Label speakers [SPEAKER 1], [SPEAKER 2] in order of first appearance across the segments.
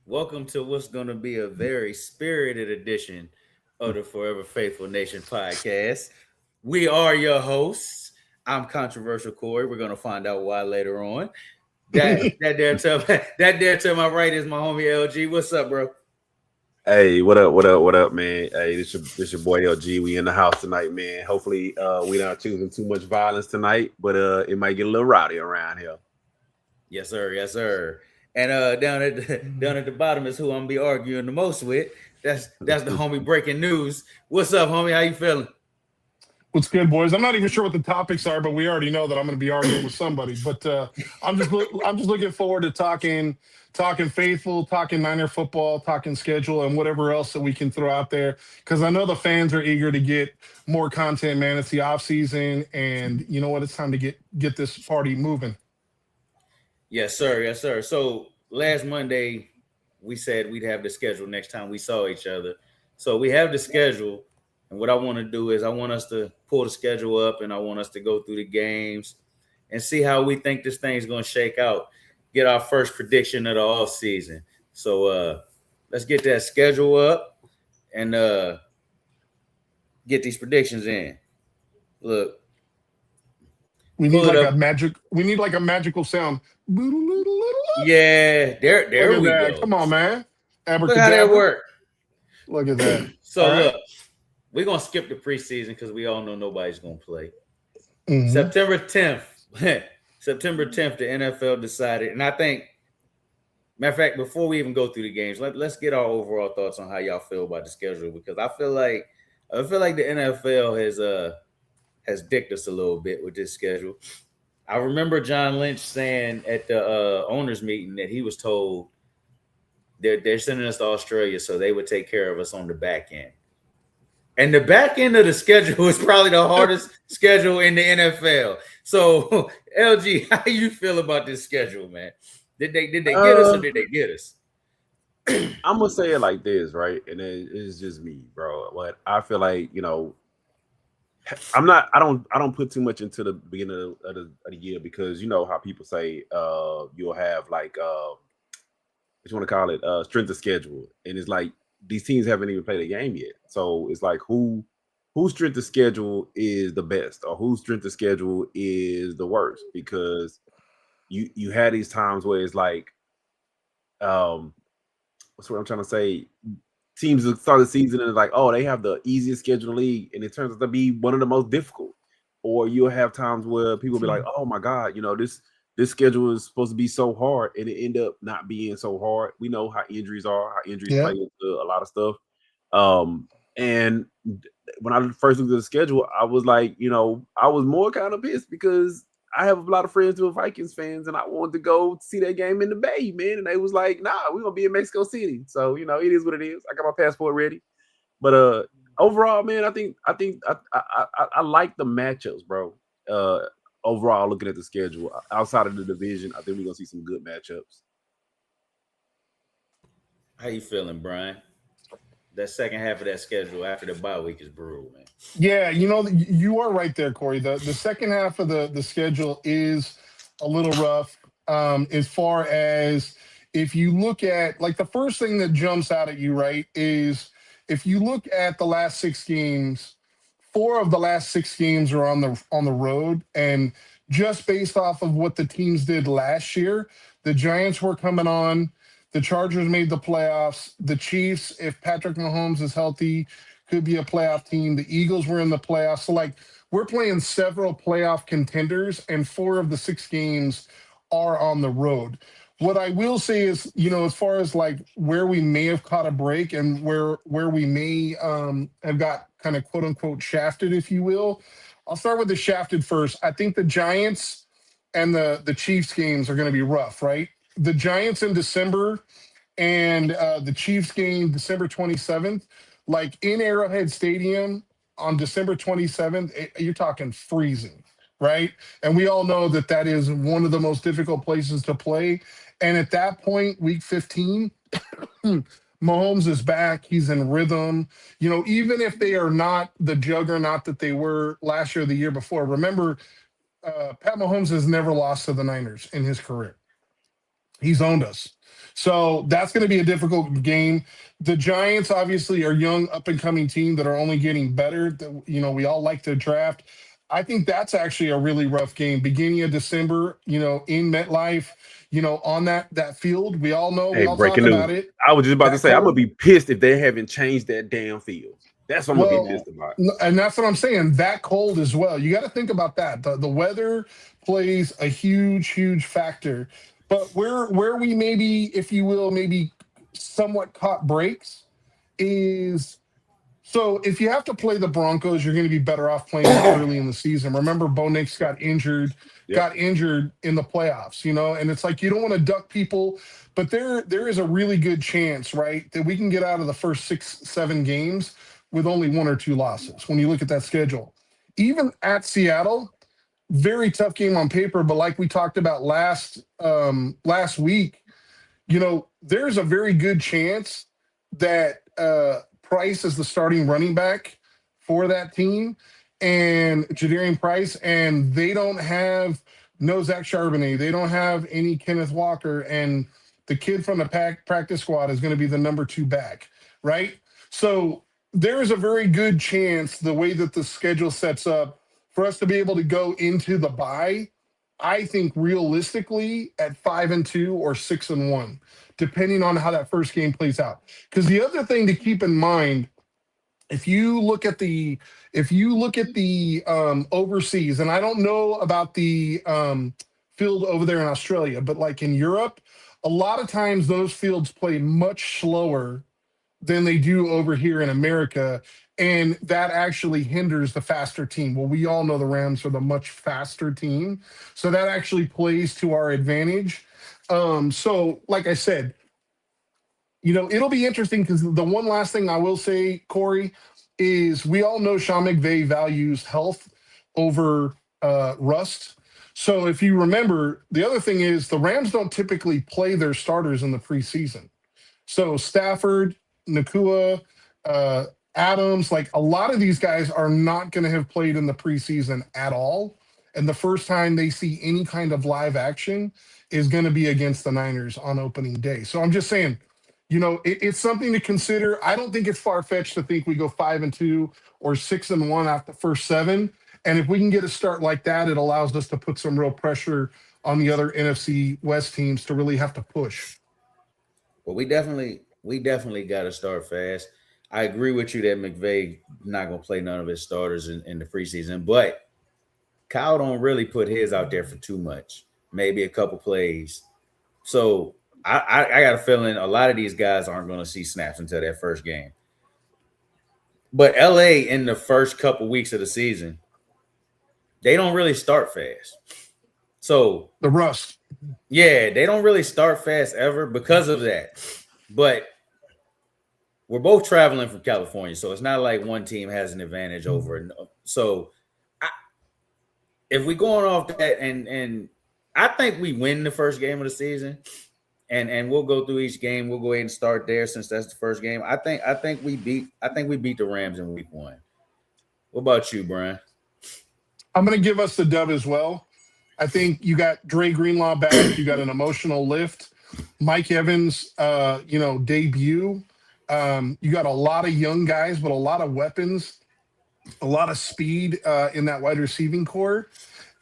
[SPEAKER 1] Welcome to what's going to be a very spirited edition of the Forever Faithful Nation podcast. We are your hosts. I'm Controversial Corey. We're going to find out why later on. That there to my right is my homie LG. What's up, bro?
[SPEAKER 2] Hey, what up, man? Hey, this your boy LG. We in the house tonight, man. Hopefully, we not choosing too much violence tonight, but it might get a little rowdy around here.
[SPEAKER 1] Yes, sir. Yes, sir. And down at the bottom is who I'm gonna be arguing the most with. That's the homie Breaking News. What's up, homie? How you feeling?
[SPEAKER 3] What's good, boys? I'm not even sure what the topics are, but we already know that I'm going to be arguing with somebody. But I'm just looking forward to talking faithful, talking Niner football, talking schedule, and whatever else that we can throw out there. Because I know the fans are eager to get more content, man. It's the off season, and you know what? It's time to get this party moving.
[SPEAKER 1] Yes, sir. Yes, sir. So last Monday, we said we'd have the schedule next time we saw each other. So we have the schedule. And what I want to do is I want us to pull the schedule up and I want us to go through the games and see how we think this thing's going to shake out. Get our first prediction of the off season. So let's get that schedule up and get these predictions in. Look.
[SPEAKER 3] We need like a magical sound.
[SPEAKER 1] Yeah, there we go.
[SPEAKER 3] Come on, man.
[SPEAKER 1] Look how that worked.
[SPEAKER 3] Look at that.
[SPEAKER 1] So look, we're gonna skip the preseason because we all know nobody's gonna play. Mm-hmm. September 10th, the NFL decided, and I think, matter of fact, before we even go through the games, let's get our overall thoughts on how y'all feel about the schedule, because I feel like the NFL has dicked us a little bit with this schedule. I remember John Lynch saying at the owners meeting that he was told they're sending us to Australia so they would take care of us on the back end. And the back end of the schedule is probably the hardest schedule in the NFL. So, LG, how you feel about this schedule, man? Did they get us or did they get us?
[SPEAKER 2] I'm gonna say it like this, right? And it's just me, bro. But I feel like, I don't put too much into the beginning of the year, because you know how people say you'll have like what you want to call it, strength of schedule, and it's like these teams haven't even played a game yet, so it's like whose strength of schedule is the best or whose strength of schedule is the worst, because you had these times where it's like what's what I'm trying to say, teams start the season and it's like, oh, they have the easiest schedule in the league, and it turns out to be one of the most difficult. Or you'll have times where people be like, oh my God, this schedule is supposed to be so hard, and it end up not being so hard. We know how injuries play into a lot of stuff. And when I first looked at the schedule, I was like, I was more kind of pissed because I have a lot of friends who are Vikings fans, and I wanted to go see that game in the Bay, man. And they was like, nah, we're going to be in Mexico City. So, it is what it is. I got my passport ready. But overall, man, I think I like the matchups, bro. Overall, looking at the schedule, outside of the division, I think we're going to see some good matchups.
[SPEAKER 1] How you feeling, Brian? That second half of that schedule after the bye week is brutal, man.
[SPEAKER 3] Yeah, you are right there, Corey. The second half of the schedule is a little rough. As far as if you look at, like, the first thing that jumps out at you, right, is if you look at the last 6 games, 4 of the last 6 games are on the road, and just based off of what the teams did last year, the Giants were coming on. The Chargers made the playoffs. The Chiefs, if Patrick Mahomes is healthy, could be a playoff team. The Eagles were in the playoffs. So, like, we're playing several playoff contenders, and 4 of the 6 games are on the road. What I will say is, as far as like where we may have caught a break and where we may have got kind of quote unquote shafted, if you will. I'll start with the shafted first. I think the Giants and the Chiefs games are going to be rough, right? The Giants in December and the Chiefs game December 27th, like in Arrowhead Stadium on December 27th, you're talking freezing, right? And we all know that that is one of the most difficult places to play. And at that point, week 15, Mahomes is back. He's in rhythm. Even if they are not the juggernaut that they were last year or the year before, remember, Pat Mahomes has never lost to the Niners in his career. He's owned us. So that's going to be a difficult game. The Giants obviously are a young, up-and-coming team that are only getting better. We all like to draft. I think that's actually a really rough game. Beginning of December, in MetLife, on that field. We all know, we all talk about it.
[SPEAKER 2] I was just about to say, I'm going to be pissed if they haven't changed that damn field. That's what I'm going to be pissed about.
[SPEAKER 3] And that's what I'm saying. That cold as well. You got to think about that. The weather plays a huge, huge factor. But where we maybe, if you will, maybe somewhat caught breaks is, so if you have to play the Broncos, you're going to be better off playing them early in the season. Remember, Bo Nix got injured in the playoffs, and it's like you don't want to duck people, but there is a really good chance, right, that we can get out of the first 6-7 games with only 1 or 2 losses when you look at that schedule. Even at Seattle, very tough game on paper, but like we talked about last week, there's a very good chance that Price is the starting running back for that team, and Jadarian Price, and they don't have no Zach Charbonnet, they don't have any Kenneth Walker, and the kid from the practice squad is going to be the number 2 back, right? So there is a very good chance, the way that the schedule sets up, for us to be able to go into the bye, I think realistically at 5-2 or 6-1, depending on how that first game plays out. Because the other thing to keep in mind, if you look at the overseas, and I don't know about the field over there in Australia, but like in Europe, a lot of times those fields play much slower than they do over here in America. And that actually hinders the faster team. Well, we all know the Rams are the much faster team. So that actually plays to our advantage. So like I said, it'll be interesting because the one last thing I will say, Corey, is we all know Sean McVay values health over rust. So if you remember, the other thing is the Rams don't typically play their starters in the preseason. So Stafford, Nakua, Adams, like a lot of these guys are not going to have played in the preseason at all. And the first time they see any kind of live action is going to be against the Niners on opening day. So I'm just saying, it's something to consider. I don't think it's far-fetched to think we go 5-2 or 6-1 after the first 7. And if we can get a start like that, it allows us to put some real pressure on the other NFC West teams to really have to push.
[SPEAKER 1] Well, we definitely got to start fast. I agree with you that McVay not going to play none of his starters in the preseason, but Kyle don't really put his out there for too much, maybe a couple plays. So I got a feeling a lot of these guys aren't going to see snaps until their first game. But LA in the first couple weeks of the season, they don't really start fast. So
[SPEAKER 3] the rust.
[SPEAKER 1] Yeah, they don't really start fast ever because of that. But we're both traveling from California, so it's not like one team has an advantage over. So if we're going off that, and I think we win the first game of the season, and we'll go through each game. We'll go ahead and start there since that's the first game. I think we beat the Rams in week 1. What about you, Brian?
[SPEAKER 3] I'm going to give us the dub as well. I think you got Dre Greenlaw back. You got an emotional lift. Mike Evans, debut. You got a lot of young guys, but a lot of weapons, a lot of speed in that wide receiving core.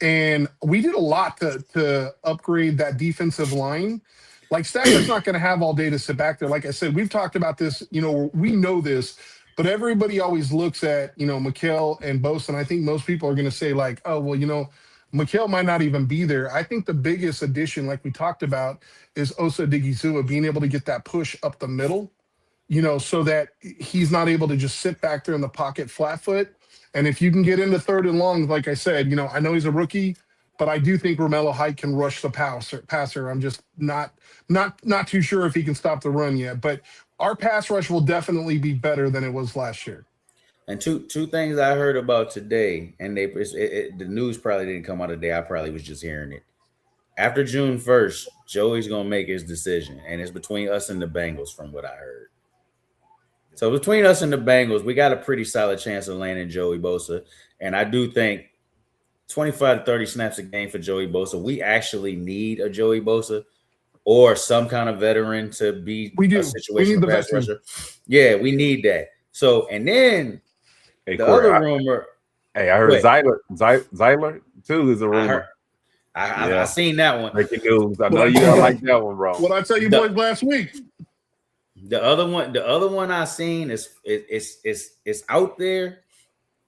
[SPEAKER 3] And we did a lot to upgrade that defensive line. Like, Stafford's not going to have all day to sit back there. Like I said, we've talked about this. We know this, but everybody always looks at, Mikel and Bosa. And I think most people are going to say, like, oh, well, Mikhail might not even be there. I think the biggest addition, like we talked about, is Osa Digizua being able to get that push up the middle, so that he's not able to just sit back there in the pocket flat foot. And if you can get into third and long, like I said, I know he's a rookie, but I do think Romello Height can rush the passer. I'm just not too sure if he can stop the run yet. But our pass rush will definitely be better than it was last year.
[SPEAKER 1] And two things I heard about today, and the news probably didn't come out today. I probably was just hearing it. After June 1st, Joey's gonna make his decision, and it's between us and the Bengals, from what I heard. So between us and the Bengals, we got a pretty solid chance of landing Joey Bosa, and I do think 25 to 30 snaps a game for Joey Bosa. We actually need a Joey Bosa or some kind of veteran to be a situational pass rusher. Yeah, we need that. So, and then the Corey, other rumor.
[SPEAKER 2] I heard Zeiler too is a rumor.
[SPEAKER 1] I seen that one.
[SPEAKER 2] Breaking news. I know you don't like that one, bro.
[SPEAKER 3] What I tell you boys last week.
[SPEAKER 1] The other one I seen is out there,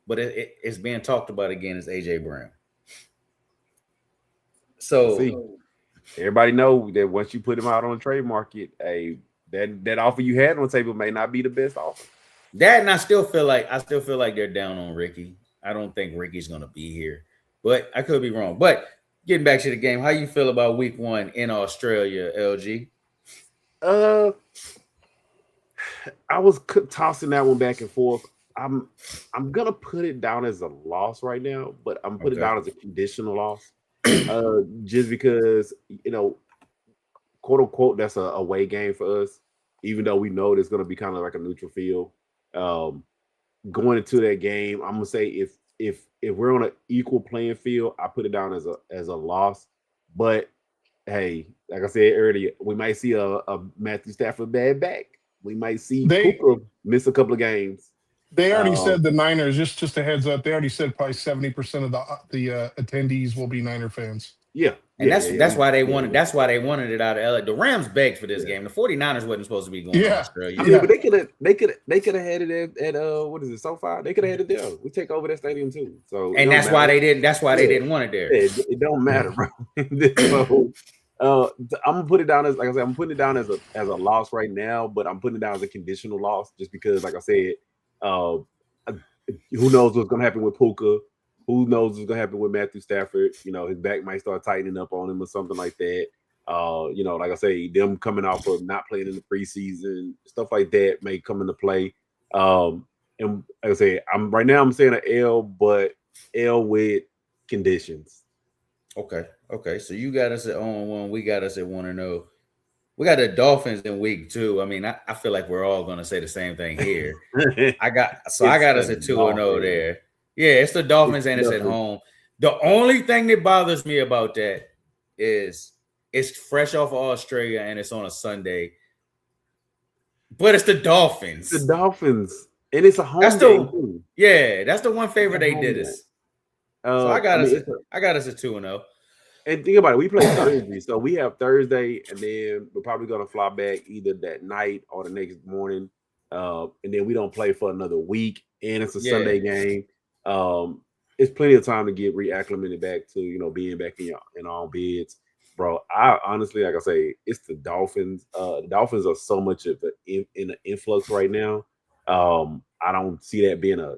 [SPEAKER 1] but it's being talked about again is AJ Brown. So
[SPEAKER 2] everybody know that once you put him out on the trade market, that offer you had on the table may not be the best offer.
[SPEAKER 1] That, and I still feel like they're down on Ricky. I don't think Ricky's gonna be here, but I could be wrong. But getting back to the game, how you feel about week 1 in Australia, LG?
[SPEAKER 2] I was tossing that one back and forth. I'm gonna put it down as a loss right now, but I'm putting it down as a conditional loss. Just because, quote unquote, that's a away game for us, even though we know it's going to be kind of like a neutral field. Going into that game, I'm gonna say if we're on an equal playing field, I put it down as a loss. But hey, like I said earlier, we might see a Matthew Stafford bad back. We might see Cooper miss a couple of games.
[SPEAKER 3] They already said the Niners, just a heads up, they already said probably 70% of the attendees will be Niner fans.
[SPEAKER 2] Yeah.
[SPEAKER 1] And that's why they wanted it out of LA. The Rams begged for this game. The 49ers wasn't supposed to be going to Australia.
[SPEAKER 2] I mean, but they could have had it at what is it, SoFi? They could have had it there. We take over that stadium too. So
[SPEAKER 1] that's why they didn't want it there.
[SPEAKER 2] It don't matter, bro. So I'm gonna put it down as, like I said, I'm putting it down as a loss right now, but I'm putting it down as a conditional loss just because, like I said, who knows what's gonna happen with Puka? Who knows what's gonna happen with Matthew Stafford? His back might start tightening up on him or something like that. Like I say, them coming off of not playing in the preseason, stuff like that may come into play. And like I say, I'm saying an L, but L with conditions.
[SPEAKER 1] Okay. So you got us at 0-1. We got us at 1-0. We got the Dolphins in week 2. I mean, I feel like we're all gonna say the same thing here. I got us at 2-0 there. Yeah, it's the Dolphins and it's at home. The only thing that bothers me about that is it's fresh off of Australia and it's on a Sunday. But it's the Dolphins.
[SPEAKER 2] The Dolphins. And it's a home game.
[SPEAKER 1] Yeah, that's the one favor they did us. So I got us at 2-0.
[SPEAKER 2] And think about it, we play Thursday. So we have Thursday, and then we're probably gonna fly back either that night or the next morning. And then we don't play for another week, and it's a Sunday game. It's plenty of time to get reacclimated back to being back in our own beds, bro. I honestly, like I say, it's the Dolphins. The Dolphins are so much of in an influx right now. I don't see that being a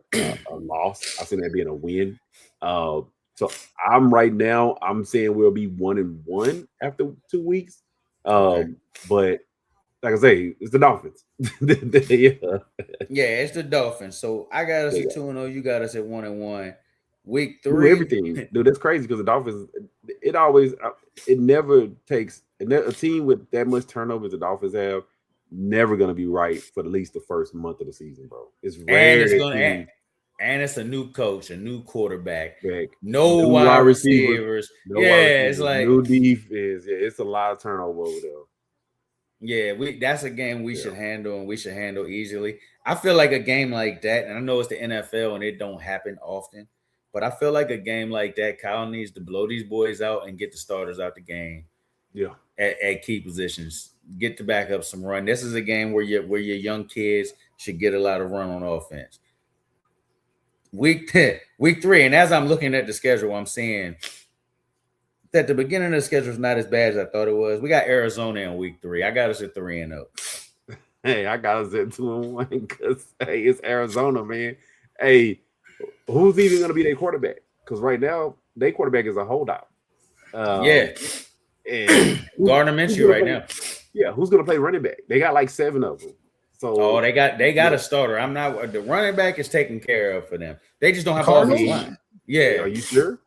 [SPEAKER 2] loss. I see that being a win. So I'm saying we'll be 1-1 after 2 weeks. But like I say, it's the Dolphins.
[SPEAKER 1] Yeah, it's the Dolphins. So I got us at 2-0. You got us at 1-1. Week 3,
[SPEAKER 2] everything, dude. That's crazy because the Dolphins. It never takes a team with that much turnover as the Dolphins have. Never gonna be right for at least the first month of the season, bro. It's rare.
[SPEAKER 1] And it's a new coach, a new quarterback,
[SPEAKER 2] no
[SPEAKER 1] wide receivers. It's like
[SPEAKER 2] new defense. Yeah, it's a lot of turnover over there.
[SPEAKER 1] Yeah, that's a game we should handle, and we should handle easily. I feel like a game like that, and I know it's the NFL and it don't happen often, but I feel like a game like that, Kyle needs to blow these boys out and get the starters out the game.
[SPEAKER 2] Yeah,
[SPEAKER 1] at key positions, get to back up some run. This is a game where your young kids should get a lot of run on offense. Week 3, and as I'm looking at the schedule, I'm seeing that the beginning of the schedule is not as bad as I thought it was. We got Arizona in week 3. I got us at 3-0.
[SPEAKER 2] Hey, I got us at 2-1 because hey, it's Arizona, man. Hey, who's even going to be their quarterback? Because right now, their quarterback is a holdout.
[SPEAKER 1] Yeah.
[SPEAKER 2] And
[SPEAKER 1] Gardner Minshew right now.
[SPEAKER 2] Yeah, who's going to play running back? They got like 7 of them. So
[SPEAKER 1] they got a starter. I'm not the running back is taken care of for them. They just don't have
[SPEAKER 3] Cardinals?
[SPEAKER 1] offensive line. Yeah.
[SPEAKER 2] Are you sure?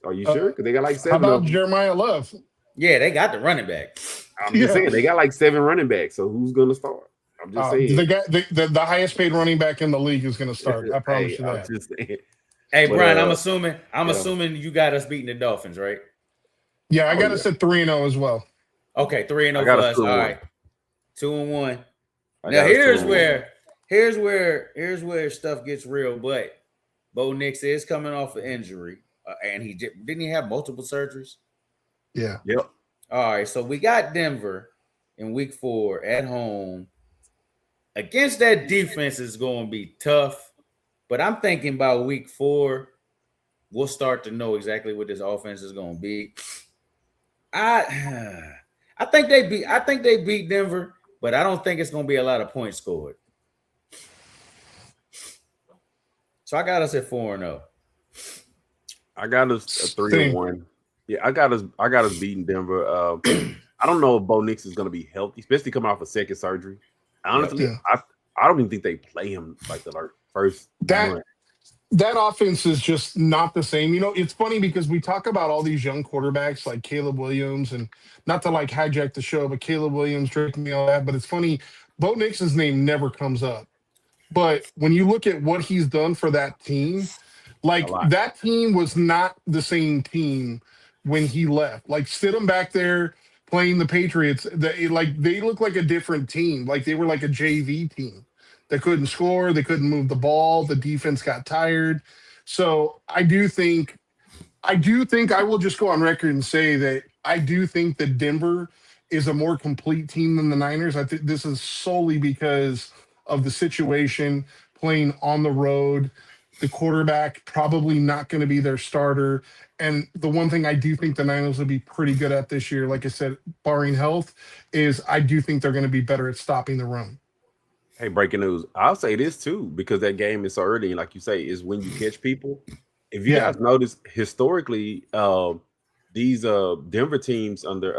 [SPEAKER 2] Are you sure? Because they got like 7
[SPEAKER 3] How about
[SPEAKER 2] of them.
[SPEAKER 3] Jeremiah Love?
[SPEAKER 1] Yeah, they got the running back.
[SPEAKER 2] I'm just saying they got like 7 running backs. So who's going to start? I'm just saying.
[SPEAKER 3] The highest paid running back in the league is going to start. I promise you that.
[SPEAKER 2] I'm just saying.
[SPEAKER 1] Hey, Brian, I'm assuming you got us beating the Dolphins, right?
[SPEAKER 3] Yeah, I got us at 3-0 as well.
[SPEAKER 1] Okay, 3-0 for us. All right, 2-1. Now here's where stuff gets real. But Bo Nix is coming off an injury, and didn't he have multiple surgeries?
[SPEAKER 3] Yeah.
[SPEAKER 2] Yep.
[SPEAKER 1] All right, so we got Denver in week 4 at home. Against that defense is going to be tough, but I'm thinking about week 4, we'll start to know exactly what this offense is going to be. I think they beat Denver, but I don't think it's going to be a lot of points scored. So I got us at 4-0.
[SPEAKER 2] I got us a 3-1. Yeah, I got us beating Denver. I don't know if Bo Nix is going to be healthy, especially coming off a second surgery. Honestly, I don't even think they play him like the first.
[SPEAKER 3] That offense is just not the same. You know, it's funny because we talk about all these young quarterbacks like Caleb Williams, and not to like hijack the show, but Caleb Williams, Drake, and all that. But it's funny, Bo Nix's name never comes up. But when you look at what he's done for that team, like that team was not the same team when he left. Like sit him back there playing the Patriots, they look like a different team. Like they were like a JV team. They couldn't score. They couldn't move the ball. The defense got tired. So I do think I will just go on record and say that I do think that Denver is a more complete team than the Niners. I think this is solely because of the situation, playing on the road, the quarterback probably not going to be their starter. And the one thing I do think the Niners will be pretty good at this year, like I said, barring health, is I do think they're going to be better at stopping the run.
[SPEAKER 2] Hey, breaking news. I'll say this too, because that game is so early, and like you say, is when you catch people. If you guys notice, historically, these Denver teams under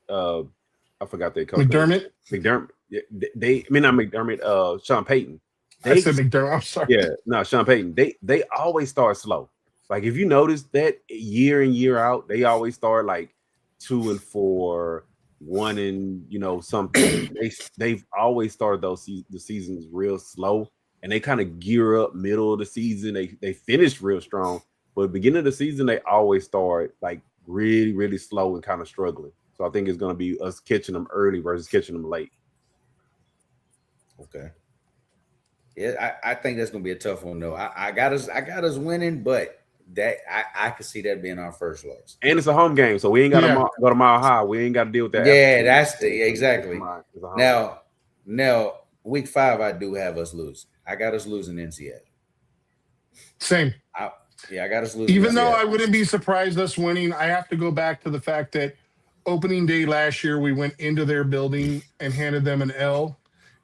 [SPEAKER 2] I forgot their coach.
[SPEAKER 3] McDermott.
[SPEAKER 2] Not McDermott, Sean Payton.
[SPEAKER 3] I said McDermott. I'm sorry.
[SPEAKER 2] Yeah, no, Sean Payton. They always start slow. Like if you notice that year in, year out, they always start like 2-4, 1 something. They've always started the seasons real slow, and they kind of gear up middle of the season. They finish real strong, but at the beginning of the season they always start like really, really slow and kind of struggling. So I think it's going to be us catching them early versus catching them late.
[SPEAKER 1] Okay. Yeah, I think that's going to be a tough one though. I got us winning, but that I could see that being our first loss.
[SPEAKER 2] And it's a home game, so we ain't got to go to Mile High. We ain't got to deal with that.
[SPEAKER 1] Yeah, that's exactly. Now week 5, I do have us lose. I got us losing in Seattle.
[SPEAKER 3] Same.
[SPEAKER 1] I got us losing.
[SPEAKER 3] Even though I wouldn't be surprised us winning, I have to go back to the fact that opening day last year, we went into their building and handed them an L.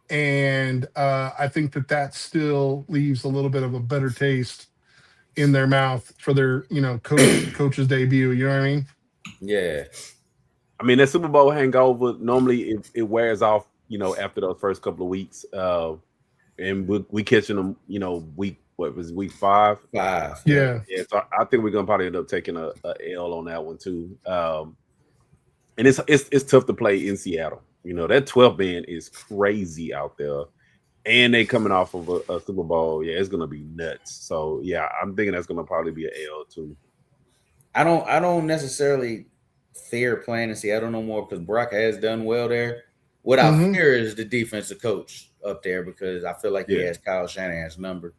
[SPEAKER 3] And I think that still leaves a little bit of a better taste in their mouth for their, coach's debut. You know what I mean?
[SPEAKER 2] Yeah. I mean, that Super Bowl hangover, normally it wears off, after those first couple of weeks. And we catching them, week 5?
[SPEAKER 1] 5.
[SPEAKER 3] Yeah.
[SPEAKER 2] So I think we're gonna probably end up taking a L on that one too. And it's tough to play in Seattle. That 12 man is crazy out there. And they coming off of a Super Bowl. Yeah, it's gonna be nuts. So yeah, I'm thinking that's gonna probably be an L too.
[SPEAKER 1] I don't necessarily fear playing in Seattle no more because Brock has done well there. What I fear is the defensive coach up there because I feel like he has Kyle Shanahan's number.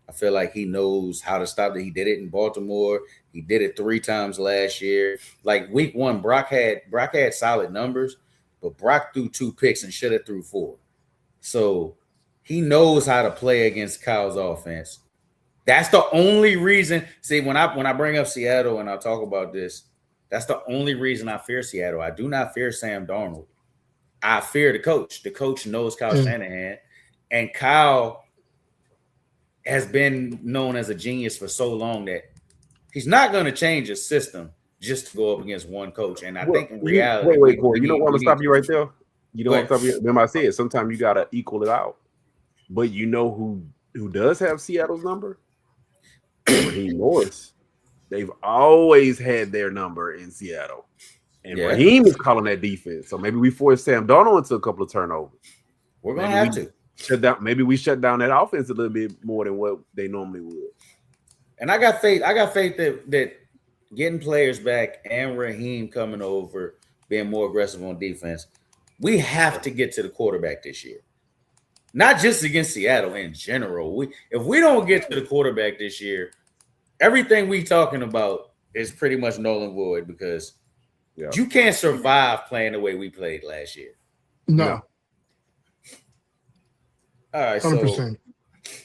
[SPEAKER 1] I feel like he knows how to stop it. He did it in Baltimore. He did it 3 times last year. Like week 1, Brock had solid numbers, but Brock threw 2 picks and should have threw 4. So he knows how to play against Kyle's offense. That's the only reason. See, when I bring up Seattle and I talk about this, That's the only reason I fear Seattle. I do not fear Sam Darnold. I fear the coach. The coach knows Kyle Shanahan, and Kyle has been known as a genius for so long that he's not going to change his system just to go up against one coach. And I think in reality,
[SPEAKER 2] wait, Corey, you don't want to stop you right there. You don't want to stop you. Remember, I said sometimes you got to equal it out. But you know who does have Seattle's number? Raheem Morris. They've always had their number in Seattle. And Raheem is calling that defense. So maybe we force Sam Darnold into a couple of turnovers.
[SPEAKER 1] We're going to have to.
[SPEAKER 2] Shut down. Maybe we shut down that offense a little bit more than what they normally would.
[SPEAKER 1] And I got faith. That getting players back and Raheem coming over, being more aggressive on defense, we have to get to the quarterback this year. Not just against Seattle in general. If we don't get to the quarterback this year, everything we talking about is pretty much null and void because you can't survive playing the way we played last year.
[SPEAKER 3] No.
[SPEAKER 1] All right,
[SPEAKER 3] 100%.
[SPEAKER 1] so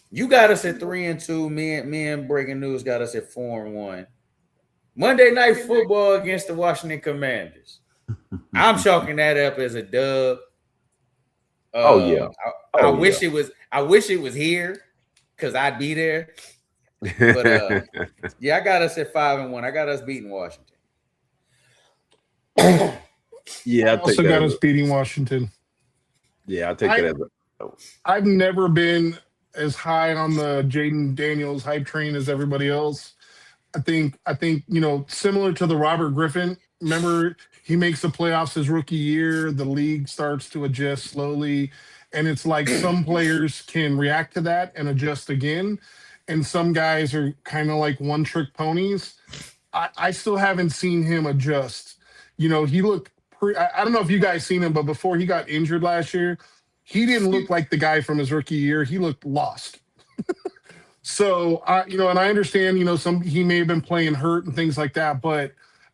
[SPEAKER 1] you got us at 3-2. Me and Breaking News got us at 4-1. Monday Night Football against the Washington Commanders. I'm chalking that up as a dub. I wish it was here because I'd be there. But I got us at 5-1. I got us beating Washington.
[SPEAKER 3] I also got us beating Washington.
[SPEAKER 2] Yeah, I'll take that as a.
[SPEAKER 3] I've never been as high on the Jaden Daniels hype train as everybody else. I think similar to the Robert Griffin. Remember, he makes the playoffs his rookie year. The league starts to adjust slowly, and it's like some players can react to that and adjust again, and some guys are kind of like one-trick ponies. I still haven't seen him adjust. He looked. I don't know if you guys seen him, but before he got injured last year, he didn't look like the guy from his rookie year. He looked lost. So, and I understand, he may have been playing hurt and things like that, but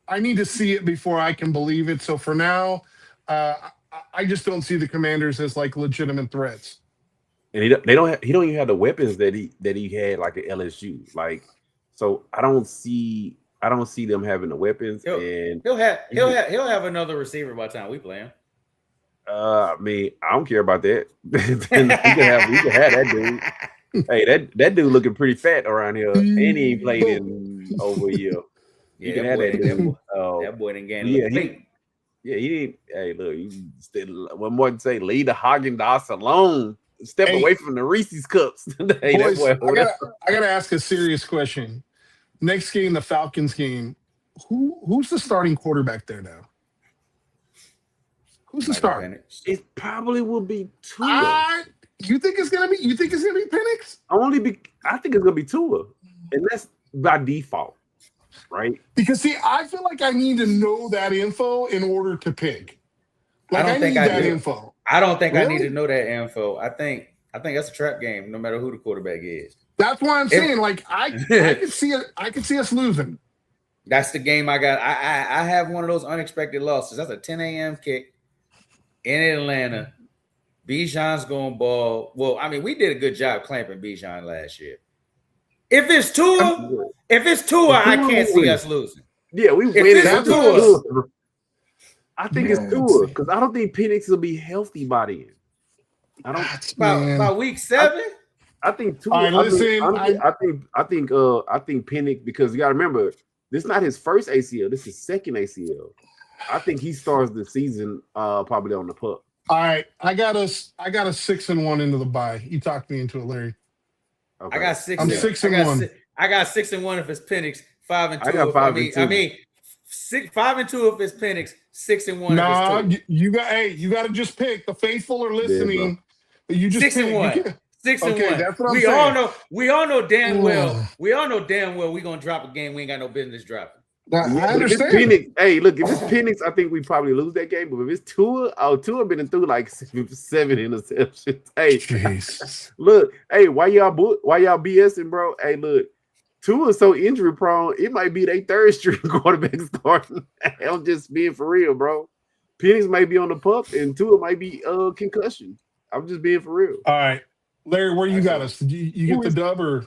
[SPEAKER 3] I need to see it before I can believe it. So for now, I just don't see the Commanders as like legitimate threats.
[SPEAKER 2] And he don't even have the weapons that he had like at LSU. Like, so I don't see them having the weapons.
[SPEAKER 1] He'll have another receiver by the time we play him.
[SPEAKER 2] I don't care about that. you can have that dude. Hey, that dude looking pretty fat around here, and he ain't played in over a year.
[SPEAKER 1] You can have that dude. That boy didn't gain.
[SPEAKER 2] He didn't. Hey, look, one more to say, leave the Haagen-Dazs alone. Step away from the Reese's cups. Hey,
[SPEAKER 3] boys, I gotta ask a serious question. Next game, the Falcons game. Who's the starting quarterback there now? Who's the starter?
[SPEAKER 2] It probably will be Tua.
[SPEAKER 3] You think it's gonna be Penix?
[SPEAKER 2] I think it's gonna be Tua, and that's by default, right?
[SPEAKER 3] Because I feel like I need to know that info in order to pick. Like I need that info.
[SPEAKER 1] I don't think I need to know that info. I think that's a trap game, no matter who the quarterback is.
[SPEAKER 3] That's why I'm saying, like I could see it. I could see us losing.
[SPEAKER 1] That's the game I got. I have one of those unexpected losses. That's a 10 a.m. kick in Atlanta. Bijan's going ball. Well, we did a good job clamping Bijan last year. If it's Tua, I can't see us losing.
[SPEAKER 2] Yeah, we win. I think it's Tua because I don't think Penix will be healthy by then. I don't.
[SPEAKER 1] About week 7.
[SPEAKER 2] I think Tua.
[SPEAKER 3] Right,
[SPEAKER 2] I think Penix, because you got to remember, this is not his first ACL. This is his second ACL. I think he starts the season probably on the pup.
[SPEAKER 3] All right, I got a 6-1 into the bye. You talked me into it, Larry.
[SPEAKER 1] Okay. I got 6.
[SPEAKER 3] I'm 6-1.
[SPEAKER 1] I got 6-1 if it's Penix. 5-2.
[SPEAKER 2] I got 5-2.
[SPEAKER 1] 5-2 if it's Penix. 6-1.
[SPEAKER 3] Nah, you got to just pick. The faithful are listening. Yeah, you just
[SPEAKER 1] 6-1. 6-1.
[SPEAKER 3] Okay, that's what I'm saying.
[SPEAKER 1] We all know damn well. We all know damn well we're gonna drop a game we ain't got no business dropping.
[SPEAKER 3] I understand.
[SPEAKER 2] If it's Penix, I think we probably lose that game. But if it's Tua, Tua been through like 7 interceptions. Hey,
[SPEAKER 3] Jesus.
[SPEAKER 2] Look, hey, why y'all BSing, bro? Hey, look, Tua is so injury prone. It might be their third string quarterback starting. I'm just being for real, bro. Penix might be on the pup, and Tua might be concussion. I'm just being for real.
[SPEAKER 3] All right, Larry, where you got us? Did you get the dub or?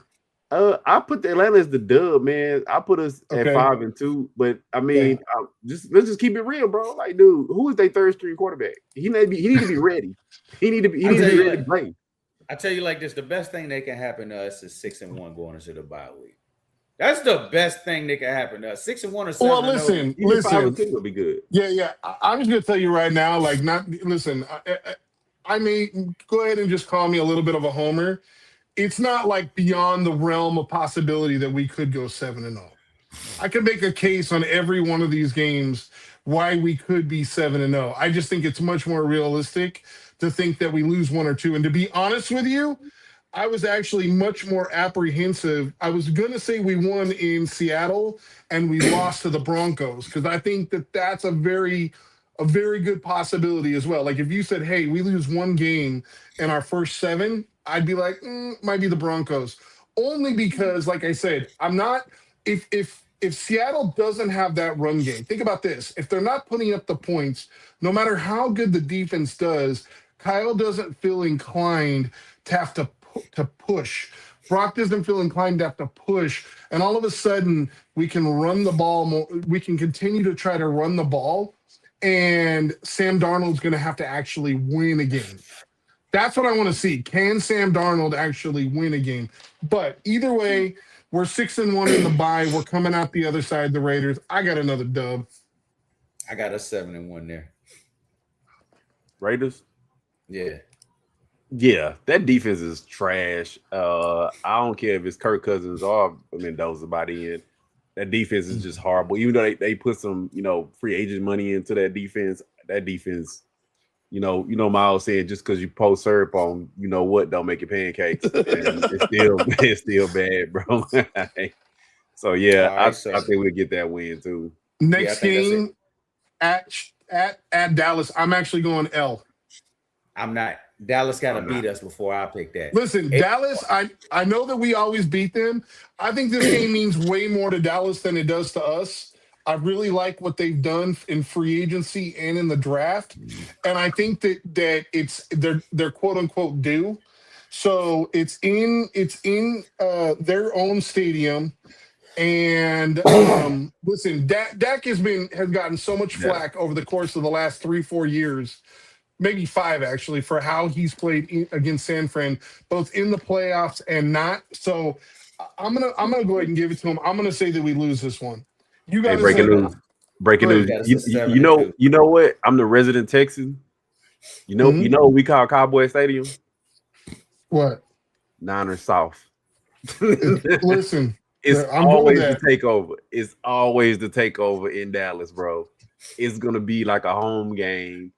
[SPEAKER 2] I put the Atlanta as the dub, man. I put us at 5-2, but I mean, let's just keep it real, bro. Like, dude, who is their third string quarterback? He need to be ready. He need to be ready to play.
[SPEAKER 1] I tell you like this: the best thing that can happen to us is 6-1 going into the bye week. That's the best thing that can happen to us. 6-1 or 7-0.
[SPEAKER 3] Well, listen.
[SPEAKER 2] 5-2 would be good.
[SPEAKER 3] Yeah. I'm just gonna tell you right now, like, not listen. I may go ahead and just call me a little bit of a homer. It's not like beyond the realm of possibility that we could go 7-0. I could make a case on every one of these games why we could be 7-0. I just think it's much more realistic to think that we lose one or two. And to be honest with you, I was actually much more apprehensive. I was going to say we won in Seattle and we lost to the Broncos because I think that that's a very good possibility as well. Like if you said, hey, we lose one game in our first 7, I'd be like, might be the Broncos. Only because, like I said, I'm not – if Seattle doesn't have that run game, think about this. If they're not putting up the points, no matter how good the defense does, Kyle doesn't feel inclined to have to push. Brock doesn't feel inclined to have to push. And all of a sudden, we can run the ball more. We can continue to try to run the ball. And Sam Darnold's going to have to actually win a game. That's what I want to see. Can Sam Darnold actually win a game? But either way, we're 6-1 in the bye. We're coming out the other side, the Raiders. I got another dub.
[SPEAKER 1] I got a 7-1 there.
[SPEAKER 2] Raiders?
[SPEAKER 1] Yeah.
[SPEAKER 2] Yeah, that defense is trash. I don't care if it's Kirk Cousins or Mendoza by the end. That defense is just horrible. Even though they put some, free agent money into that defense, Miles said just because you post syrup on, don't make it pancakes. And it's still bad, bro. So yeah, right, I think we'll get that win too.
[SPEAKER 3] Next game at Dallas. I'm actually going L.
[SPEAKER 1] I'm not. Dallas got to beat us before I pick that.
[SPEAKER 3] Listen, Dallas, I know that we always beat them. I think this game means way more to Dallas than it does to us. I really like what they've done in free agency and in the draft. And I think that it's their quote unquote due. So it's in their own stadium. And listen, Dak has gotten so much flack over the course of the last 3-4 years. Maybe 5 actually, for how he's played against San Fran, both in the playoffs and not. So I'm gonna go ahead and give it to him. I'm gonna say that we lose this one. You guys
[SPEAKER 2] breaking news. Breaking news. You know what? I'm the resident Texan. You know what we call Cowboy Stadium?
[SPEAKER 3] What?
[SPEAKER 2] Niners South.
[SPEAKER 3] Listen,
[SPEAKER 2] it's always the takeover. It's always the takeover in Dallas, bro. It's gonna be like a home game.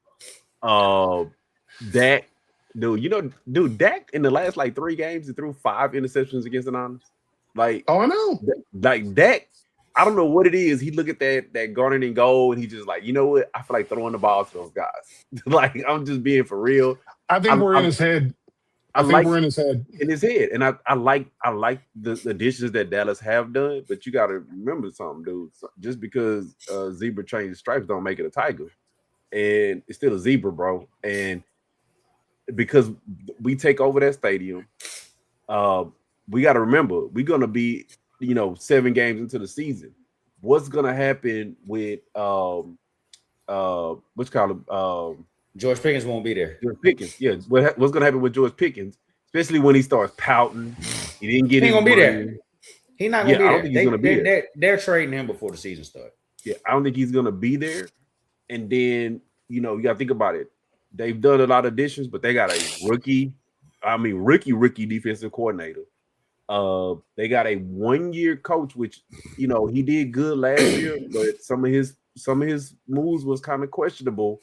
[SPEAKER 2] Dak, Dak in the last 3 games he threw 5 interceptions against the Niners. I
[SPEAKER 3] know.
[SPEAKER 2] Like Dak, I don't know what it is. He look at that garnet and goal, and he just like, you know what? I feel like throwing the ball to those guys. I'm just being for real.
[SPEAKER 3] I think we're in his head. I think we're in his head.
[SPEAKER 2] In his head, and I like the additions that Dallas have done, but you got to remember something, dude. Just because zebra changes stripes don't make it a tiger. And it's still a zebra, bro. And because we take over that stadium, we got to remember we're gonna be, 7 games into the season. What's gonna happen with
[SPEAKER 1] George Pickens won't be there.
[SPEAKER 2] George Pickens, yeah. What's gonna happen with George Pickens, especially when he starts pouting? He didn't get.
[SPEAKER 1] He ain't gonna be there. He's not gonna be there.
[SPEAKER 2] I don't think he's gonna be there.
[SPEAKER 1] They're trading him before the season starts.
[SPEAKER 2] Yeah, I don't think he's gonna be there. And then, you got to think about it. They've done a lot of additions, but they got a rookie defensive coordinator. They got a 1-year coach, which, he did good last year, but some of his moves was kind of questionable.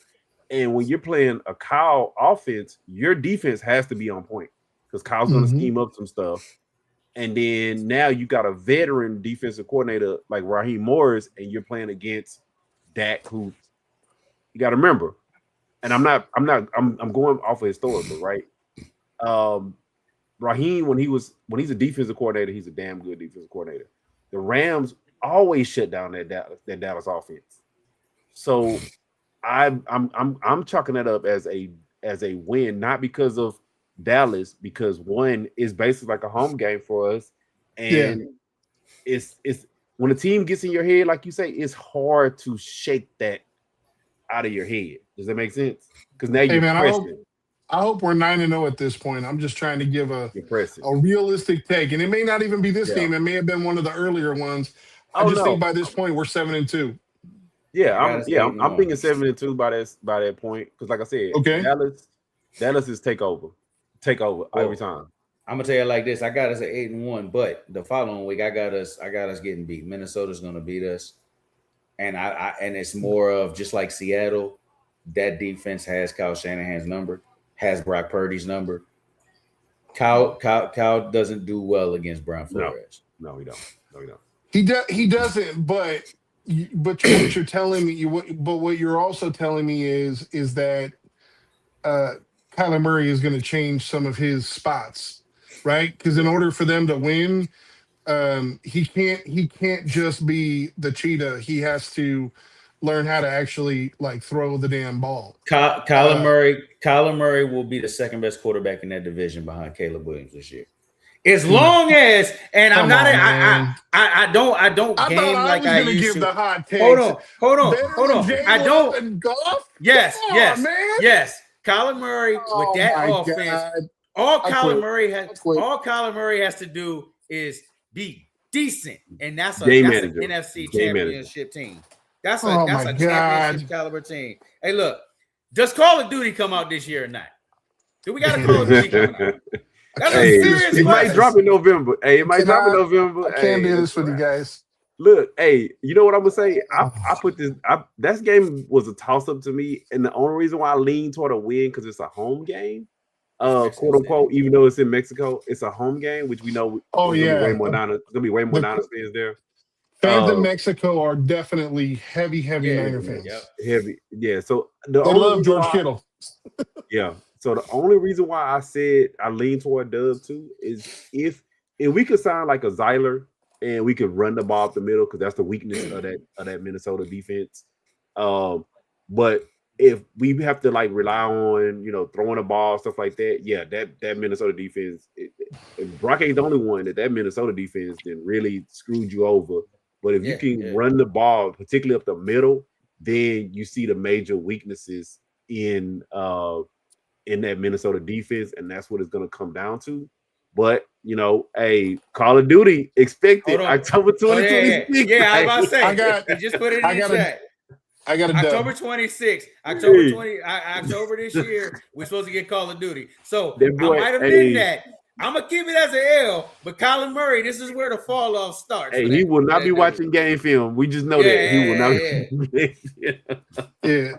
[SPEAKER 2] And when you're playing a Kyle offense, your defense has to be on point because Kyle's going to scheme up some stuff. And then now you got a veteran defensive coordinator like Raheem Morris, and you're playing against Dak, who you got to remember. And I'm going off of historical, right? Raheem, when he's a defensive coordinator, he's a damn good defensive coordinator. The Rams always shut down that Dallas offense. So I'm chalking that up as a win, not because of Dallas, because one is basically like a home game for us, And it's when a team gets in your head, like you say, it's hard to shake that out of your head. Does that make sense? Because now
[SPEAKER 3] Hey
[SPEAKER 2] you're
[SPEAKER 3] man,
[SPEAKER 2] pressing.
[SPEAKER 3] I hope we're 9-0 at this point. I'm just trying to give a realistic take, and it may not even be this game. It may have been one of the earlier ones. I just think by this point we're 7-2.
[SPEAKER 2] Yeah, I'm thinking 7-2 by that point. Because like I said, Dallas is take over every time.
[SPEAKER 1] I'm gonna tell you like this: I got us at 8-1, but the following week I got us getting beat. Minnesota's gonna beat us, and and it's more of just like Seattle. That defense has Kyle Shanahan's number, has Brock Purdy's number. Kyle doesn't do well against Brian Flores.
[SPEAKER 2] No, he don't.
[SPEAKER 3] He doesn't. But what you're telling me, what you're also telling me is that Kyler Murray is going to change some of his spots, right? Because in order for them to win, he can't just be the cheetah. He has to learn how to actually like throw the damn ball.
[SPEAKER 1] Kyler Murray will be the second best quarterback in that division behind Caleb Williams this year. As long as, and I'm not, I don't game like I used to.
[SPEAKER 3] Give the hot takes.
[SPEAKER 1] Hold on. I don't.
[SPEAKER 3] And golf?
[SPEAKER 1] Yes. Kyler Murray
[SPEAKER 3] Oh,
[SPEAKER 1] with that
[SPEAKER 3] my
[SPEAKER 1] offense,
[SPEAKER 3] God.
[SPEAKER 1] all Kyler Murray has to do is be decent, and that's an NFC championship team. That's a championship caliber team. Hey, look, does Call of Duty come out this year or not? Do we got a Call of Duty coming out? That's a serious
[SPEAKER 2] it might drop in November. Hey, it might drop in November.
[SPEAKER 3] I can't do this with you guys.
[SPEAKER 2] Look, hey, you know what I'm gonna say? I put this. That game was a toss up to me, and the only reason why I lean toward a win because it's a home game, quote unquote. Even though it's in Mexico, it's a home game, which we know. It's gonna be way more Niners fans there.
[SPEAKER 3] Fans in Mexico are definitely heavy Niner fans.
[SPEAKER 2] Heavy, yeah. So
[SPEAKER 3] they love George Kittle.
[SPEAKER 2] Yeah. So the only reason why I said I lean toward Dub too is if we could sign like a Zeiler and we could run the ball up the middle because that's the weakness of that Minnesota defense. But if we have to like rely on throwing the ball stuff like that, that Minnesota defense. Brock ain't the only one that Minnesota defense then really screwed you over. But if you can run the ball, particularly up the middle, then you see the major weaknesses in that Minnesota defense, and that's what it's going to come down to. But Call of Duty expected October 2026.
[SPEAKER 1] Yeah, I was about to say. You just put it in the chat.
[SPEAKER 3] I got
[SPEAKER 1] October 26th, October this year. We're supposed to get Call of Duty. So I might have been that. I'm gonna keep it as an L, but Kyler Murray, this is where the fall off starts.
[SPEAKER 2] Hey, he will not be watching game film. We just know that he will not.
[SPEAKER 3] Yeah.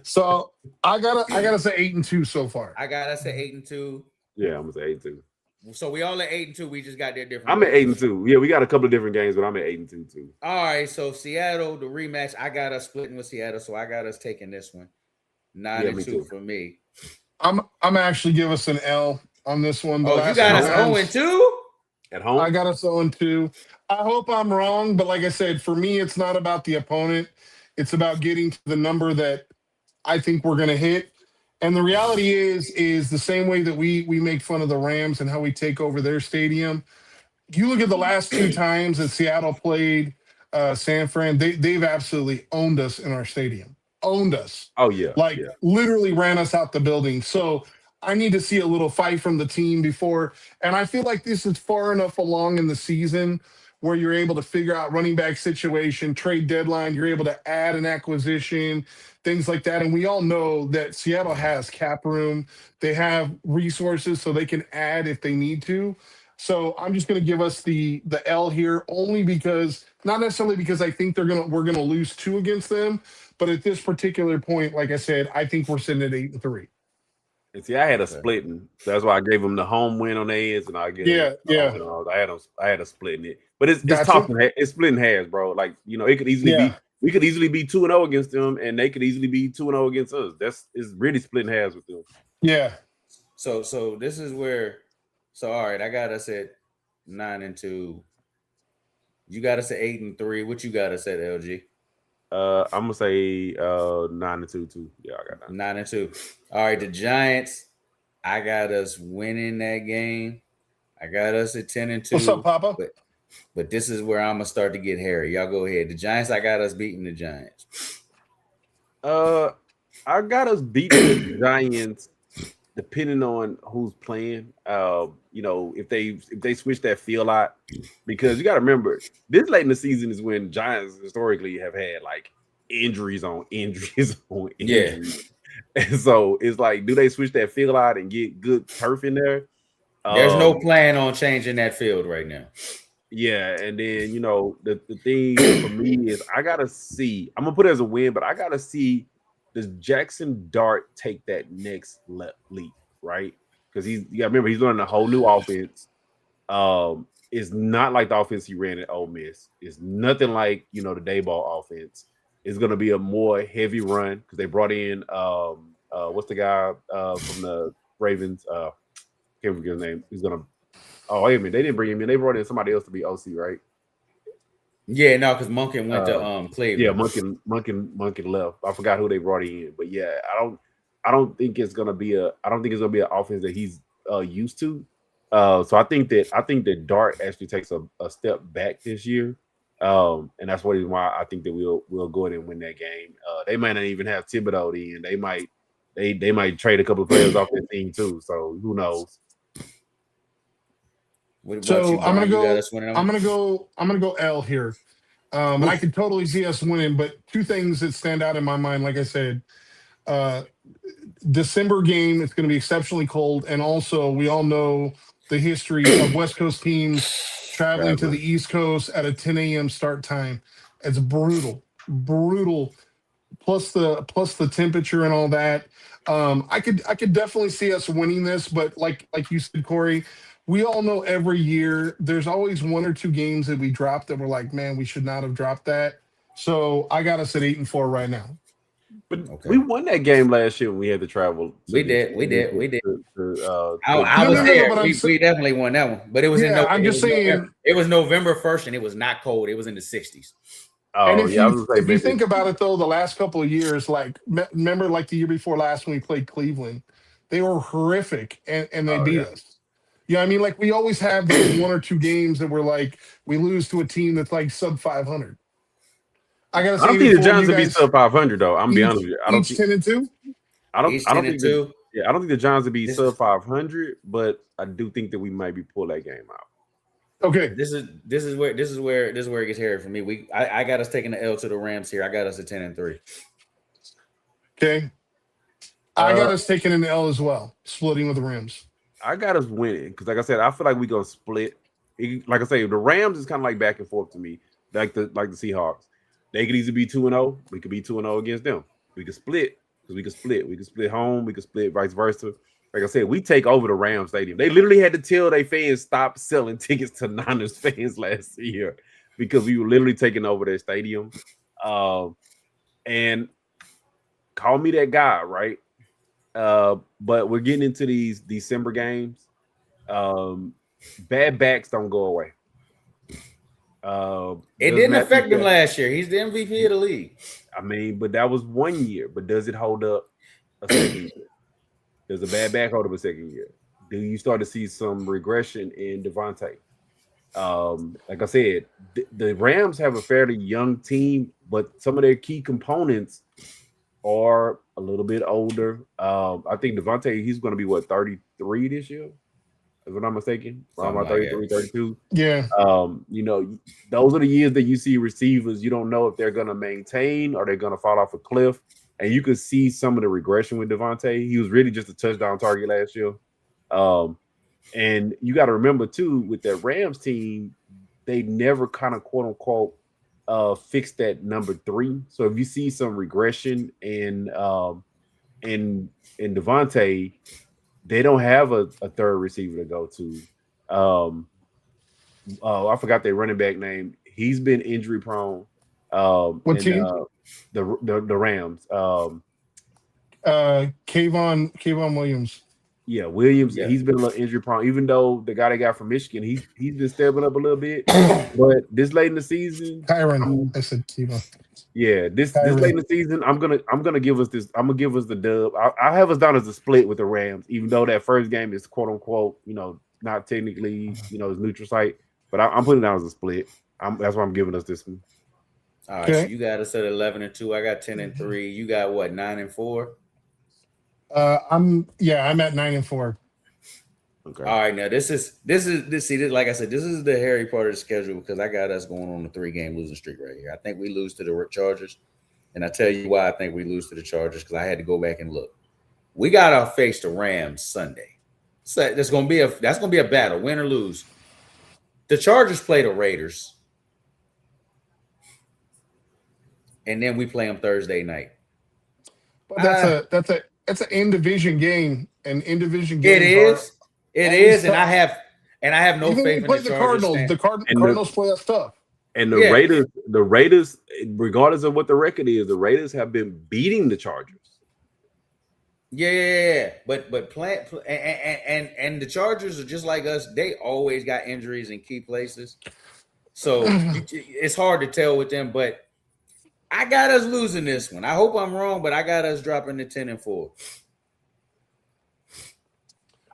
[SPEAKER 3] So I gotta say 8-2 so far.
[SPEAKER 1] I gotta say 8-2.
[SPEAKER 2] Yeah, I'm gonna say 8-2.
[SPEAKER 1] So we all at 8-2. We just got their different.
[SPEAKER 2] I'm at 8-2. Yeah, we got a couple of different games, but I'm at 8-2 too.
[SPEAKER 1] All right. So Seattle, the rematch. I got us splitting with Seattle, so I got us taking this one. 9-2 for me.
[SPEAKER 3] I'm actually give us an L on this one.
[SPEAKER 1] You got us 0-2
[SPEAKER 2] at home.
[SPEAKER 3] I got us 0-2. I hope I'm wrong, but like I said, for me, it's not about the opponent. It's about getting to the number that I think we're going to hit. And the reality is the same way that we make fun of the Rams and how we take over their stadium. You look at the last two times that Seattle played San Fran, they've absolutely owned us in our stadium. Owned us.
[SPEAKER 2] Oh, yeah.
[SPEAKER 3] Literally ran us out the building. So I need to see a little fight from the team before. And I feel like this is far enough along in the season where you're able to figure out running back situation, trade deadline, you're able to add an acquisition, things like that. And we all know that Seattle has cap room. They have resources so they can add if they need to. So I'm just going to give us the L here only because, not necessarily because I think we're going to lose 2 against them, but at this particular point, like I said, I think we're sitting at 8-3.
[SPEAKER 2] And see, I had a splitting, so that's why I gave them the home win on their ends, and I gave I had a splitting it, but it's tough. It's splitting hairs, bro. Like it could easily be. We could easily be 2-0 against them, and they could easily be 2-0 against us. It's really splitting hairs with them.
[SPEAKER 3] Yeah.
[SPEAKER 1] So this is where. So all right, I got us at 9-2. You got us at 8-3. What you got us at, LG?
[SPEAKER 2] I'm gonna say 9-2 too. Yeah, I got
[SPEAKER 1] 9-2. All right, the Giants. I got us winning that game. I got us at 10-2.
[SPEAKER 3] What's up, Papa?
[SPEAKER 1] But this is where I'm gonna start to get hairy. Y'all go ahead. The Giants, I got us beating the Giants.
[SPEAKER 2] I got us beating the Giants, depending on who's playing. If they switch that field out, because you got to remember this late in the season is when Giants historically have had like injuries on injuries on injuries. Yeah. And so it's like, do they switch that field out and get good turf in there?
[SPEAKER 1] There's no plan on changing that field right now.
[SPEAKER 2] Yeah, and then the thing for me is I gotta see. I'm gonna put it as a win, but I gotta see, does Jackson Dart take that next leap, right? Because you gotta remember he's learning a whole new offense. It's not like the offense he ran at Ole Miss. It's nothing like the Dayball offense. It's gonna be a more heavy run because they brought in what's the guy from the Ravens? Can't forget his name. He's gonna. Oh, wait a minute. They didn't bring him in. They brought in somebody else to be OC, right?
[SPEAKER 1] Yeah, no, because Monken went to Cleveland.
[SPEAKER 2] Yeah, Monken left. I forgot who they brought in, but yeah, I don't think it's gonna be an offense that he's used to. So I think that Dart actually takes a step back this year, and that's why I think that we'll go in and win that game. They might not even have Thibodeau in. They might trade a couple of players off their team too. So who knows?
[SPEAKER 3] So I'm gonna go L here. And I can totally see us winning, but two things that stand out in my mind, like I said, December game, it's going to be exceptionally cold, and also we all know the history of West Coast teams traveling to the East Coast at a 10 a.m. start time. It's brutal. Plus the temperature and all that. I could definitely see us winning this, but like you said, Corey, we all know every year there's always one or two games that we drop that we're like, man, we should not have dropped that. So I got us at 8-4 right now.
[SPEAKER 2] But we won that game last year when we had to travel.
[SPEAKER 1] We did.
[SPEAKER 2] I
[SPEAKER 1] was there. We definitely won that one. But it was
[SPEAKER 3] I'm just saying
[SPEAKER 1] it was November 1st and it was not cold. It was in the 60s.
[SPEAKER 3] And if you think about it, though, the last couple of years, like remember, like the year before last when we played Cleveland, they were horrific and they beat us. Yeah, I mean, like we always have those one or two games that we're like we lose to a team that's like sub 500. I gotta say,
[SPEAKER 2] I don't think the Giants will be sub 500 though. I'm gonna be honest with you.
[SPEAKER 3] I don't think 10-2.
[SPEAKER 2] I don't think the Giants will be sub 500, but I do think that we might be pull that game out.
[SPEAKER 3] Okay,
[SPEAKER 1] this is where it gets hairy for me. I got us taking the L to the Rams here. I got us at 10-3.
[SPEAKER 3] Okay, I got us taking an L as well, splitting with the Rams.
[SPEAKER 2] I got us winning because, like I said, I feel like we're gonna split. Like I say, the Rams is kind of like back and forth to me, like the Seahawks. They could easily be 2-0. We could be 2-0 against them. We could split because we could split. We could split home. We could split vice versa. Like I said, we take over the Rams stadium. They literally had to tell their fans stop selling tickets to Niners fans last year because we were literally taking over their stadium. And call me that guy, right? But we're getting into these December games. Bad backs don't go away.
[SPEAKER 1] It didn't affect him last year. He's the MVP of the league.
[SPEAKER 2] I mean, but that was 1 year. But does it hold up a second year? Does a bad back hold up a second year? Do you start to see some regression in Devontae? Like I said, the Rams have a fairly young team, but some of their key components are a little bit older. I think Devontae, he's going to be 33 this year, if I'm not mistaken. Around about 33, 32.
[SPEAKER 3] Yeah.
[SPEAKER 2] Those are the years that you see receivers. You don't know if they're going to maintain or they're going to fall off a cliff. And you could see some of the regression with Devontae. He was really just a touchdown target last year. And you got to remember, too, with that Rams team, they never kind of, quote unquote, fixed that number 3. So if you see some regression in Devontae, they don't have a third receiver to go to. I forgot their running back name. He's been injury prone.
[SPEAKER 3] What team?
[SPEAKER 2] The Rams.
[SPEAKER 3] Kayvon Williams.
[SPEAKER 2] Yeah, Williams. Yeah. He's been a little injury prone. Even though the guy they got from Michigan, he's been stepping up a little bit. But this late in the season,
[SPEAKER 3] Tyron. I said Kayvon.
[SPEAKER 2] Yeah, this late in the season, I'm gonna give us this. I'm gonna give us the dub. I have us down as a split with the Rams, even though that first game is quote unquote, not technically, it's neutral site, but I'm putting it down as a split. That's why I'm giving us this one.
[SPEAKER 1] All right, so you got us at 11-2. I got 10-3. You got what, 9-4?
[SPEAKER 3] I'm at 9-4.
[SPEAKER 1] Okay. All right, now this is like I said, this is the hairy part of the schedule because I got us going on a 3-game losing streak right here. I think we lose to the Chargers, and I tell you why I think we lose to the Chargers because I had to go back and look. We got to face the Rams Sunday, so that's gonna be a battle, win or lose. The Chargers play the Raiders, and then we play them Thursday night.
[SPEAKER 3] But that's an in division game, and in division
[SPEAKER 1] games. It is, and I have no faith in the
[SPEAKER 3] Cardinals. The Cardinals play us tough.
[SPEAKER 2] And the Raiders, regardless of what the record is, the Raiders have been beating the Chargers.
[SPEAKER 1] Yeah, but and the Chargers are just like us. They always got injuries in key places, so it's hard to tell with them. But I got us losing this one. I hope I'm wrong, but I got us dropping to 10-4.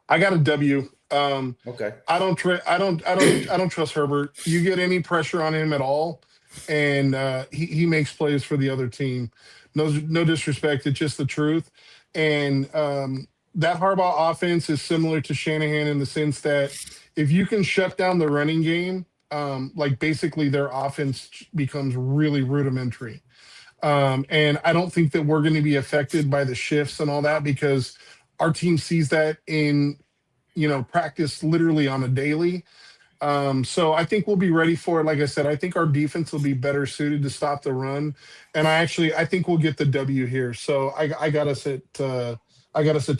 [SPEAKER 3] I got a W.
[SPEAKER 1] Okay.
[SPEAKER 3] I don't trust Herbert. You get any pressure on him at all, and he makes plays for the other team. No disrespect, it's just the truth. And that Harbaugh offense is similar to Shanahan in the sense that if you can shut down the running game, like basically their offense becomes really rudimentary. And I don't think that we're going to be affected by the shifts and all that because our team sees that in, practice literally on a daily. So I think we'll be ready for it. Like I said, I think our defense will be better suited to stop the run. And I think we'll get the W here. So I got us at 10-4.
[SPEAKER 1] I got us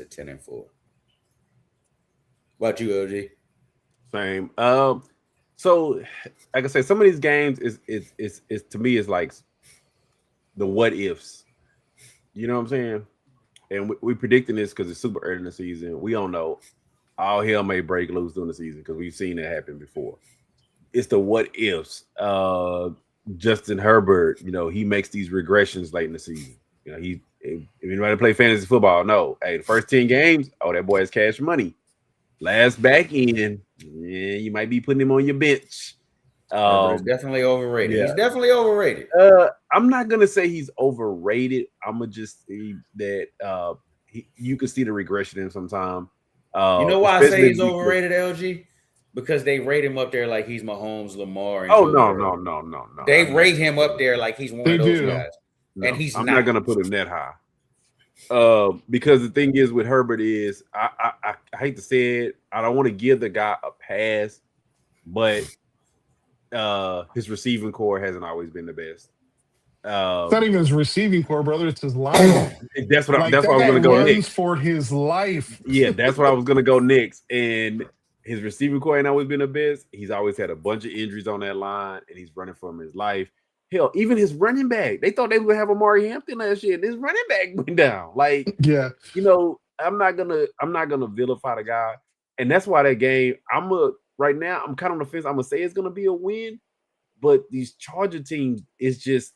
[SPEAKER 1] at 10-4. What about you, OG?
[SPEAKER 2] Same. So like I said, some of these games is to me is like the what ifs. You know what I'm saying? And we predicting this because it's super early in the season. We don't know. All hell may break loose during the season because we've seen it happen before. It's the what ifs. Justin Herbert, he makes these regressions late in the season. If anybody play fantasy football, no. Hey, the first 10 games, that boy has cash money. Last back end, you might be putting him on your bench.
[SPEAKER 1] He's definitely overrated. Yeah. He's definitely overrated.
[SPEAKER 2] I'm not gonna say he's overrated. I'm gonna just say that you can see the regression in some time.
[SPEAKER 1] You know why I say he's overrated, LG? Because they rate him up there like he's Mahomes, Lamar. And
[SPEAKER 2] no.
[SPEAKER 1] They rate him up there like he's one of those guys, and he's
[SPEAKER 2] I'm not gonna put him that high. Because the thing is with Herbert is I hate to say it, I don't want to give the guy a pass, but his receiving core hasn't always been the best.
[SPEAKER 3] It's not even his receiving core, brother. It's his line.
[SPEAKER 2] That's what I was going to go next.
[SPEAKER 3] For his life.
[SPEAKER 2] Yeah, that's what I was going to go next. And his receiving core ain't always been the best. He's always had a bunch of injuries on that line, and he's running from his life. Hell, even his running back. They thought they would have Amari Hampton last year, and his running back went down. Like,
[SPEAKER 3] yeah,
[SPEAKER 2] I'm not gonna vilify the guy, and that's why that game. Right now, I'm kind of on the fence. I'm gonna say it's gonna be a win, but these Charger teams is just.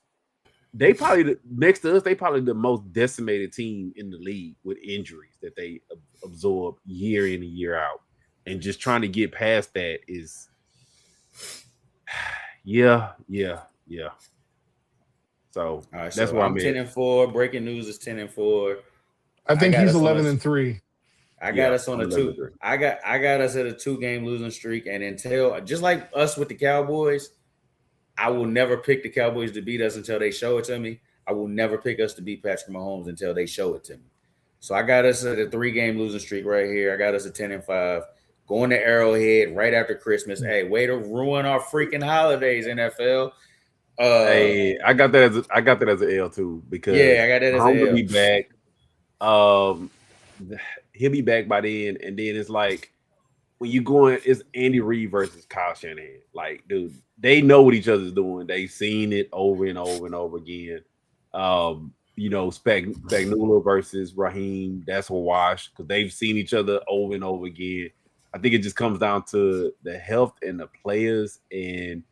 [SPEAKER 2] They probably next to us. They probably the most decimated team in the league with injuries that they absorb year in and year out, and just trying to get past that is, yeah. So that's why I'm
[SPEAKER 1] 10-4. Breaking news is 10-4.
[SPEAKER 3] I think he's 11-3.
[SPEAKER 1] I got us on a 2. I got us at a 2-game losing streak, and until just like us with the Cowboys. I will never pick the Cowboys to beat us until they show it to me. I will never pick us to beat Patrick Mahomes until they show it to me. So I got us at a 3-game losing streak right here. I got us at 10-5. Going to Arrowhead right after Christmas. Hey, way to ruin our freaking holidays, NFL.
[SPEAKER 2] Hey, I got that as an L too because
[SPEAKER 1] I got that as an L.
[SPEAKER 2] He'll be back. He'll be back by then, and then it's like when you going, it's Andy Reid versus Kyle Shanahan. Like, dude. They know what each other's doing. They've seen it over and over and over again. Spagnuolo versus Raheem, that's a wash because they've seen each other over and over again. I think it just comes down to the health and the players, and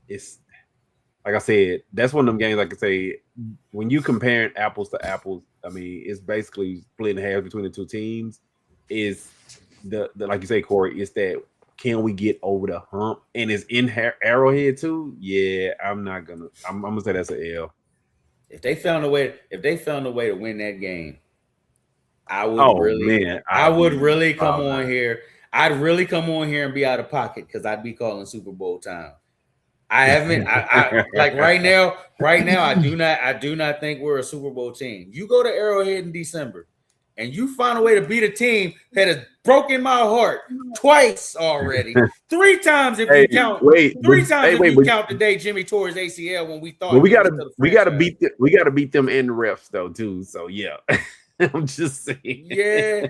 [SPEAKER 2] it's like I said, that's one of them games. Like I say, when you comparing apples to apples, I mean, it's basically split in half between the two teams. Is the like you say, Corey? Is that can we get over the hump? And it's in Arrowhead too. Yeah, I'm gonna say that's an L.
[SPEAKER 1] If they found a way to win that game, I would
[SPEAKER 2] Oh
[SPEAKER 1] really,
[SPEAKER 2] man,
[SPEAKER 1] I
[SPEAKER 2] I'd
[SPEAKER 1] would
[SPEAKER 2] be
[SPEAKER 1] really come
[SPEAKER 2] proud
[SPEAKER 1] on
[SPEAKER 2] now.
[SPEAKER 1] here. I'd really come on here and be out of pocket because I'd be calling Super Bowl time. I haven't. I like right now. Right now, I do not think we're a Super Bowl team. You go to Arrowhead in December, and you find a way to beat a team that has broken my heart twice already, 3 times if you
[SPEAKER 2] Hey,
[SPEAKER 1] count.
[SPEAKER 2] wait, but,
[SPEAKER 1] 3 times
[SPEAKER 2] hey,
[SPEAKER 1] if
[SPEAKER 2] wait,
[SPEAKER 1] you count the day Jimmy tore his ACL when we
[SPEAKER 2] but
[SPEAKER 1] thought he was to the franchise.
[SPEAKER 2] we gotta beat them in the refs though too. So yeah, I'm just saying.
[SPEAKER 1] Yeah,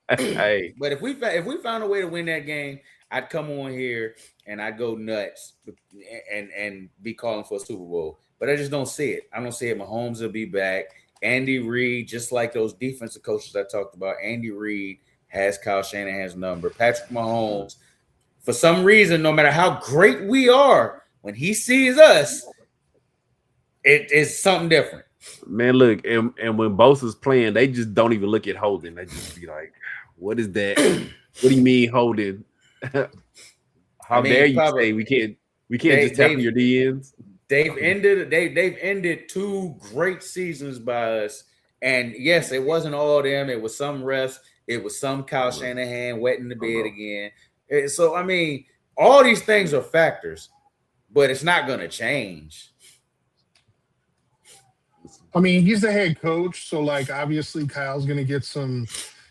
[SPEAKER 2] Hey,
[SPEAKER 1] but if we found a way to win that game, I'd come on here and I'd go nuts and be calling for a Super Bowl. But I just don't see it. I don't see it. Mahomes will be back. Andy Reid, just like those defensive coaches I talked about, Andy Reid has Kyle Shanahan's number. Patrick Mahomes, for some reason, no matter how great we are, when he sees us, it is something different.
[SPEAKER 2] man, look, and when Bosa's playing, they just don't even look at holding. They just be like, "What is that? What do you mean holding? How dare you
[SPEAKER 1] Papa,
[SPEAKER 2] say we can't just tackle your DNs?"
[SPEAKER 1] They've ended 2 great seasons by us. And yes, it wasn't all them. It was some refs. It was some Kyle Shanahan wetting the bed again. So I mean, all these things are factors, but it's not going to change.
[SPEAKER 3] I mean, he's the head coach, so like obviously Kyle's gonna get some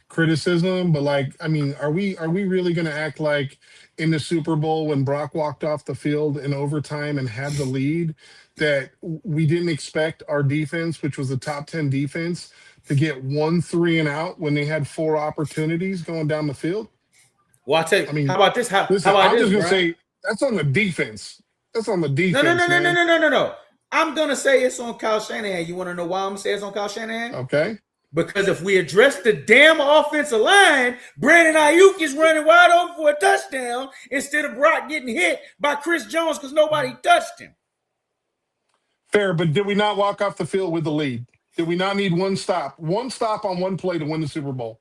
[SPEAKER 3] criticism, but like, I mean, are we really gonna act like in the Super Bowl when Brock walked off the field in overtime and had the lead that we didn't expect our defense, which was a top 10 defense, to get 1 3 and out when they had 4 opportunities going down the field?
[SPEAKER 1] Well, I'll tell you,
[SPEAKER 3] I mean,
[SPEAKER 1] how about this? How
[SPEAKER 3] listen,
[SPEAKER 1] about
[SPEAKER 3] I'm
[SPEAKER 1] this,
[SPEAKER 3] just gonna
[SPEAKER 1] Brian?
[SPEAKER 3] say that's on the defense. That's on the
[SPEAKER 1] No, no, no,
[SPEAKER 3] defense,
[SPEAKER 1] no, no,
[SPEAKER 3] man.
[SPEAKER 1] no, no, no, no. I'm gonna say it's on Kyle Shanahan. You want to know why I'm gonna say it's on Kyle Shanahan?
[SPEAKER 3] Okay.
[SPEAKER 1] Because if we address the damn offensive line, Brandon Ayuk is running wide open for a touchdown instead of Brock getting hit by Chris Jones because nobody touched him.
[SPEAKER 3] Fair, but did we not walk off the field with the lead? Did we not need one stop? One stop on one play to win the Super Bowl.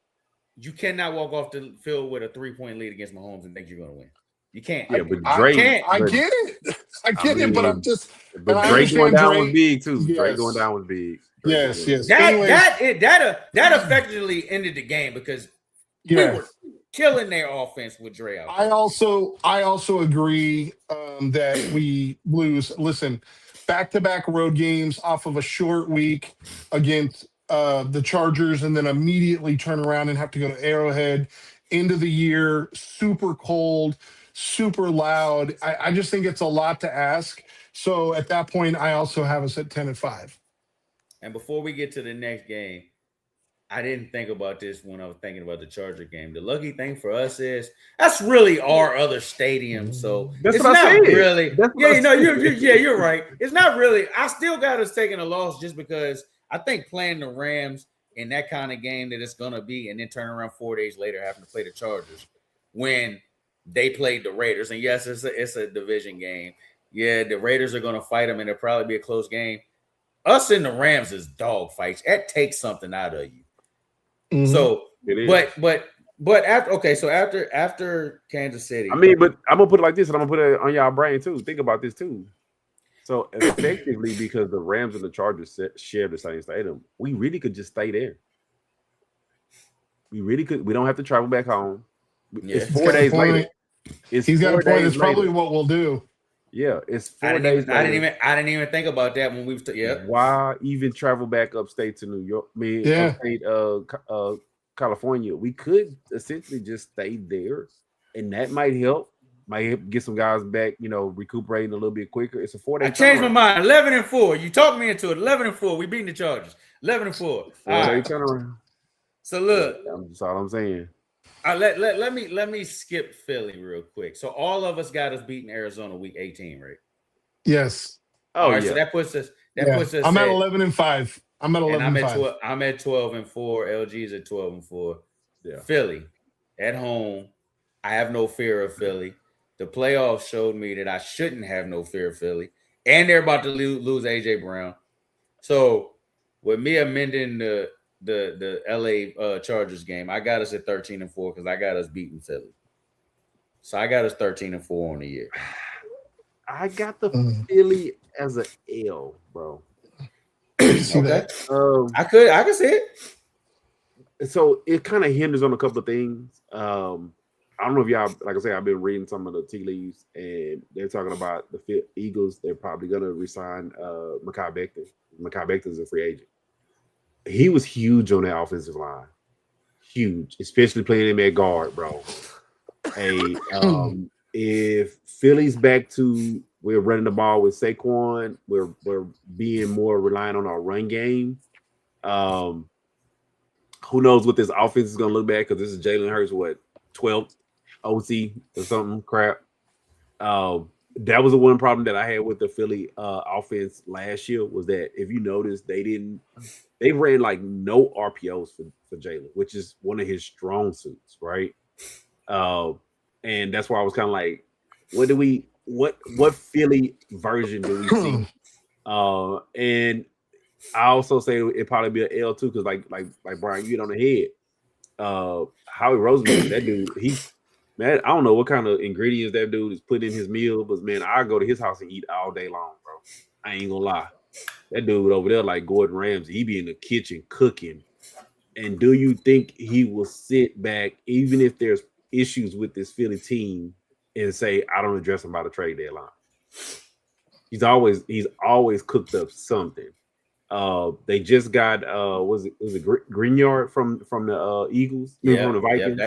[SPEAKER 1] You cannot walk off the field with a 3-point lead against Mahomes and think you're going to win. You can't.
[SPEAKER 2] Yeah, but
[SPEAKER 3] I
[SPEAKER 2] Drake,
[SPEAKER 3] can't. I get it. I get it, but I'm just.
[SPEAKER 2] but
[SPEAKER 3] And I
[SPEAKER 2] Drake going
[SPEAKER 3] understand
[SPEAKER 2] down was
[SPEAKER 3] Drake.
[SPEAKER 2] big too.
[SPEAKER 3] Yes.
[SPEAKER 2] Drake going down was big.
[SPEAKER 3] Yes.
[SPEAKER 1] That effectively ended the game because we were killing their offense with Dre out.
[SPEAKER 3] I also agree that we lose. Listen, back-to-back road games off of a short week against the Chargers, and then immediately turn around and have to go to Arrowhead. End of the year, super cold, super loud. I just think it's a lot to ask. So at that point, I also have us at 10-5.
[SPEAKER 1] And before we get to the next game, I didn't think about this when I was thinking about the Charger game. The lucky thing for us is that's really our other stadium. So
[SPEAKER 2] That's
[SPEAKER 1] it's
[SPEAKER 2] what I
[SPEAKER 1] not
[SPEAKER 2] said.
[SPEAKER 1] really.
[SPEAKER 2] That's what I said.
[SPEAKER 1] You're right. It's not really. I still got us taking a loss just because I think playing the Rams in that kind of game that it's gonna be, and then turn around 4 days later having to play the Chargers when they played the Raiders. And yes, it's a division game. Yeah, the Raiders are gonna fight them, and it'll probably be a close game. Us and the Rams is dog fights. That takes something out of you.
[SPEAKER 3] Mm-hmm.
[SPEAKER 1] So, but after Kansas City,
[SPEAKER 2] I mean, but I'm gonna put it like this, and I'm gonna put it on y'all brain too. Think about this too. So effectively, because the Rams and the Chargers share the same stadium, we really could just stay there. We really could. We don't have to travel back home.
[SPEAKER 1] Yeah.
[SPEAKER 2] It's 4 days later.
[SPEAKER 3] He's got a point. That's probably what we'll do.
[SPEAKER 2] Yeah, it's 4 days later.
[SPEAKER 1] I didn't even think about that when we was.
[SPEAKER 2] Why even travel back upstate to New York? I mean, upstate California. We could essentially just stay there, and that might help. Might get some guys back, recuperating a little bit quicker. It's a 4 day.
[SPEAKER 1] I changed my mind. 11-4. You talked me into it. 11-4. We beating the Chargers. 11-4.
[SPEAKER 2] 4 day turnaround.
[SPEAKER 1] So look,
[SPEAKER 2] that's all I'm saying.
[SPEAKER 1] Let me skip Philly real quick. So all of us got us beating Arizona week 18, right?
[SPEAKER 3] Yes.
[SPEAKER 1] Oh, right, yeah. So that puts us.
[SPEAKER 3] I'm at 11-5. I'm at 11-5.
[SPEAKER 1] I'm at 12-4. LG's at 12-4.
[SPEAKER 2] Yeah.
[SPEAKER 1] Philly at home. I have no fear of Philly. The playoffs showed me that I shouldn't have no fear of Philly. and they're about to lose AJ Brown. So with me amending the LA Chargers game, I got us at 13-4 because I got us beating Philly. So I got us 13-4 on the year.
[SPEAKER 2] I got the Philly as an L, bro.
[SPEAKER 3] See that?
[SPEAKER 1] I could see it.
[SPEAKER 2] So it kind of hinders on a couple of things. I don't know if y'all, like I say, I've been reading some of the tea leaves, and they're talking about the Eagles. They're probably going to resign Mekhi Becton. Mekhi Becton is a free agent. He was huge on that offensive line, huge, especially playing him at guard, bro. Hey, if Philly's back to we're running the ball with Saquon, we're being more reliant on our run game. Who knows what this offense is going to look back, because this is Jalen Hurts, 12th OC or something crap. That was the one problem that I had with the Philly offense last year, was that if you notice, they ran like no RPOs for Jalen, which is one of his strong suits, right? And that's why I was kind of like, what Philly version do we see? And I also say it'd probably be an L too, because like Brian, you hit on the head. Howie Roseman, that dude, man, I don't know what kind of ingredients that dude is putting in his meal, but man, I go to his house and eat all day long, bro. I ain't gonna lie. That dude over there, like Gordon Ramsay, he be in the kitchen cooking. And do you think he will sit back, even if there's issues with this Philly team, and say, I don't address him by the trade deadline? He's always cooked up something. They just got was it Greenyard from the Eagles, from the Vikings.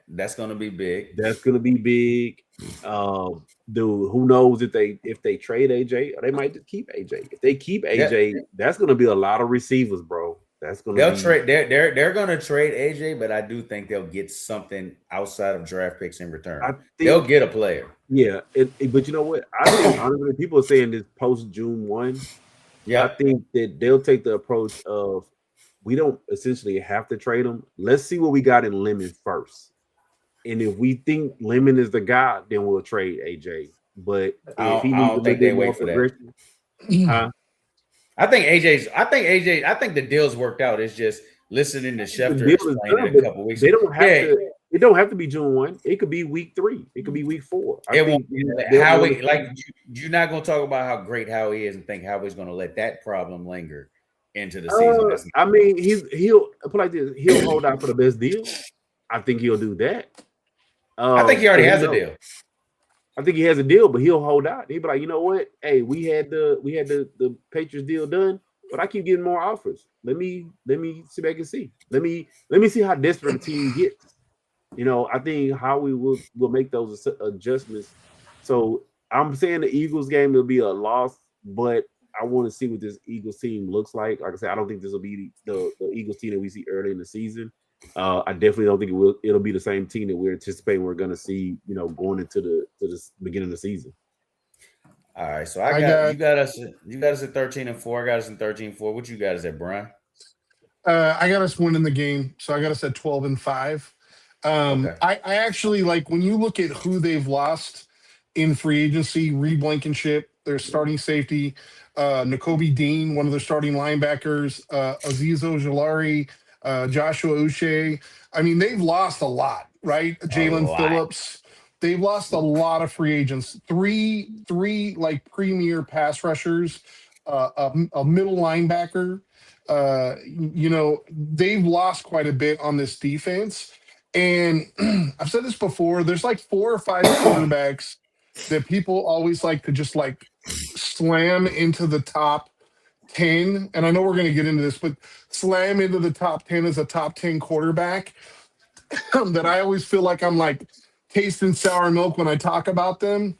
[SPEAKER 1] That's gonna be big.
[SPEAKER 2] That's gonna be big. Dude, who knows if they trade AJ, or they might just keep AJ. If they keep AJ, that's gonna be a lot of receivers, bro.
[SPEAKER 1] Trade. They're gonna trade AJ, but I do think they'll get something outside of draft picks in return. They'll get a player.
[SPEAKER 2] Yeah, but you know what? I think honestly, people are saying this post June 1. Yeah, I think that they'll take the approach of, we don't essentially have to trade him. Let's see what we got in Lemon first. And if we think Lemon is the guy, then we'll trade AJ. But if he needs to make that more progression,
[SPEAKER 1] I think the deal's worked out. It's just listening to Schefter explain it a couple weeks.
[SPEAKER 2] They don't have to. It don't have to be June 1. It could be week 3. It could be week 4.
[SPEAKER 1] You're not going to talk about how great Howie is and think Howie's going to let that problem linger into the season.
[SPEAKER 2] I mean, he'll put like this. He'll hold out for the best deal. I think he'll do that.
[SPEAKER 1] I think he already has a deal.
[SPEAKER 2] I think he has a deal, but he'll hold out. He'll be like, you know what? Hey, we had the Patriots deal done, but I keep getting more offers. Let me sit back and see. Let me see how desperate the team gets. You know, I think Howie will make those adjustments. So I'm saying the Eagles game will be a loss, but I want to see what this Eagles team looks like. Like I said, I don't think this will be the Eagles team that we see early in the season. I definitely don't think it'll be the same team that we're anticipating we're going to see, you know, going into the beginning of the season.
[SPEAKER 1] All right, so you got us at 13-4. I got us in 13-4. What you got us at, Brian?
[SPEAKER 3] I got us winning the game, so I got us at 12-5. Okay. I actually, like, when you look at who they've lost in free agency, Reed Blankenship, their starting safety, Nakobe Dean, one of their starting linebackers, Azeez Ojulari, Joshua Uche. I mean, they've lost a lot, right? Jalen Phillips. They've lost a lot of free agents. Three like premier pass rushers, a middle linebacker. You know, they've lost quite a bit on this defense. And I've said this before, there's like 4 or 5 quarterbacks that people always like to just like slam into the top 10. And I know we're going to get into this, but slam into the top 10 as a top 10 quarterback that I always feel like I'm like tasting sour milk when I talk about them.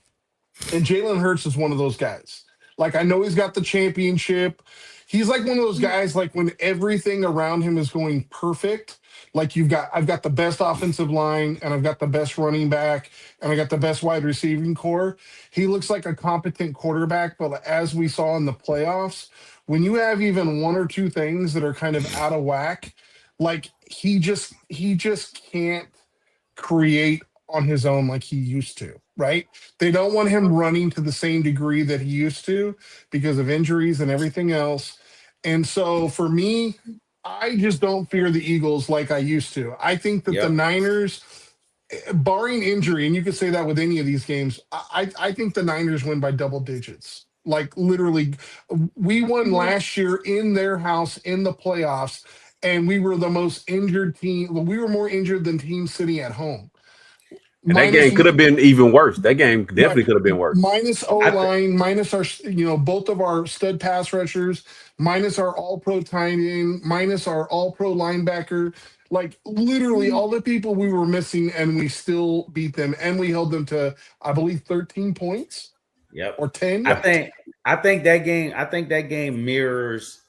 [SPEAKER 3] And Jalen Hurts is one of those guys. Like, I know he's got the championship. He's like one of those guys, like when everything around him is going perfect, like I've got the best offensive line and I've got the best running back and I got the best wide receiving core. He looks like a competent quarterback, but as we saw in the playoffs, when you have even 1 or 2 things that are kind of out of whack, like he just can't create on his own like he used to. right? They don't want him running to the same degree that he used to because of injuries and everything else. And so for me, I just don't fear the Eagles like I used to. I think that the
[SPEAKER 1] Yep.
[SPEAKER 3] Niners, barring injury, and you could say that with any of these games, I think the Niners win by double digits. Like literally, we won last year in their house in the playoffs, and we were the most injured team. Well, we were more injured than teams sitting at home.
[SPEAKER 2] And that
[SPEAKER 3] Minus
[SPEAKER 2] game could have been even worse. That game definitely could have been worse.
[SPEAKER 3] minus O line, minus our, both of our stud pass rushers, minus our all pro tight end, minus our all pro linebacker. Like literally all the people we were missing, and we still beat them, and we held them to, I believe, 13 points.
[SPEAKER 1] Yep.
[SPEAKER 3] Or 10.
[SPEAKER 1] I think that game mirrors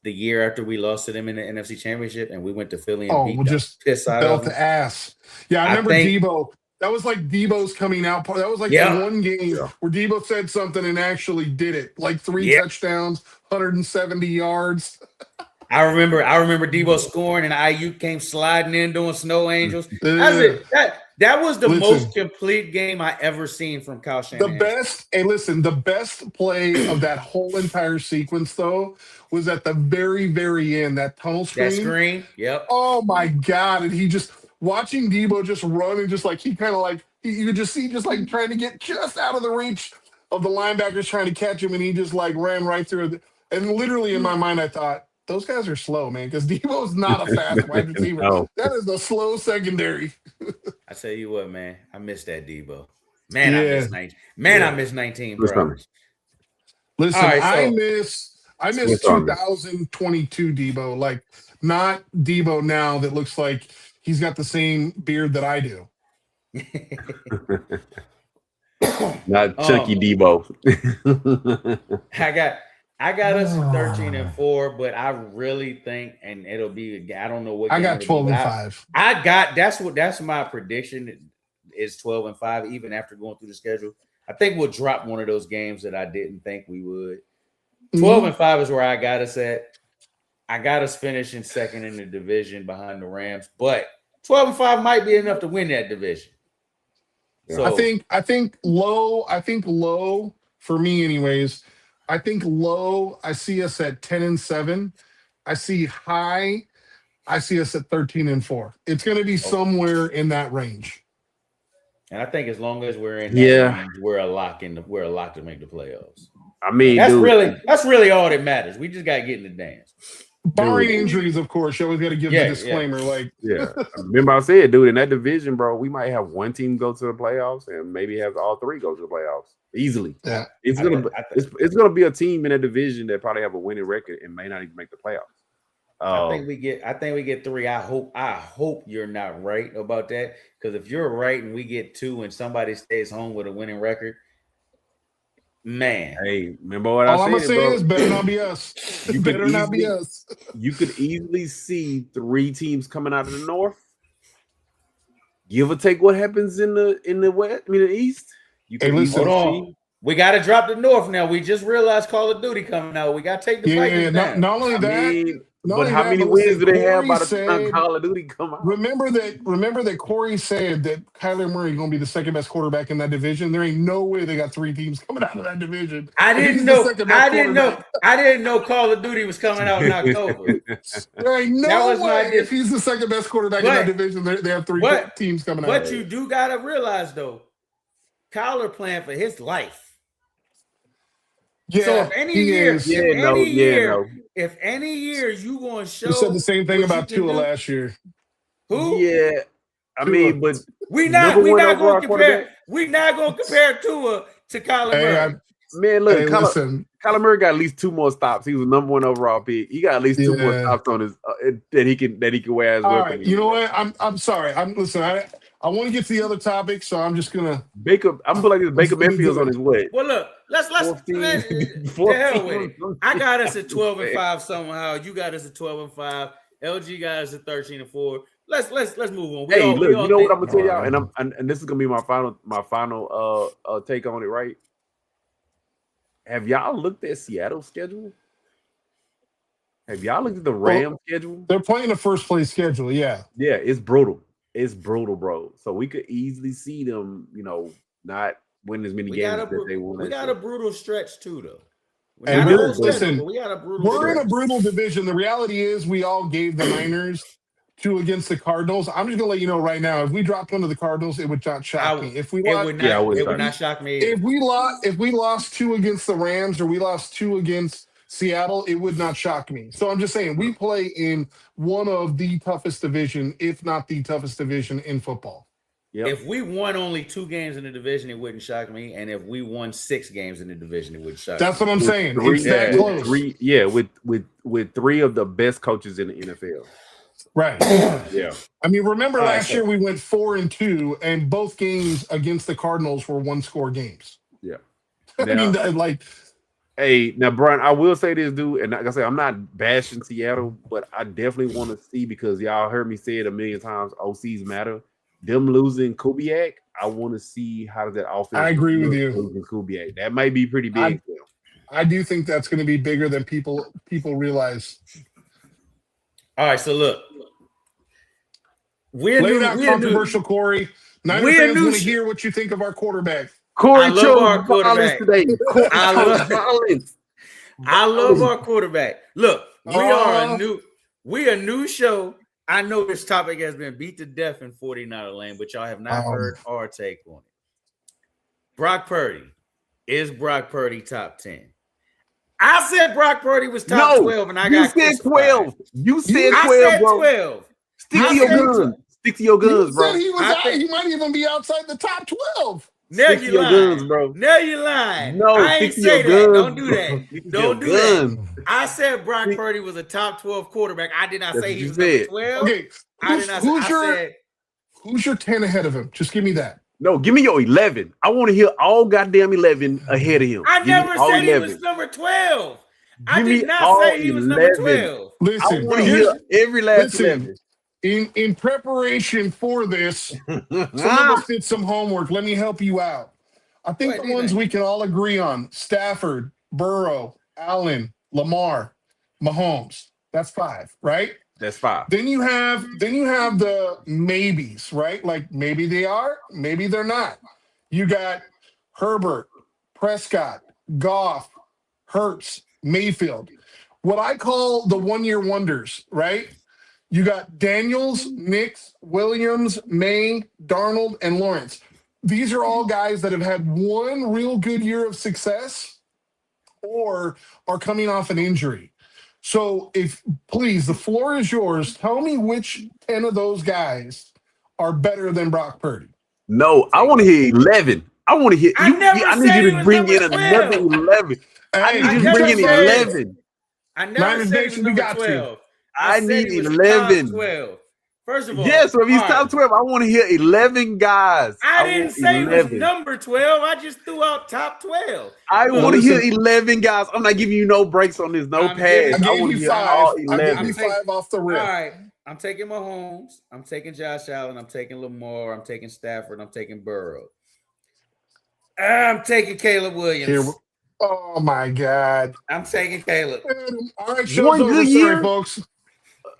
[SPEAKER 1] the year after we lost to them in the NFC Championship, and we went to Philly and beat
[SPEAKER 3] just
[SPEAKER 1] piss out
[SPEAKER 3] belt
[SPEAKER 1] of them.
[SPEAKER 3] the ass. Yeah, I remember Debo. That was like Debo's coming out part. That was like the one game where Debo said something and actually did it. Like 3 touchdowns, 170 yards.
[SPEAKER 1] I remember Debo scoring and Ayuk came sliding in doing snow angels. That was the most complete game I ever seen from Kyle Shanahan.
[SPEAKER 3] The best play of that whole entire sequence though was at the very, very end, that tunnel screen.
[SPEAKER 1] That screen, yep.
[SPEAKER 3] Oh my God. And he just watching Debo just run and just like he kind of like you could just see just like trying to get just out of the reach of the linebackers trying to catch him, and he just like ran right through it. And literally in my mind I thought, those guys are slow, man, because Debo's not a fast wide receiver. No. That is a slow secondary.
[SPEAKER 1] I tell you what, man, I miss that Debo. Man, I miss 19. Man, I miss 19. Bro.
[SPEAKER 3] Listen, right, I miss 2022 Debo, like not Debo now that looks like he's got the same beard that I do.
[SPEAKER 2] Not chunky Debo.
[SPEAKER 1] I got us 13-4, but I really think, and it'll be, I don't know what
[SPEAKER 3] I got 12-5.
[SPEAKER 1] That's my prediction is 12-5, even after going through the schedule. I think we'll drop one of those games that I didn't think we would. 12-5 is where I got us at. I got us finishing second in the division behind the Rams, but 12-5 might be enough to win that division. So
[SPEAKER 3] I think low for me anyways. I think low, I see us at 10-7. I see high, I see us at 13-4. It's going to be somewhere in that range.
[SPEAKER 1] And I think as long as we're in that range, we're a lock to make the playoffs.
[SPEAKER 2] I mean,
[SPEAKER 1] that's really all that matters. We just got to get in the dance.
[SPEAKER 3] Barring injuries, of course, you always got to give the disclaimer.
[SPEAKER 2] Remember I said, dude, in that division, bro, we might have one team go to the playoffs and maybe have all three go to the playoffs easily.
[SPEAKER 3] Yeah,
[SPEAKER 2] it's gonna be a team in that division that probably have a winning record and may not even make the playoffs.
[SPEAKER 1] I think we get three. I hope you're not right about that, because if you're right and we get two and somebody stays home with a winning record, man.
[SPEAKER 2] Hey, remember what I said?
[SPEAKER 3] All I'm gonna say is better not be us. Better not be us.
[SPEAKER 2] You could easily see three teams coming out of the North. Give or take what happens in the West, the East. You can
[SPEAKER 3] listen,
[SPEAKER 1] hold on. We got to drop the North now. We just realized Call of Duty coming out. We got to take the Vikings down.
[SPEAKER 3] Not only that.
[SPEAKER 2] But how many wins do they have by the time Call of Duty come out?
[SPEAKER 3] Remember that Corey said that Kyler Murray is going to be the second best quarterback in that division. There ain't no way they got three teams coming out of that division.
[SPEAKER 1] I didn't know Call of Duty was coming out in October.
[SPEAKER 3] There ain't no way if he's the second best quarterback in that division, they have three teams coming out.
[SPEAKER 1] But you do got to realize, though, Kyler playing for his life.
[SPEAKER 3] Yeah,
[SPEAKER 1] so if any year you going to show,
[SPEAKER 3] you said the same thing about Tua last year.
[SPEAKER 1] Who?
[SPEAKER 2] Yeah, I mean, but
[SPEAKER 1] we not going to compare. We not going to compare Tua to Kyler Murray.
[SPEAKER 2] Man, look, Kyler Murray got at least two more stops. He was the #1 overall pick. He got at least two more stops on his that he can wear as well.
[SPEAKER 3] All right, you know what? I'm sorry. I want to get to the other topic, so I'm just gonna
[SPEAKER 2] I'm like this Baker Mayfield's on his way.
[SPEAKER 1] Well, look, let's the hell with it. I got us at 12-5 somehow. You got us at 12-5. LG got us at 13-4. Let's move on.
[SPEAKER 2] Look, you know what I'm gonna tell y'all, and this is gonna be my final take on it, right? Have y'all looked at Seattle's schedule? Have y'all looked at the Rams schedule?
[SPEAKER 3] They're playing a first place schedule, yeah.
[SPEAKER 2] Yeah, it's brutal. It's brutal, bro. So we could easily see them, not win as many games as they won.
[SPEAKER 1] We got a brutal stretch too, though.
[SPEAKER 3] And
[SPEAKER 1] Listen, we got a brutal
[SPEAKER 3] we're
[SPEAKER 1] stretch.
[SPEAKER 3] in a brutal division. The reality is we all gave the Niners 2 against the Cardinals. I'm just gonna let you know right now, if we dropped one to the Cardinals, it would not shock me. If we lost,
[SPEAKER 1] it would not shock me.
[SPEAKER 3] If we lost 2 against the Rams or we lost 2 against Seattle, it would not shock me. So I'm just saying we play in one of the toughest division, if not the toughest division in football.
[SPEAKER 2] Yep.
[SPEAKER 1] If we won only 2 games in the division, it wouldn't shock me. And if we won 6 games in the division, it would shock me.
[SPEAKER 3] That's what I'm saying. It's that close.
[SPEAKER 2] With 3 of the best coaches in the NFL.
[SPEAKER 3] Right.
[SPEAKER 2] Yeah.
[SPEAKER 3] I mean, remember last year we went 4-2, and both games against the Cardinals were 1-score games.
[SPEAKER 2] Yeah.
[SPEAKER 3] I mean, like.
[SPEAKER 2] Hey, now, Brian, I will say this, dude, and like I said, I'm not bashing Seattle, but I definitely want to see, because y'all heard me say it a million times, OCs matter. Them losing Kubiak, I want to see how does that offense.
[SPEAKER 3] I agree with you.
[SPEAKER 2] Losing Kubiak, that might be pretty big.
[SPEAKER 3] I do think that's going to be bigger than people realize.
[SPEAKER 1] All right, so look,
[SPEAKER 3] we're controversial, Corey. Niner fans want to hear what you think of our quarterback.
[SPEAKER 2] Corey,
[SPEAKER 1] I love our quarterback
[SPEAKER 2] today.
[SPEAKER 1] I love our quarterback. Look, we a new show. I know this topic has been beat to death in 49er land, but y'all have not heard our take on it. Brock Purdy. Is Brock Purdy top 10? I said Brock Purdy was top 12, and I got
[SPEAKER 2] 12. You said 12,
[SPEAKER 1] I said
[SPEAKER 2] bro.
[SPEAKER 1] 12.
[SPEAKER 2] Stick to your guns. Stick to your guns, bro.
[SPEAKER 3] He might even be outside the top 12.
[SPEAKER 1] Now you lying,
[SPEAKER 2] guns, bro.
[SPEAKER 1] Now you lying.
[SPEAKER 2] No,
[SPEAKER 1] I ain't say that.
[SPEAKER 2] Guns.
[SPEAKER 1] Don't do that. Don't do that. I said Brock Purdy was a top 12 quarterback. I did not say he was number 12.
[SPEAKER 3] Okay, who's your 10 ahead of him? Just give me that.
[SPEAKER 2] No, give me your 11. I want to hear all goddamn 11 ahead of him.
[SPEAKER 1] I never said 11. He was number 12. I did not say he was number 12.
[SPEAKER 3] Listen,
[SPEAKER 2] I want to hear every last 11.
[SPEAKER 3] In preparation for this, some of us did some homework. Let me help you out. I think the ones we can all agree on: Stafford, Burrow, Allen, Lamar, Mahomes. That's 5, right?
[SPEAKER 2] That's 5.
[SPEAKER 3] Then you have the maybes, right? Like maybe they are, maybe they're not. You got Herbert, Prescott, Goff, Hurts, Mayfield. What I call the one-year wonders, right? You got Daniels, Nix, Williams, May, Darnold, and Lawrence. These are all guys that have had one real good year of success or are coming off an injury. So please, the floor is yours. Tell me which 10 of those guys are better than Brock Purdy.
[SPEAKER 2] No, I want to hear 11. I want to hear I need you to bring in another 11. I need you to bring in 11.
[SPEAKER 1] I never said he was number 12.
[SPEAKER 2] I need 11.
[SPEAKER 1] 12. First of all,
[SPEAKER 2] yes, so if he's top 12, I want to hear 11 guys.
[SPEAKER 1] I didn't say he was number 12. I just threw out top 12.
[SPEAKER 2] I want to hear 11 guys. I'm not giving you no breaks on this, no pass.
[SPEAKER 3] I gave you 5. I gave you 5 off the rip.
[SPEAKER 1] All right. I'm taking Mahomes. I'm taking Josh Allen. I'm taking Lamar. I'm taking Stafford. I'm taking Burrow. I'm taking Caleb Williams.
[SPEAKER 3] Oh, my God.
[SPEAKER 1] I'm taking Caleb.
[SPEAKER 3] All right, show's over. Sorry, folks.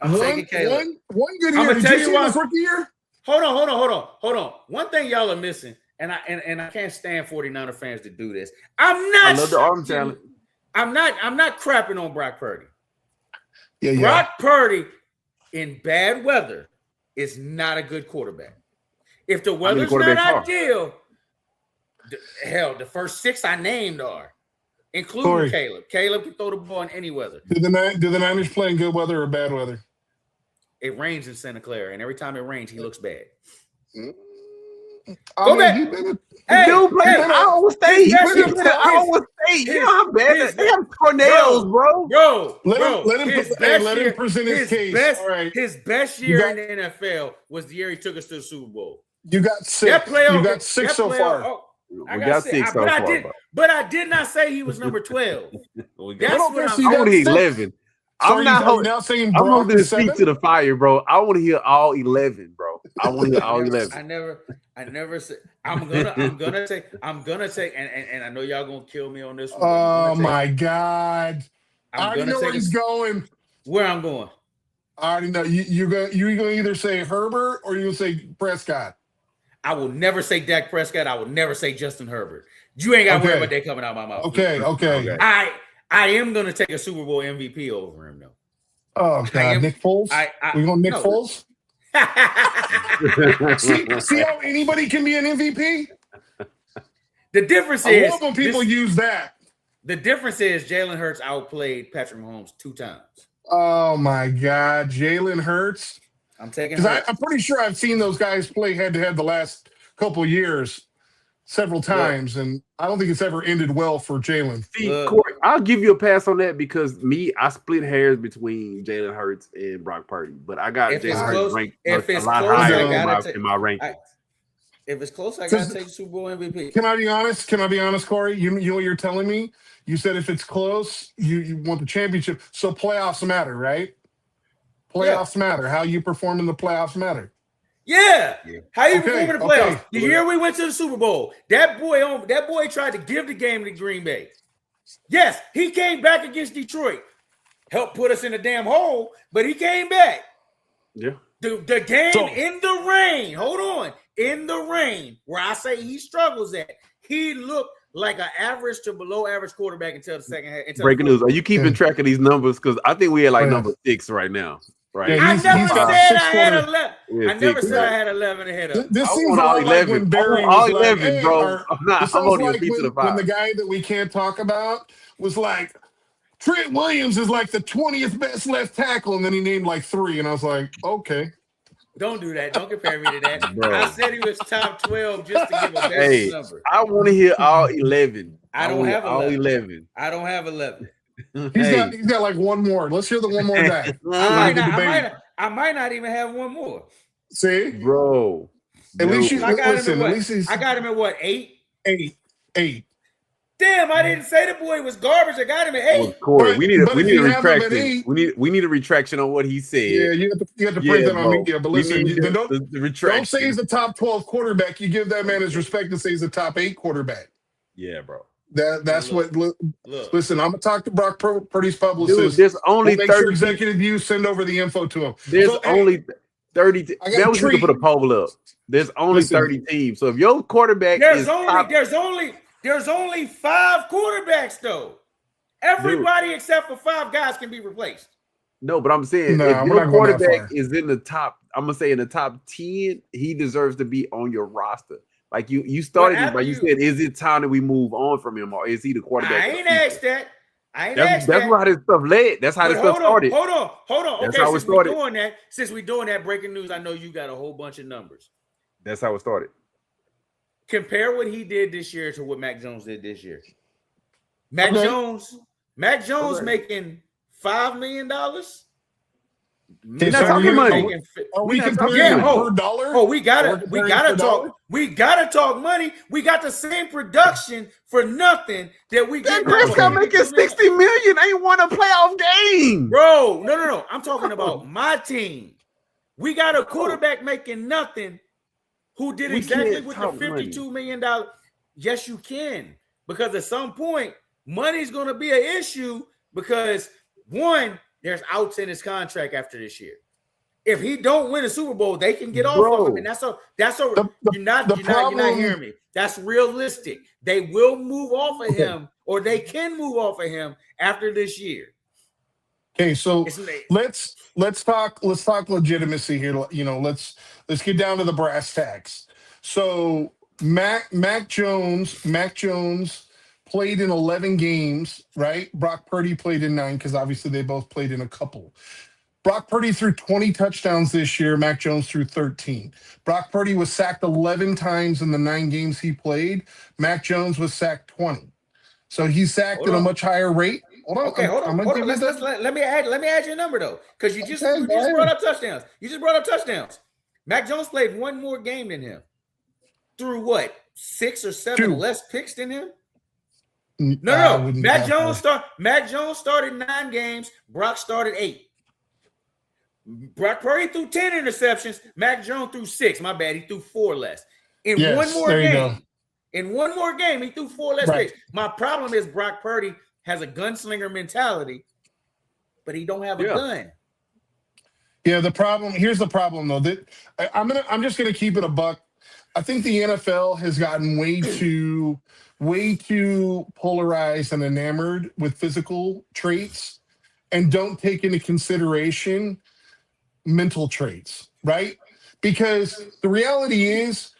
[SPEAKER 1] I'm taking Caleb.
[SPEAKER 3] One good year. Did you see his rookie year?
[SPEAKER 1] Hold on. One thing y'all are missing, and I can't stand 49er fans to do this. I love the arm talent. I'm not crapping on Brock Purdy.
[SPEAKER 3] Yeah.
[SPEAKER 1] Brock Purdy in bad weather is not a good quarterback. If the weather's not ideal, the first 6 I named are, including Corey. Caleb. Caleb can throw the ball in any weather.
[SPEAKER 3] Do the Niners play in good weather or bad weather?
[SPEAKER 1] It rains in Santa Clara, and every time it rains, he looks bad.
[SPEAKER 3] Go back.
[SPEAKER 2] Iowa State. Iowa State. You know how bad they have tornadoes, bro.
[SPEAKER 3] Let him present his case.
[SPEAKER 1] All right. His best year in the NFL was the year he took us to the Super Bowl.
[SPEAKER 3] You got 6. You got 6 so far.
[SPEAKER 2] We got 6 so far.
[SPEAKER 1] But I did not say he was number 12.
[SPEAKER 2] I want to hear 11. I'm not saying I'm holding his feet to the fire, bro. I want to hear all 11, bro. I want to hear all 11.
[SPEAKER 1] I never said I'm gonna take, and I know y'all gonna kill me on this one.
[SPEAKER 3] Oh my God! I already know where he's going.
[SPEAKER 1] Where I'm going?
[SPEAKER 3] I already know. You're gonna either say Herbert or you gonna say Prescott.
[SPEAKER 1] I will never say Dak Prescott. I will never say Justin Herbert. You ain't got to worry about that coming out of my mouth.
[SPEAKER 3] Okay.
[SPEAKER 1] I am going to take a Super Bowl MVP over him, though.
[SPEAKER 3] Oh, God. Nick Foles? We going Nick Foles? see how anybody can be an MVP?
[SPEAKER 1] The difference is...
[SPEAKER 3] I love when people use that.
[SPEAKER 1] The difference is Jalen Hurts outplayed Patrick Mahomes 2 times.
[SPEAKER 3] Oh, my God. Jalen Hurts?
[SPEAKER 1] I'm taking
[SPEAKER 3] Because I'm pretty sure I've seen those guys play head-to-head the last couple of years several times, and I don't think it's ever ended well for Jalen.
[SPEAKER 2] See, Corey, I'll give you a pass on that because I split hairs between Jalen Hurts and Brock Purdy, but I got Jalen Hurts ranked a lot higher in my rankings.
[SPEAKER 1] If it's close, I got to take Super Bowl MVP.
[SPEAKER 3] Can I be honest, Corey? You know what you're telling me? You said if it's close, you want the championship. So playoffs matter, right? Playoffs matter. How you perform in the playoffs matter.
[SPEAKER 1] Yeah. How you perform in the playoffs? The year we went to the Super Bowl, that boy tried to give the game to Green Bay. Yes, he came back against Detroit. Helped put us in a damn hole, but he came back.
[SPEAKER 2] Yeah.
[SPEAKER 1] The game in the rain. Hold on. In the rain, where I say he struggles at, he looked like an average to below average quarterback until the second half.
[SPEAKER 2] Breaking news. Are you keeping track of these numbers? Because I think we had number 6 right now. Right.
[SPEAKER 1] Yeah, I never said I had 11. I never said I had 11 ahead of him.
[SPEAKER 3] This seems all 11. Like when Barry
[SPEAKER 2] all
[SPEAKER 3] was
[SPEAKER 2] 11,
[SPEAKER 3] like, hey,
[SPEAKER 2] bro. I'm only
[SPEAKER 3] like
[SPEAKER 2] a piece of the pie.
[SPEAKER 3] when the guy that we can't talk about was like, Trent Williams is like the 20th best left tackle, and then he named like 3, and I was like, okay.
[SPEAKER 1] Don't do that. Don't compare me to that. Bro. I said he was top 12 just to give a best number.
[SPEAKER 2] I want to hear all 11.
[SPEAKER 1] I don't have 11.
[SPEAKER 2] All 11.
[SPEAKER 1] I don't have 11.
[SPEAKER 3] He's got like one more. Let's hear the one more guy.
[SPEAKER 1] I might not even have one more.
[SPEAKER 3] See,
[SPEAKER 2] bro.
[SPEAKER 3] At least
[SPEAKER 1] I got him at what? 8?
[SPEAKER 3] 8.
[SPEAKER 1] Damn, I didn't say the boy was garbage. I got him at 8.
[SPEAKER 2] Well, Corey, we need a retraction. We need a retraction on what he said.
[SPEAKER 3] Yeah, you have to print that on media. But listen, don't say he's the top 12 quarterback. You give that man his respect and say he's the top 8 quarterback.
[SPEAKER 2] Yeah, bro.
[SPEAKER 3] That's what. Listen, I'm gonna talk to Brock Purdy's publicist.
[SPEAKER 2] Dude, there's only 30
[SPEAKER 3] sure executive views send over the info to him.
[SPEAKER 2] There's only 30. Now we can put a poll up. There's only 30 teams. So if your quarterback
[SPEAKER 1] there's only 5 quarterbacks though. Everybody except for 5 guys can be replaced.
[SPEAKER 2] No, but I'm saying if your quarterback is in the top, I'm gonna say in the top 10, he deserves to be on your roster. Like you started this, but you said, is it time that we move on from him, or is he the quarterback?
[SPEAKER 1] I ain't asked that.
[SPEAKER 2] That's how this stuff led. That's how this stuff started.
[SPEAKER 1] Hold on.
[SPEAKER 2] That's how it started.
[SPEAKER 1] Since we're doing that, breaking news, I know you got a whole bunch of numbers.
[SPEAKER 2] That's how it started.
[SPEAKER 1] Compare what he did this year to what Mac Jones did this year. Mac Jones making $5 million.
[SPEAKER 2] That's talking money.
[SPEAKER 3] Are we comparing per dollar?
[SPEAKER 1] We gotta talk. We gotta talk money. We got the same production for nothing that we get.
[SPEAKER 2] Prescott making $60 million. Ain't won a playoff game,
[SPEAKER 1] bro. No. I'm talking about my team. We got a quarterback making nothing who did exactly with the $52 million. Yes, you can, because at some point money's going to be an issue because one, there's outs in his contract after this year. If he don't win a Super Bowl, they can get off of him, and that's you're not hearing me. That's realistic. They will move off of him, or they can move off of him after this year.
[SPEAKER 3] Okay, so let's talk legitimacy here. You know, let's get down to the brass tacks. So Mac Jones played in 11 games, right? Brock Purdy played in 9 because obviously they both played in a couple. Brock Purdy threw 20 touchdowns this year. Mac Jones threw 13. Brock Purdy was sacked 11 times in the 9 games he played. Mac Jones was sacked 20. So he's sacked at a much higher rate. Hold on.
[SPEAKER 1] Let me add your number though, because you just brought up touchdowns. Mac Jones played 1 more game than him. Threw what? 6 or 7 less picks than him? No. Mac Jones started 9 games. Brock started 8. Brock Purdy threw 10 interceptions. Mac Jones threw 6. My bad. He threw 4 less. In one more game, he threw 4 less picks. My problem is Brock Purdy has a gunslinger mentality, but he don't have a gun.
[SPEAKER 3] Yeah, here's the problem though. That I'm just gonna keep it a buck. I think the NFL has gotten way too polarized and enamored with physical traits and don't take into consideration mental traits, right? Because the reality is,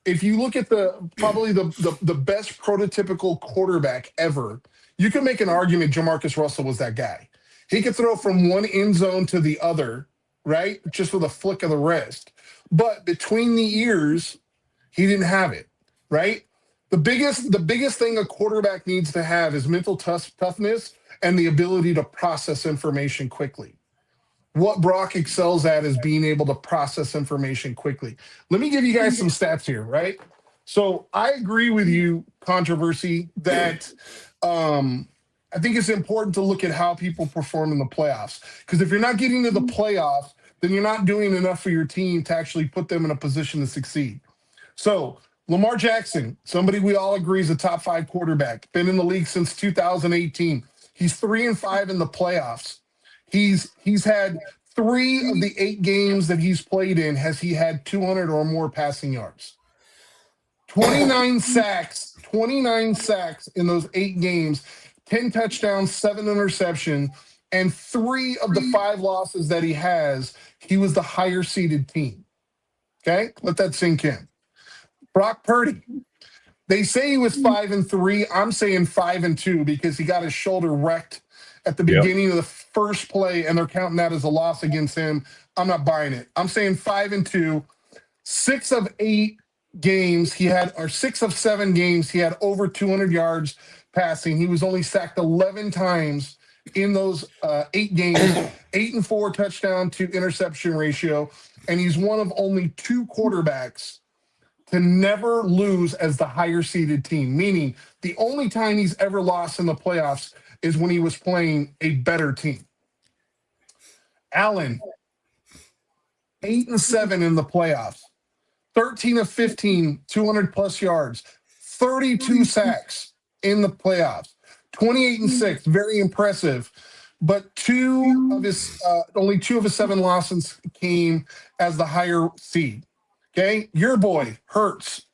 [SPEAKER 3] if you look at probably the best prototypical quarterback ever, you can make an argument Jamarcus Russell was that guy. He could throw from one end zone to the other, right? Just with a flick of the wrist. But between the ears, he didn't have it, right? The biggest thing a quarterback needs to have is mental toughness and the ability to process information quickly. What Brock excels at is being able to process information quickly. Let me give you guys some stats here, right? So I agree with you, Controversy, that I think it's important to look at how people perform in the playoffs. Because if you're not getting to the playoffs, then you're not doing enough for your team to actually put them in a position to succeed. So Lamar Jackson, somebody we all agree is a top 5 quarterback, been in the league since 2018. He's 3-5 in the playoffs. He's had 3 of the 8 games that he's played in has he had 200 or more passing yards. 29 sacks in those 8 games, 10 touchdowns, 7 interceptions, and 3 of the 5 losses that he was the higher seeded team. Okay? Let that sink in. Brock Purdy. They say he was 5-3. I'm saying 5-2 because he got his shoulder wrecked at the beginning of the first play, and they're counting that as a loss against him. I'm not buying it. I'm saying 5-2. 6 of 8 games he had, or 6 of 7 games he had over 200 yards passing. He was only sacked 11 times in those 8 games. 8 and 4 touchdown to interception ratio, and he's one of only 2 quarterbacks to never lose as the higher seeded team, meaning the only time he's ever lost in the playoffs is when he was playing a better team. Allen, 8-7 in the playoffs, 13 of 15, 200 plus yards, 32 sacks in the playoffs, 28-6, very impressive. But only two of his 7 losses came as the higher seed. Okay, your boy Hurts,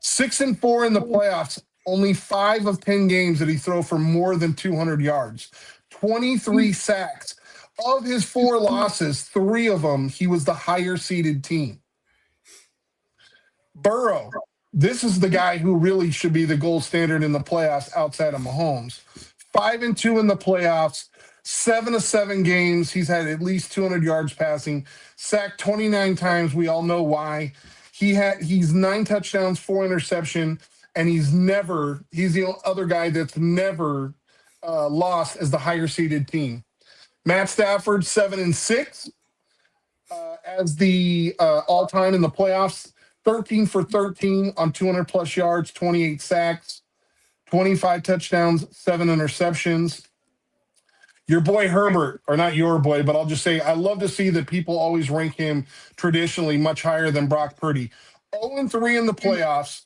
[SPEAKER 3] 6-4 in the playoffs. Only 5 of 10 games did he throw for more than 200 yards. 23 sacks. Of his 4 losses, 3 of them he was the higher seeded team. Burrow, this is the guy who really should be the gold standard in the playoffs outside of Mahomes. 5-2 in the playoffs. 7 of 7 games, he's had at least 200 yards passing, sacked 29 times. We all know why. He's 9 touchdowns, 4 interception, and he's the other guy that's never lost as the higher seeded team. Matt Stafford, 7-6 as the all-time in the playoffs, 13 for 13 on 200 plus yards, 28 sacks, 25 touchdowns, 7 interceptions. Your boy Herbert, or not your boy, but I'll just say I love to see that people always rank him traditionally much higher than Brock Purdy. 0-3 in the playoffs.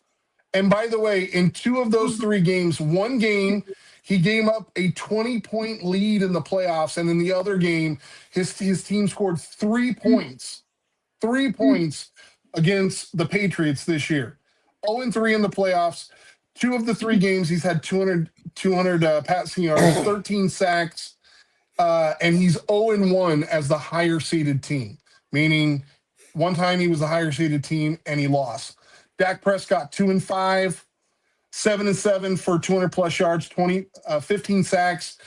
[SPEAKER 3] And by the way, in 2 of those 3 games, one game he gave up a 20-point lead in the playoffs, and in the other game, his team scored 3 points. 3 points against the Patriots this year. 0-3 in the playoffs. 2 of the 3 games he's had 200 passing yards, 13 sacks. And he's 0-1 as the higher seeded team, meaning one time he was the higher seeded team and he lost. Dak Prescott, 2-5, 7-7 for 200 plus yards, 15 sacks.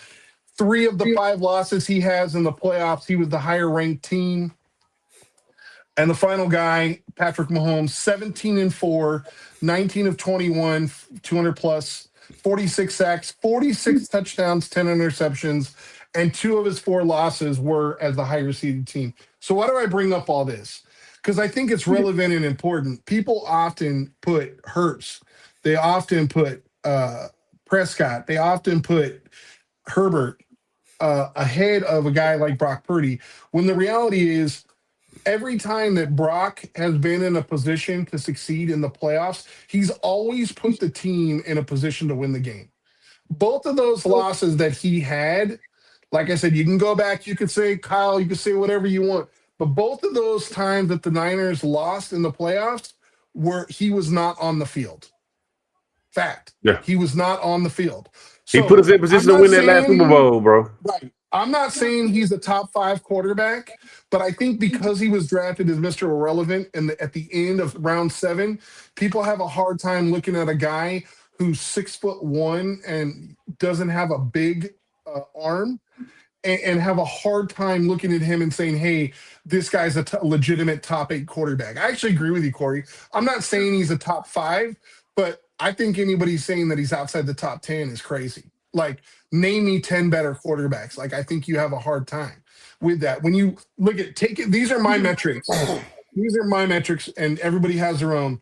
[SPEAKER 3] 3 of the 5 losses he has in the playoffs, he was the higher ranked team. And the final guy, Patrick Mahomes, 17-4, 19 of 21, 200 plus, 46 sacks, 46 touchdowns, 10 interceptions. And 2 of his 4 losses were as the higher seeded team. So why do I bring up all this? Because I think it's relevant and important. People often put Hurts. They often put Prescott. They often put Herbert ahead of a guy like Brock Purdy. When the reality is, every time that Brock has been in a position to succeed in the playoffs, he's always put the team in a position to win the game. Both of those losses that he had, like I said, you can go back, you could say, Kyle, you could say whatever you want. But both of those times that the Niners lost in the playoffs where he was not on the field. Fact.
[SPEAKER 2] Yeah.
[SPEAKER 3] He was not on the field.
[SPEAKER 2] He
[SPEAKER 3] So
[SPEAKER 2] put us in position to win that last Super Bowl, bro.
[SPEAKER 3] Right. I'm not saying he's a top 5 quarterback, but I think because he was drafted as Mr. Irrelevant at the end of round 7, people have a hard time looking at a guy who's 6'1" and doesn't have a big arm and have a hard time looking at him and saying, hey, this guy's a legitimate top 8 quarterback. I actually agree with you, Corey. I'm not saying he's a top 5, but I think anybody saying that he's outside the top 10 is crazy. Like, name me 10 better quarterbacks. Like, I think you have a hard time with that. When you look at these are my metrics. These are my metrics, and everybody has their own.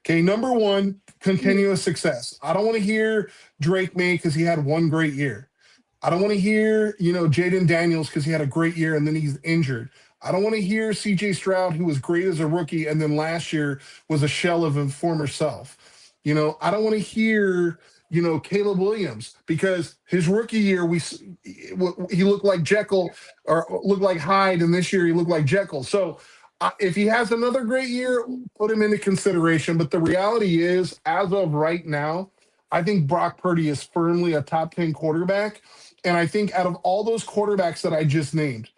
[SPEAKER 3] Okay, number 1, continuous success. I don't want to hear Drake May because he had one great year. I don't want to hear, Jaden Daniels because he had a great year and then he's injured. I don't want to hear CJ Stroud, who was great as a rookie and then last year was a shell of his former self. I don't want to hear, Caleb Williams because his rookie year he looked like Jekyll or looked like Hyde, and this year he looked like Jekyll. So if he has another great year, put him into consideration. But the reality is, as of right now, I think Brock Purdy is firmly a top 10 quarterback. And I think out of all those quarterbacks that I just named,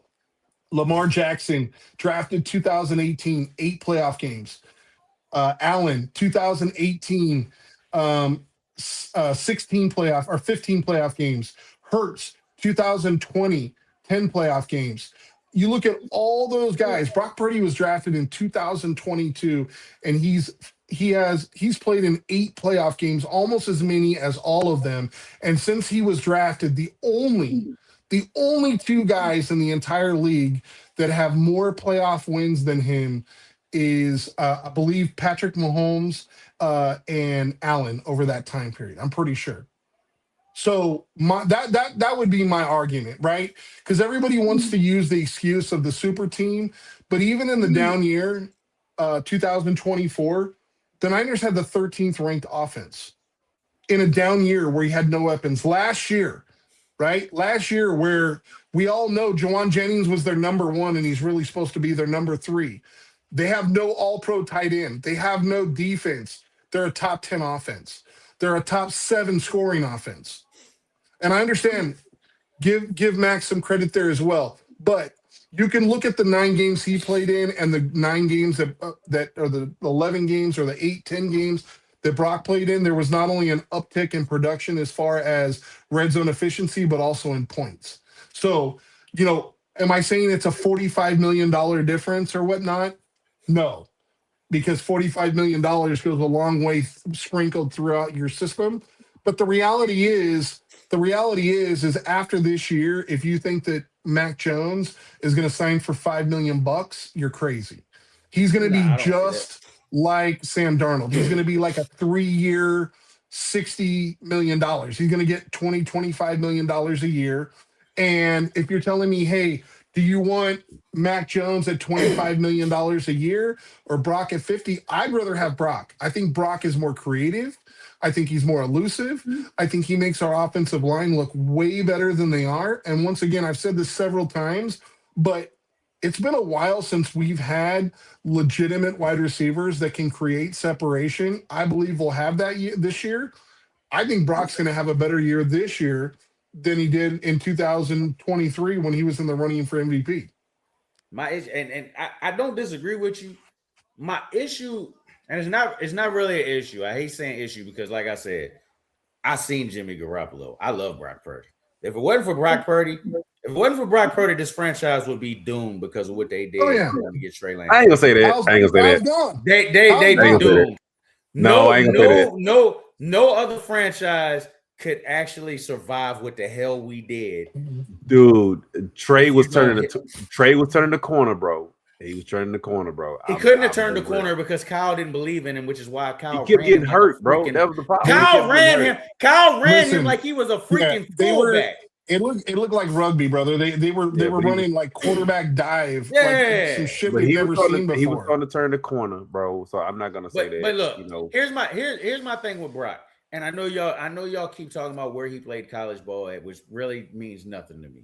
[SPEAKER 3] Lamar Jackson, drafted 2018, 8 playoff games. Allen, 2018, 16 playoff or 15 playoff games. Hurts, 2020, 10 playoff games. You look at all those guys. Brock Purdy was drafted in 2022, and he's played in 8 playoff games, almost as many as all of them. And since he was drafted, the only 2 guys in the entire league that have more playoff wins than him is, I believe, Patrick Mahomes and Allen over that time period. I'm pretty sure. So that would be my argument, right? Because everybody wants to use the excuse of the super team, but even in the down year, 2024, the Niners had the 13th ranked offense in a down year where he had no weapons. Last year, right? Last year, where we all know Jawan Jennings was their number 1 and he's really supposed to be their number 3. They have no all-pro tight end. They have no defense. They're a top 10 offense. They're a top 7 scoring offense. And I understand, give Max some credit there as well. But you can look at the 9 games he played in and the 9 games that or the 11 games or the 8, 10 games that Brock played in. There was not only an uptick in production as far as red zone efficiency, but also in points. So, am I saying it's a $45 million difference or whatnot? No, because $45 million goes a long way sprinkled throughout your system. But the reality is after this year, if you think that Mac Jones is going to sign for $5 million, you're crazy. He's going to be just like Sam Darnold. He's going to be like a 3-year, $60 million. He's going to get $25 million a year. And if you're telling me, hey, do you want Mac Jones at $25 million a year or Brock at 50? I'd rather have Brock. I think Brock is more creative. I think he's more elusive. I think he makes our offensive line look way better than they are. And once again, I've said this several times, but it's been a while since we've had legitimate wide receivers that can create separation. I believe we'll have that this year. I think Brock's going to have a better year this year than he did in 2023 when he was in the running for MVP.
[SPEAKER 1] My issue, and I don't disagree with you. My issue, and it's not really an issue. I hate saying issue because, like I said, I seen Jimmy Garoppolo. I love Brock Purdy. If it wasn't for Brock Purdy, this franchise would be doomed because of what they did to get Trey Lance.
[SPEAKER 2] I ain't gonna say that.
[SPEAKER 1] They be doomed.
[SPEAKER 2] No, I ain't gonna say that.
[SPEAKER 1] No other franchise could actually survive what the hell we did.
[SPEAKER 2] Dude, Trey was turning the corner, bro. He was turning the corner, bro.
[SPEAKER 1] He couldn't have turned the corner because Kyle didn't believe in him, which is why Kyle
[SPEAKER 2] kept getting hurt, bro. That was the problem.
[SPEAKER 1] Kyle ran him like he was a freaking fullback.
[SPEAKER 3] It looked like rugby, brother. They were running like quarterback dive, like some shit we've never seen before.
[SPEAKER 2] He was going to turn the corner, bro. So I'm not gonna say that.
[SPEAKER 1] But look, here's my thing with Brock. And I know y'all keep talking about where he played college ball at, which really means nothing to me.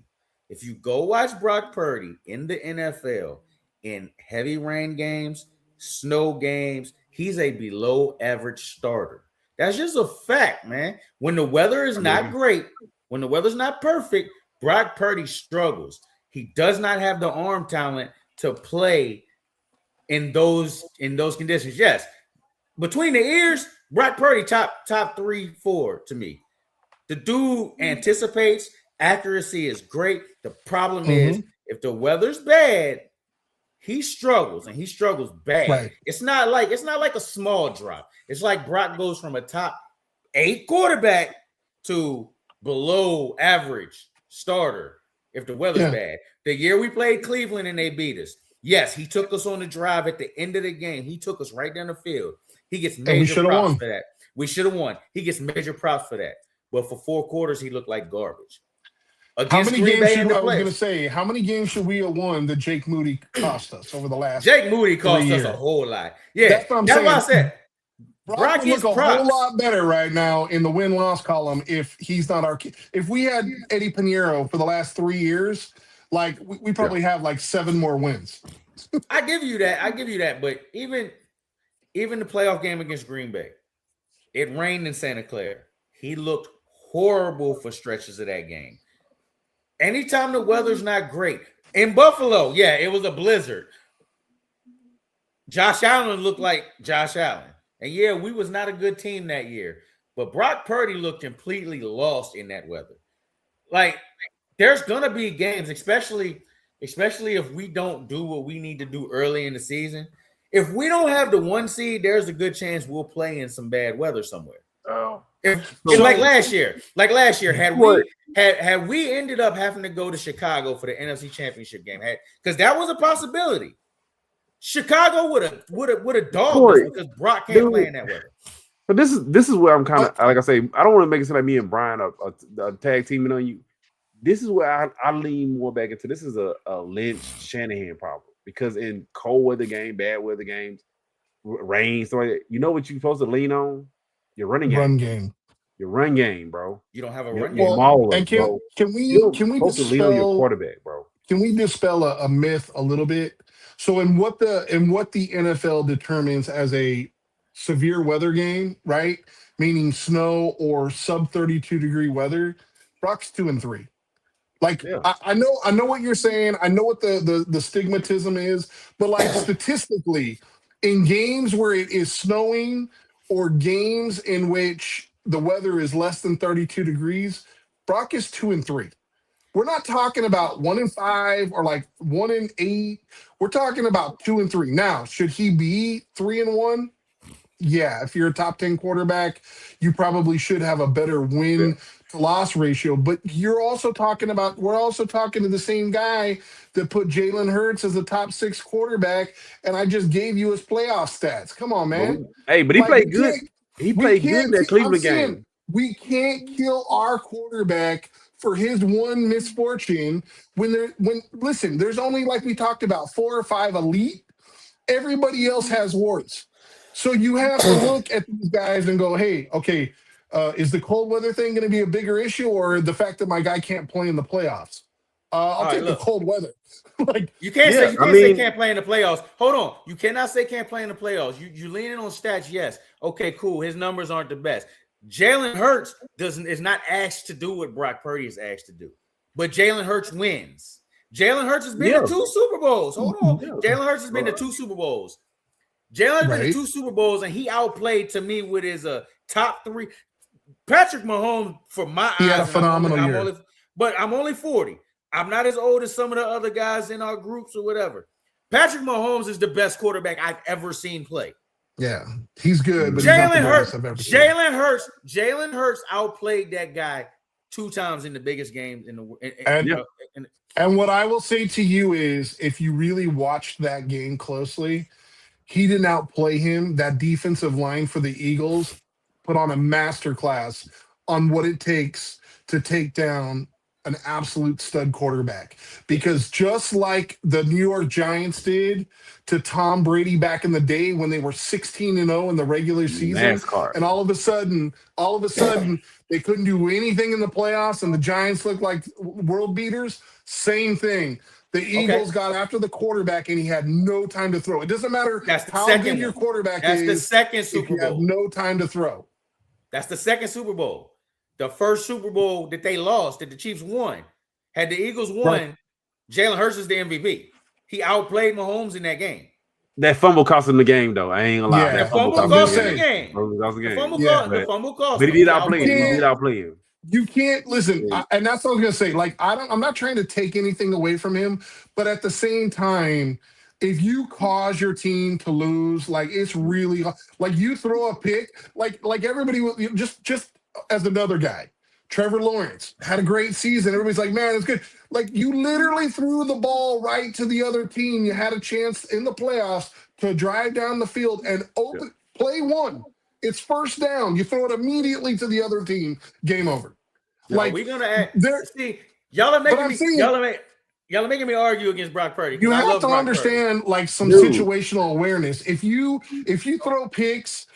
[SPEAKER 1] If you go watch Brock Purdy in the NFL in heavy rain games, snow games, He's a below average starter. That's just a fact, man. When the weather is not great, when the weather's not perfect, Brock Purdy struggles. He does not have the arm talent to play in those conditions. Yes, between the ears, Brock Purdy top 3, 4 to me. The dude anticipates, accuracy is great. The problem is if the weather's bad, he struggles, and he struggles bad.
[SPEAKER 3] Right.
[SPEAKER 1] It's not like a small drop. It's like Brock goes from a top 8 quarterback to below average starter if the weather's bad. The year we played Cleveland and they beat us, yes, he took us on the drive at the end of the game. He took us right down the field. He gets major props for that. We should have won. He gets major props for that. But for 4 quarters, he looked like garbage.
[SPEAKER 3] How many games how many games should we have won that Jake Moody cost us over the last?
[SPEAKER 1] Jake Moody cost us a whole lot. Yeah, that's what I said.
[SPEAKER 3] Brock would look a whole lot better right now in the win-loss column if he's not our. If we had Eddie Pinheiro for the last 3 years, like we probably have like 7 more wins.
[SPEAKER 1] I give you that. But even the playoff game against Green Bay, it rained in Santa Clara. He looked horrible for stretches of that game. Anytime the weather's not great. In Buffalo, yeah, it was a blizzard. Josh Allen looked like Josh Allen. And yeah, we was not a good team that year. But Brock Purdy looked completely lost in that weather. Like, there's going to be games, especially if we don't do what we need to do early in the season. If we don't have the 1 seed, there's a good chance we'll play in some bad weather somewhere.
[SPEAKER 2] Oh.
[SPEAKER 1] Like last year, had we ended up having to go to Chicago for the NFC Championship game, because that was a possibility. Chicago would have dogged us because Brock can't play in that weather.
[SPEAKER 2] But this is where I'm kind of like I say, I don't want to make it sound like me and Brian are tag teaming on you. This is where I lean more back into. This is a Lynch Shanahan problem, because in cold weather game, bad weather games, rain, so you know what you're supposed to lean on? Your running game. Your run game, bro.
[SPEAKER 1] You don't have a run game.
[SPEAKER 3] And can we dispel
[SPEAKER 2] your quarterback, bro?
[SPEAKER 3] Can we dispel a myth a little bit? So in what the NFL determines as a severe weather game, right? Meaning snow or sub 32 degree weather, Brock's 2-3. Like I know what you're saying. I know what the stigmatism is, but like statistically, in games where it is snowing or games in which the weather is less than 32 degrees, Brock is 2-3. We're not talking about 1-5 or like 1-8. We're talking about 2-3. Now, should he be 3-1? Yeah, if you're a top 10 quarterback, you probably should have a better win to loss ratio. But we're also talking to the same guy that put Jalen Hurts as a top 6 quarterback, and I just gave you his playoff stats. Come on, man.
[SPEAKER 2] Hey, but he played good. He played good in that Cleveland game.
[SPEAKER 3] We can't kill our quarterback for his one misfortune listen, there's only, like we talked about, 4 or 5 elite. Everybody else has warts. So you have to look at these guys and go, hey, okay, is the cold weather thing going to be a bigger issue, or the fact that my guy can't play in the playoffs? I'll take the cold weather. Like
[SPEAKER 1] you can't say can't play in the playoffs. Hold on, you cannot say can't play in the playoffs. You leaning on stats, yes. Okay, cool. His numbers aren't the best. Jalen Hurts is not asked to do what Brock Purdy is asked to do, but Jalen Hurts wins. Jalen Hurts has been to 2 Super Bowls. Hold on, Jalen Hurts has been to 2 Super Bowls. Jalen has been to 2 Super Bowls, and he outplayed to me with his top 3. Patrick Mahomes, for my eyes,
[SPEAKER 3] had a phenomenal year.
[SPEAKER 1] But I'm only 40. I'm not as old as some of the other guys in our groups or whatever. Patrick Mahomes is the best quarterback I've ever seen play.
[SPEAKER 3] Yeah, he's good. But
[SPEAKER 1] Jalen Hurts outplayed that guy 2 times in the biggest games in the.
[SPEAKER 3] And what I will say to you is, if you really watched that game closely, he didn't outplay him. That defensive line for the Eagles put on a masterclass on what it takes to take down an absolute stud quarterback, because just like the New York Giants did to Tom Brady back in the day when they were 16-0 in the regular season, and all of a sudden they couldn't do anything in the playoffs and the Giants looked like world beaters. Same thing. The Eagles got after the quarterback, and he had no time to throw. It doesn't matter how good your quarterback is.
[SPEAKER 1] That's the second Super Bowl.
[SPEAKER 3] If you have no time to throw.
[SPEAKER 1] That's the second Super Bowl. The first Super Bowl that they lost, that the Chiefs won, had the Eagles won, Jalen Hurts is the MVP. He outplayed Mahomes in that game.
[SPEAKER 2] That fumble cost him the game, though. I ain't gonna lie.
[SPEAKER 3] Yeah,
[SPEAKER 1] the fumble cost him the game.
[SPEAKER 2] The
[SPEAKER 1] fumble cost.
[SPEAKER 2] But he did outplay him. He did outplay him.
[SPEAKER 3] You can't listen, and that's what I was gonna say. Like, I'm not trying to take anything away from him, but at the same time, if you cause your team to lose, like it's really like you throw a pick, like everybody will just as another guy. Trevor Lawrence had a great season. Everybody's like, man, it's good. Like you literally threw the ball right to the other team. You had a chance in the playoffs to drive down the field and open play one. It's first down. You throw it immediately to the other team. Game over.
[SPEAKER 1] Like we're gonna see. Y'all are making me argue against Brock Purdy.
[SPEAKER 3] You have to understand like some situational awareness. If you throw picks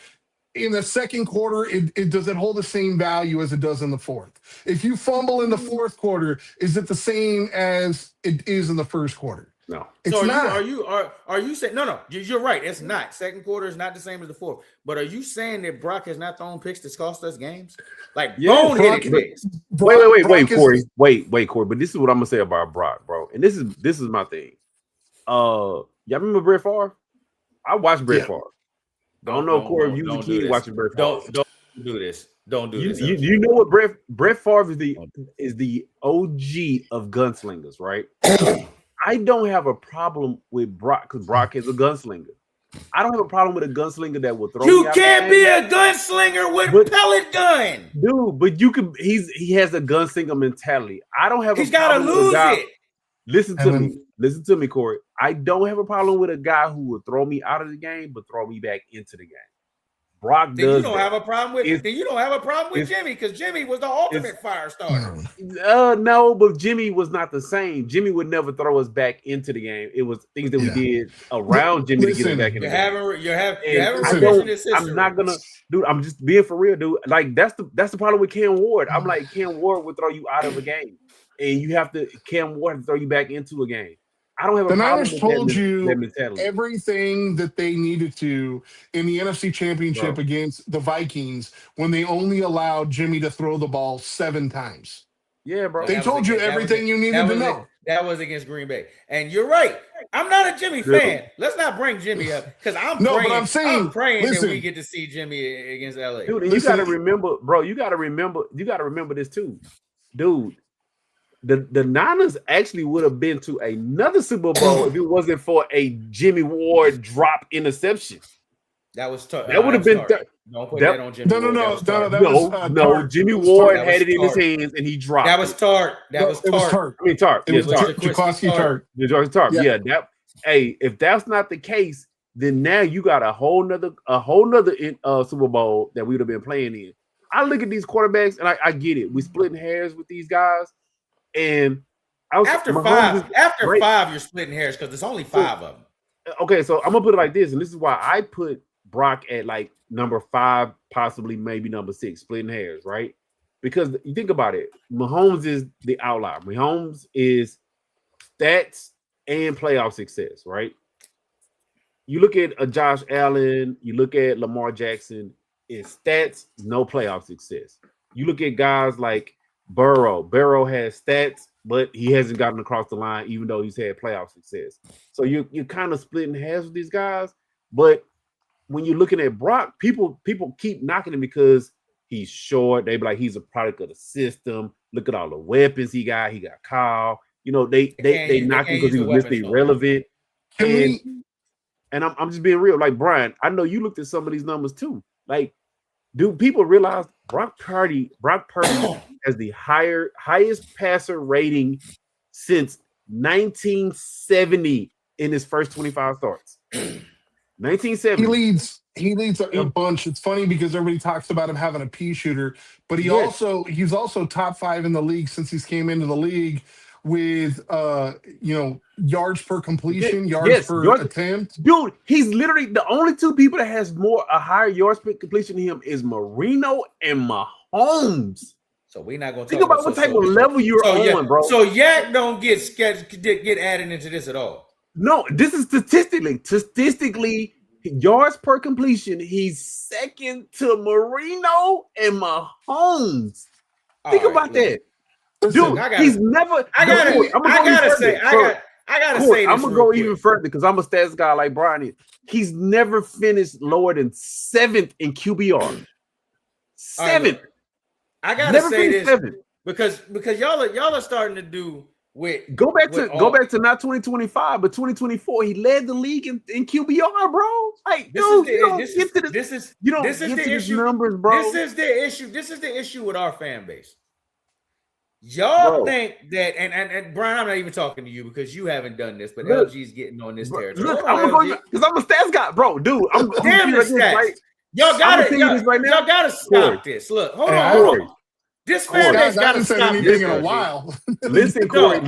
[SPEAKER 3] in the second quarter, it does it hold the same value as it does in the fourth? If you fumble in the fourth quarter, is it the same as it is in the first quarter?
[SPEAKER 2] No.
[SPEAKER 3] It's
[SPEAKER 1] so
[SPEAKER 3] not.
[SPEAKER 1] Are you saying no? You're right. It's not. Second quarter is not the same as the fourth. But are you saying that Brock has not thrown picks that's cost us games? Like boneheaded picks.
[SPEAKER 2] Wait, Corey. Wait, Corey. But this is what I'm gonna say about Brock, bro. And this is my thing. Y'all remember Brett Favre? I watched Brett Favre. Don't know, Corey. If you was a kid watching Brett Favre.
[SPEAKER 1] Don't do this. Don't do this.
[SPEAKER 2] You know what Brett Favre is the OG of gunslingers, right? I don't have a problem with Brock because Brock is a gunslinger. I don't have a problem with a gunslinger that will throw.
[SPEAKER 1] You can't be a gunslinger with pellet gun,
[SPEAKER 2] dude. But you could. He has a gunslinger mentality. I don't have.
[SPEAKER 1] He's got to lose it.
[SPEAKER 2] Listen to me, Corey. I don't have a problem with a guy who will throw me out of the game, but throw me back into the game. Brock
[SPEAKER 1] then
[SPEAKER 2] does.
[SPEAKER 1] You don't have a problem with. Then you don't have a problem with Jimmy because Jimmy was the ultimate fire starter.
[SPEAKER 2] No, but Jimmy was not the same. Jimmy would never throw us back into the game. It was things that we did around Jimmy to get us back in the game.
[SPEAKER 1] You're having
[SPEAKER 2] I'm not gonna, dude. I'm just being for real, dude. Like that's the problem with Cam Ward. I'm like Cam Ward would throw you out of a game, and you have to Cam Ward to throw you back into a game. I don't have a problem.
[SPEAKER 3] The Niners told
[SPEAKER 2] that
[SPEAKER 3] you
[SPEAKER 2] mentality.
[SPEAKER 3] Everything that they needed to in the NFC Championship against the Vikings when they only allowed Jimmy to throw the ball 7 times.
[SPEAKER 2] Yeah, bro.
[SPEAKER 3] They told you everything you needed to know.
[SPEAKER 1] That was against Green Bay. And you're right. I'm not a Jimmy fan. Let's not bring Jimmy up because I'm praying that we get to see Jimmy against LA.
[SPEAKER 2] Dude, and you got to remember, bro, you got to remember this too. Dude, the Niners actually would have been to another Super Bowl if it wasn't for a Jimmy Ward drop interception.
[SPEAKER 1] That was tough.
[SPEAKER 2] That would have been.
[SPEAKER 1] Don't put that on Jimmy.
[SPEAKER 2] No. Jimmy Ward had it in his hands and he dropped.
[SPEAKER 1] That was Tart. That was Tart.
[SPEAKER 2] I mean Tart.
[SPEAKER 3] It was Jaquaski Tart.
[SPEAKER 2] Yeah. If that's not the case, then now you got a whole nother Super Bowl that we would have been playing in. I look at these quarterbacks and I get it. We splitting hairs with these guys. And
[SPEAKER 1] after five, you're splitting hairs because there's only 5 of them.
[SPEAKER 2] Okay, so I'm gonna put it like this, and this is why I put Brock at like number 5, possibly maybe number 6, splitting hairs, right? Because you think about it, Mahomes is the outlier. Mahomes is stats and playoff success, right? You look at a Josh Allen, you look at Lamar Jackson, it's stats, no playoff success. You look at guys like Burrow has stats, but he hasn't gotten across the line, even though he's had playoff success. So you're kind of splitting hairs with these guys. But when you're looking at Brock, people keep knocking him because he's short. They be like, he's a product of the system. Look at all the weapons he got. He got Kyle. You know, they knock him because he was Mr. Irrelevant. And I'm just being real. Like, Brian, I know you looked at some of these numbers too. Like, do people realize Brock Purdy has the highest passer rating since 1970 in his first 25 starts? 1970.
[SPEAKER 3] He leads a bunch. It's funny because everybody talks about him having a pea shooter, but he's also top 5 in the league since he's came into the league with yards per completion, yards per attempt.
[SPEAKER 2] Dude, he's literally the only 2 people that has a higher yards per completion than him is Marino and Mahomes.
[SPEAKER 1] So we're not gonna talk
[SPEAKER 2] Think about what type of level you're on, bro.
[SPEAKER 1] So Yak don't get added into this at all.
[SPEAKER 2] No, this is statistically yards per completion. He's second to Marino and Mahomes. Think about that. Dude, he's never.
[SPEAKER 1] I gotta say
[SPEAKER 2] I'm gonna go even further because I'm a stats guy like Brian is. He's never finished lower than 7th in QBR. 7th.
[SPEAKER 1] I gotta say this 7th. because y'all are starting to do with
[SPEAKER 2] go back to not 2025 but 2024. He led the league in QBR, bro. Like, this is the issue. Numbers, bro.
[SPEAKER 1] This is the issue. This is the issue with our fan base. Y'all think that, and Brian, I'm not even talking to you because you haven't done this, but LG's getting on this territory.
[SPEAKER 2] Look, because I'm a stats guy, bro. Dude, I'm
[SPEAKER 1] damn the stats. Right, y'all gotta stop this. Look, hold on. This fan base gotta stop
[SPEAKER 3] this in a while.
[SPEAKER 2] Listen, Corey.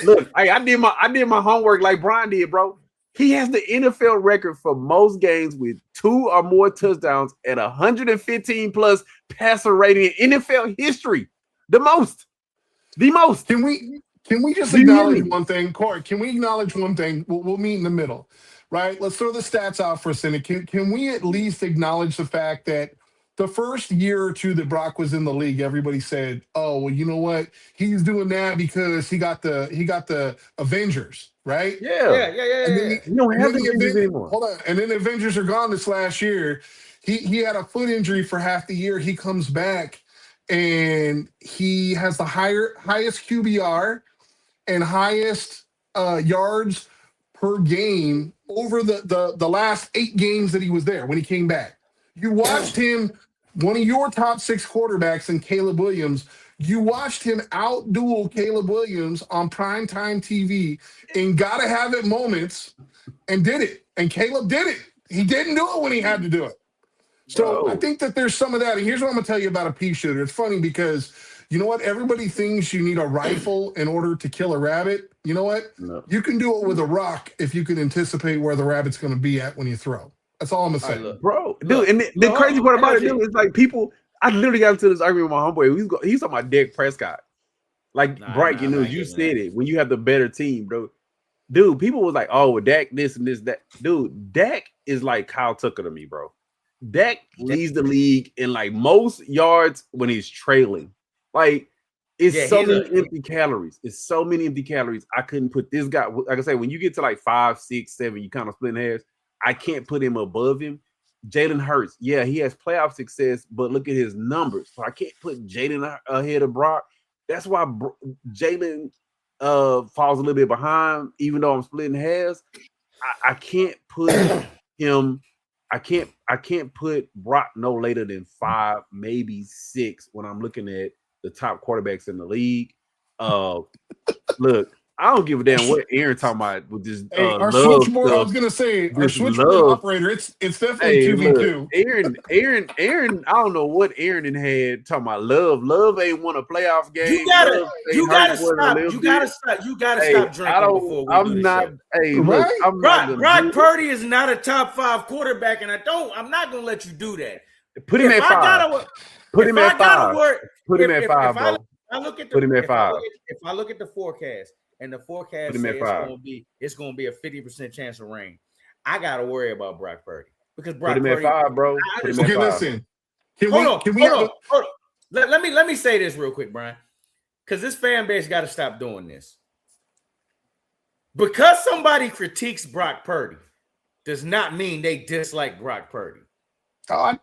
[SPEAKER 2] Look, I did my homework like Brian did, bro. He has the NFL record for most games with 2 or more touchdowns at 115 plus passer rating in NFL history. The most.
[SPEAKER 3] Can we just acknowledge one thing, Corey? Can we acknowledge one thing? We'll meet in the middle, right? Let's throw the stats out for a second. Can we at least acknowledge the fact that the first year or two that Brock was in the league, everybody said, "Oh, well, you know what? He's doing that because he got the Avengers, right?"
[SPEAKER 2] Yeah.
[SPEAKER 3] And then
[SPEAKER 2] you don't have the Avengers anymore.
[SPEAKER 3] Hold on, and then the Avengers are gone this last year. He had a foot injury for half the year. He comes back. And he has the highest QBR and highest yards per game over the last 8 games that he was there when he came back. You watched him, one of your top 6 quarterbacks in Caleb Williams, you watched him out-duel Caleb Williams on primetime TV in gotta have it moments and did it. And Caleb did it. He didn't do it when he had to do it. So I think that there's some of that. And here's what I'm going to tell you about a pea shooter. It's funny because you know what? Everybody thinks you need a rifle in order to kill a rabbit. You know what? No. You can do it with a rock if you can anticipate where the rabbit's going to be at when you throw. That's all I'm going to say.
[SPEAKER 2] Bro, dude, and the crazy part about it, dude, is like people, I literally got into this argument with my homeboy. He's talking about Dak Prescott. Like, Bright, you said it. When you have the better team, bro. Dude, people was like, oh, Dak this and this, that. Dude, Dak is like Kyle Tucker to me, bro. Dak leads the league in like most yards when he's trailing. Like, it's so many empty calories. It's so many empty calories. I couldn't put this guy. Like I say, when you get to like 5, 6, 7, you kind of splitting hairs. I can't put him above him. Jalen Hurts, yeah, he has playoff success, but look at his numbers. So I can't put Jalen ahead of Brock. That's why Jalen falls a little bit behind, even though I'm splitting hairs. I can't put him. I can't put Brock no later than 5, maybe 6 when I'm looking at the top quarterbacks in the league. Look, I don't give a damn what Aaron talking about with this.
[SPEAKER 3] Our switchboard, I was gonna say, our switchboard operator, it's definitely 2v2.
[SPEAKER 2] Aaron, I don't know what Aaron had talking about love. Love ain't won a playoff game.
[SPEAKER 1] You gotta stop. You gotta stop drinking before we do this show. Brock Purdy is not a top 5 quarterback, and I'm not gonna let you do that.
[SPEAKER 2] Put him at 5. Put him at 5. Put him at 5, bro.
[SPEAKER 1] If I look at the forecast, and the forecast says it's gonna be a 50% chance of rain, I gotta worry about Brock Purdy because Brock
[SPEAKER 2] Purdy at 5, bro.
[SPEAKER 3] Okay, listen. Hold on.
[SPEAKER 1] Let me say this real quick, Brian, because this fan base got to stop doing this. Because somebody critiques Brock Purdy does not mean they dislike Brock Purdy.
[SPEAKER 3] I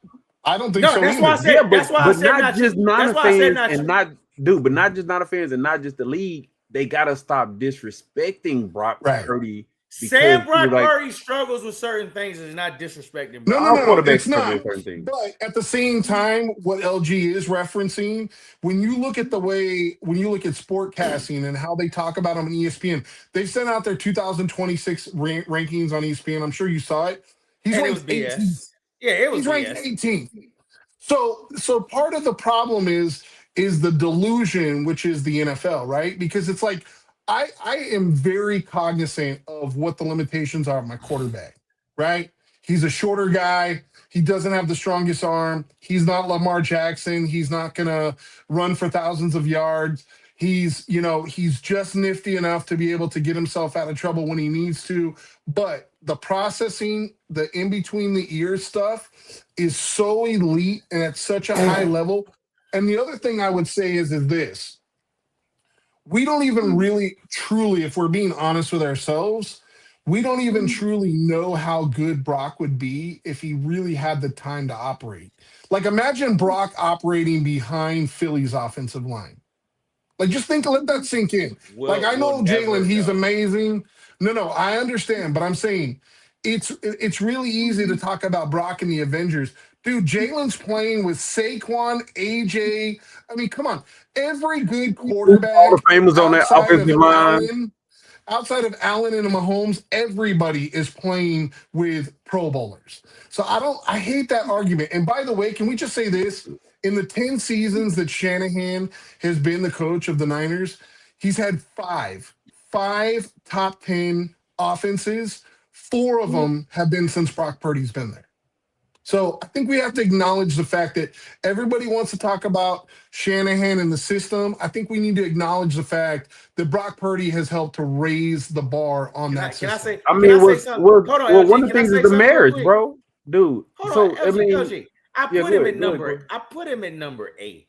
[SPEAKER 3] don't think so.
[SPEAKER 1] That's why I said. That's why I said
[SPEAKER 2] not just non-fans and not, dude. But not just non-fans and not just the league. They gotta stop disrespecting Brock Purdy.
[SPEAKER 1] Saying Brock Purdy struggles with certain things is not disrespecting.
[SPEAKER 3] No, it's not. But at the same time, what LG is referencing, when you look at sportcasting and how they talk about him on ESPN, they've sent out their 2026 rankings on ESPN. I'm sure you saw it. He's ranked 18th.
[SPEAKER 1] Yeah, it was.
[SPEAKER 3] He's ranked 18th. So part of the problem is the delusion, which is the NFL, right? Because it's like I am very cognizant of what the limitations are of my quarterback, right? He's a shorter guy. He doesn't have the strongest arm. He's not Lamar Jackson. He's not going to run for thousands of yards. He's just nifty enough to be able to get himself out of trouble when he needs to. But the processing, the in between the ears stuff is so elite and at such a high level. And the other thing I would say is this. We don't even really truly, if we're being honest with ourselves, we don't even truly know how good Brock would be if he really had the time to operate. Like, imagine Brock operating behind Philly's offensive line. Like, just let that sink in. Like, I know Jalen, he's amazing. No, I understand, but I'm saying it's really easy to talk about Brock and the Avengers. Dude, Jalen's playing with Saquon, AJ. I mean, come on. Every good quarterback
[SPEAKER 2] All the famous on that offensive line.
[SPEAKER 3] Outside of Allen and Mahomes, everybody is playing with Pro Bowlers. So I hate that argument. And by the way, can we just say this? In the 10 seasons that Shanahan has been the coach of the Niners, he's had five top 10 offenses. 4 of them have been since Brock Purdy's been there. So I think we have to acknowledge the fact that everybody wants to talk about Shanahan and the system. I think we need to acknowledge the fact that Brock Purdy has helped to raise the bar on that system.
[SPEAKER 2] One of the things is the marriage, bro. Dude.
[SPEAKER 1] I put him at number 8.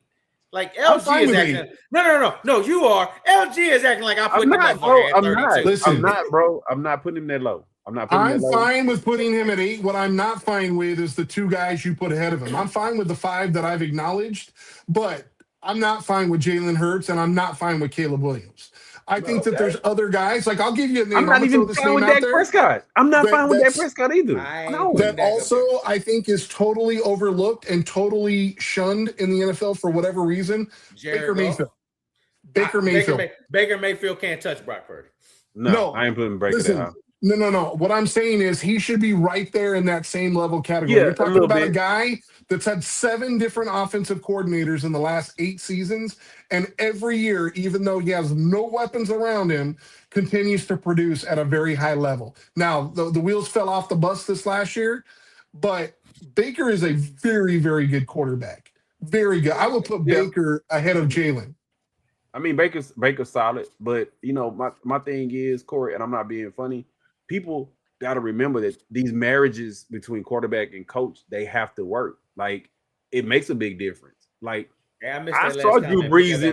[SPEAKER 1] Like, LG is acting. No. You are. LG is acting like I put him at 32.
[SPEAKER 2] Listen, I'm not, bro. I'm not putting him that low. I'm
[SPEAKER 3] fine with putting him at 8. What I'm not fine with is the 2 guys you put ahead of him. I'm fine with the 5 that I've acknowledged, but I'm not fine with Jalen Hurts, and I'm not fine with Caleb Williams. I think that there's other guys. Like, I'll give you a name.
[SPEAKER 2] I'm not even fine with Dak Prescott. I'm not fine with Dak Prescott either.
[SPEAKER 3] That also, I think, is totally overlooked and totally shunned in the NFL for whatever reason. Baker Mayfield.
[SPEAKER 1] Baker Mayfield can't touch Brock Purdy.
[SPEAKER 2] No, I ain't putting Baker down.
[SPEAKER 3] No. What I'm saying is he should be right there in that same level category. You're talking about a guy that's had 7 different offensive coordinators in the last 8 seasons, and every year, even though he has no weapons around him, continues to produce at a very high level. Now, the wheels fell off the bus this last year, but Baker is a very, very good quarterback. Very good. I would put Baker ahead of Jalen.
[SPEAKER 2] I mean, Baker's solid, but my thing is, Corey, and I'm not being funny. People got to remember that these marriages between quarterback and coach, they have to work. Like, it makes a big difference. Like, I saw Drew Brees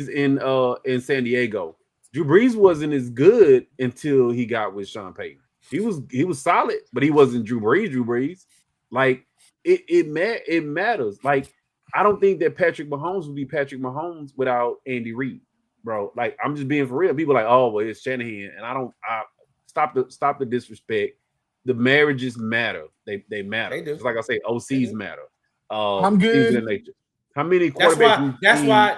[SPEAKER 2] in San Diego. Drew Brees wasn't as good until he got with Sean Payton. He was solid, but he wasn't Drew Brees. Like, it matters. Like, I don't think that Patrick Mahomes would be Patrick Mahomes without Andy Reid. Bro, like, I'm just being for real. People are like, oh, well, it's Shanahan, and I stop the disrespect. The marriages matter. They matter. They do. Just like I say, OCs matter.
[SPEAKER 3] I'm good.
[SPEAKER 2] How many quarterbacks?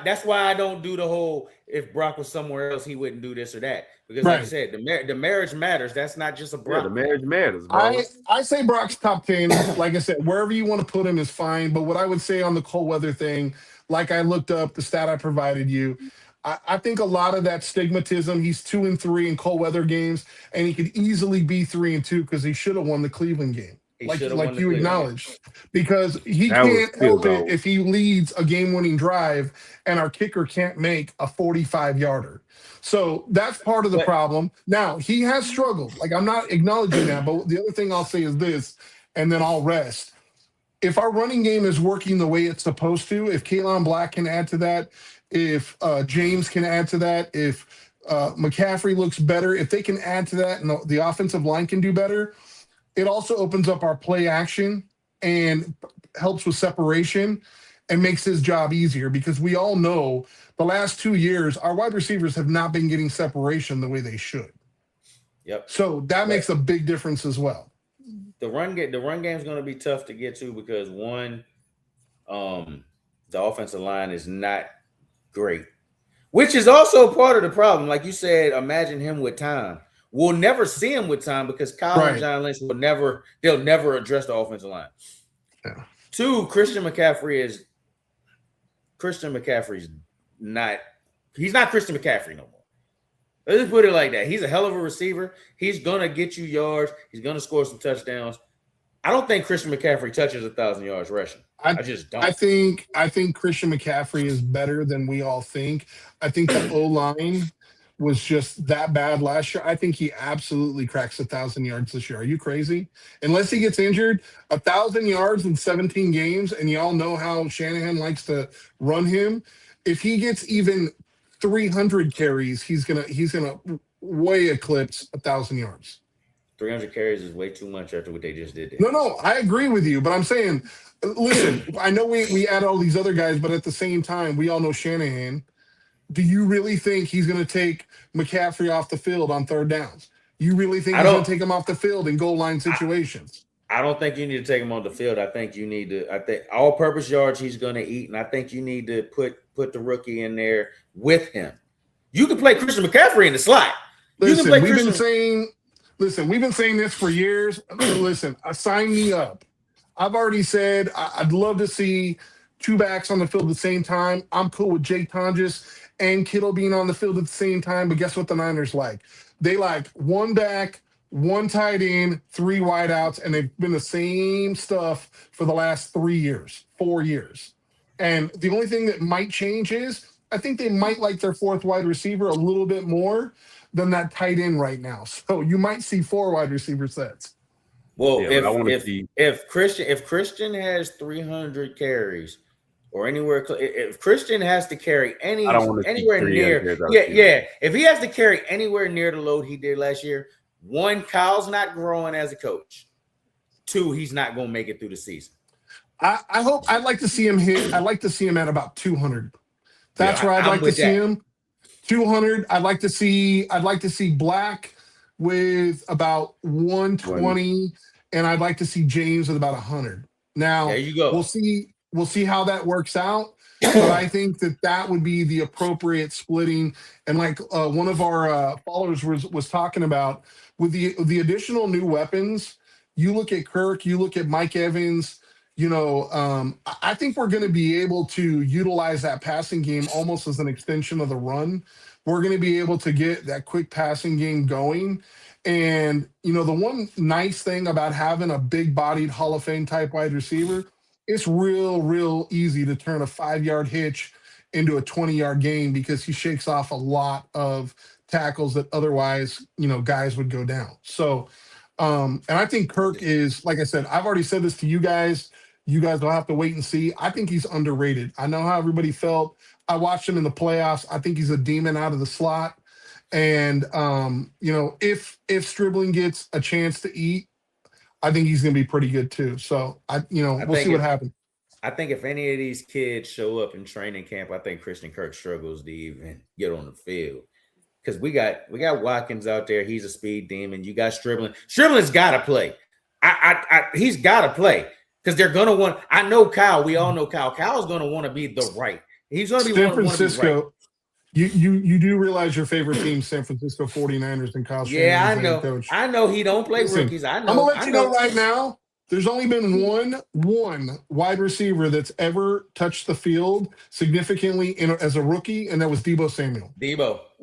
[SPEAKER 1] That's why I don't do the whole, if Brock was somewhere else, he wouldn't do this or that. Because like I said, the marriage matters. That's not just a Brock.
[SPEAKER 2] Yeah, the marriage matters, bro.
[SPEAKER 3] I say Brock's top 10. Like I said, wherever you want to put him is fine. But what I would say on the cold weather thing, like I looked up the stat I provided you, I think a lot of that stigmatism, he's 2-3 in cold weather games, and he could easily be 3-2 because he should have won the Cleveland game. Like you acknowledged, because he can't help it if he leads a game-winning drive and our kicker can't make a 45-yarder. So that's part of the problem. Now, he has struggled. Like, I'm not acknowledging that, but the other thing I'll say is this, and then I'll rest. If our running game is working the way it's supposed to, if Kalen Black can add to that, if James can add to that, if McCaffrey looks better, if they can add to that and the offensive line can do better, it also opens up our play action and helps with separation and makes his job easier, because we all know the last 2 years, our wide receivers have not been getting separation the way they should.
[SPEAKER 1] Yep.
[SPEAKER 3] So that makes a big difference as well.
[SPEAKER 1] The run game is going to be tough to get to because, one, the offensive line is not great, which is also part of the problem. Like you said, imagine him with time. We'll never see him with time because Kyle and John Lynch they'll never address the offensive line. Yeah. 2, Christian McCaffrey's not Christian McCaffrey no more. Let's just put it like that. He's a hell of a receiver. He's gonna get you yards. He's gonna score some touchdowns. I don't think Christian McCaffrey touches 1,000 yards rushing. I just don't.
[SPEAKER 3] I think Christian McCaffrey is better than we all think. I think the O-line was just that bad last year. I think he absolutely cracks 1,000 yards this year. Are you crazy? Unless he gets injured, 1,000 yards in 17 games, and y'all know how Shanahan likes to run him. If he gets even 300 carries, he's gonna way eclipse 1,000 yards.
[SPEAKER 1] 300 carries is way too much after what they just did there.
[SPEAKER 3] No, I agree with you, but I'm saying, listen, I know we add all these other guys, but at the same time, we all know Shanahan. Do you really think he's going to take McCaffrey off the field on third downs? You really think he's going to take him off the field in goal line situations?
[SPEAKER 1] I don't think you need to take him on the field. I think you need to. I think all-purpose yards he's going to eat, and I think you need to put the rookie in there with him. You can play Christian McCaffrey in the slot.
[SPEAKER 3] Listen, we've been saying this for years. Listen, sign me up. I've already said I'd love to see two backs on the field at the same time. I'm cool with Jake Tonjes and Kittle being on the field at the same time, but guess what the Niners like? They like one back, one tight end, three wideouts, and they've been the same stuff for the last 4 years. And the only thing that might change is I think they might like their fourth wide receiver a little bit more than that tight end right now. So you might see 4 wide receiver sets.
[SPEAKER 1] Well, if Christian has 300 carries or anywhere, if Christian has to carry anywhere near, if he has to carry anywhere near the load he did last year, 1, Kyle's not growing as a coach. 2, he's not going to make it through the season.
[SPEAKER 3] I'd like to see him hit. I'd like to see him at about 200. That's where I'd like to see him. 200. I'd like to see Black with about 120, and I'd like to see James with about 100. Now
[SPEAKER 1] there you go.
[SPEAKER 3] We'll see how that works out. But I think that would be the appropriate splitting. And like one of our followers was talking about, with the additional new weapons, you look at Kirk, you look at Mike Evans. I think we're going to be able to utilize that passing game almost as an extension of the run. We're going to be able to get that quick passing game going. And, the one nice thing about having a big-bodied Hall of Fame type wide receiver, it's real easy to turn a 5-yard hitch into a 20-yard gain because he shakes off a lot of tackles that otherwise, guys would go down. So, and I think Kirk is, like I said, I've already said this to you guys. You guys will have to wait and see. I think he's underrated. I know how everybody felt. I watched him in the playoffs. I think he's a demon out of the slot. And, if Stribling gets a chance to eat, I think he's going to be pretty good too. So, we'll see what happens.
[SPEAKER 1] I think if any of these kids show up in training camp, I think Christian Kirk struggles to even get on the field. Because we got Watkins out there. He's a speed demon. You got Stribling. Stribling's got to play. He's got to play. Because they're going to want – I know Kyle. We all know Kyle. Kyle's going to want to be the right. He's going to be
[SPEAKER 3] San Francisco. You do realize your favorite team, San Francisco 49ers, and Kyle Shanahan.
[SPEAKER 1] Yeah, I know. Coach. I know he don't play rookies. I know.
[SPEAKER 3] I'm going to let you know right now, there's only been one wide receiver that's ever touched the field significantly as a rookie, and that was Deebo Samuel.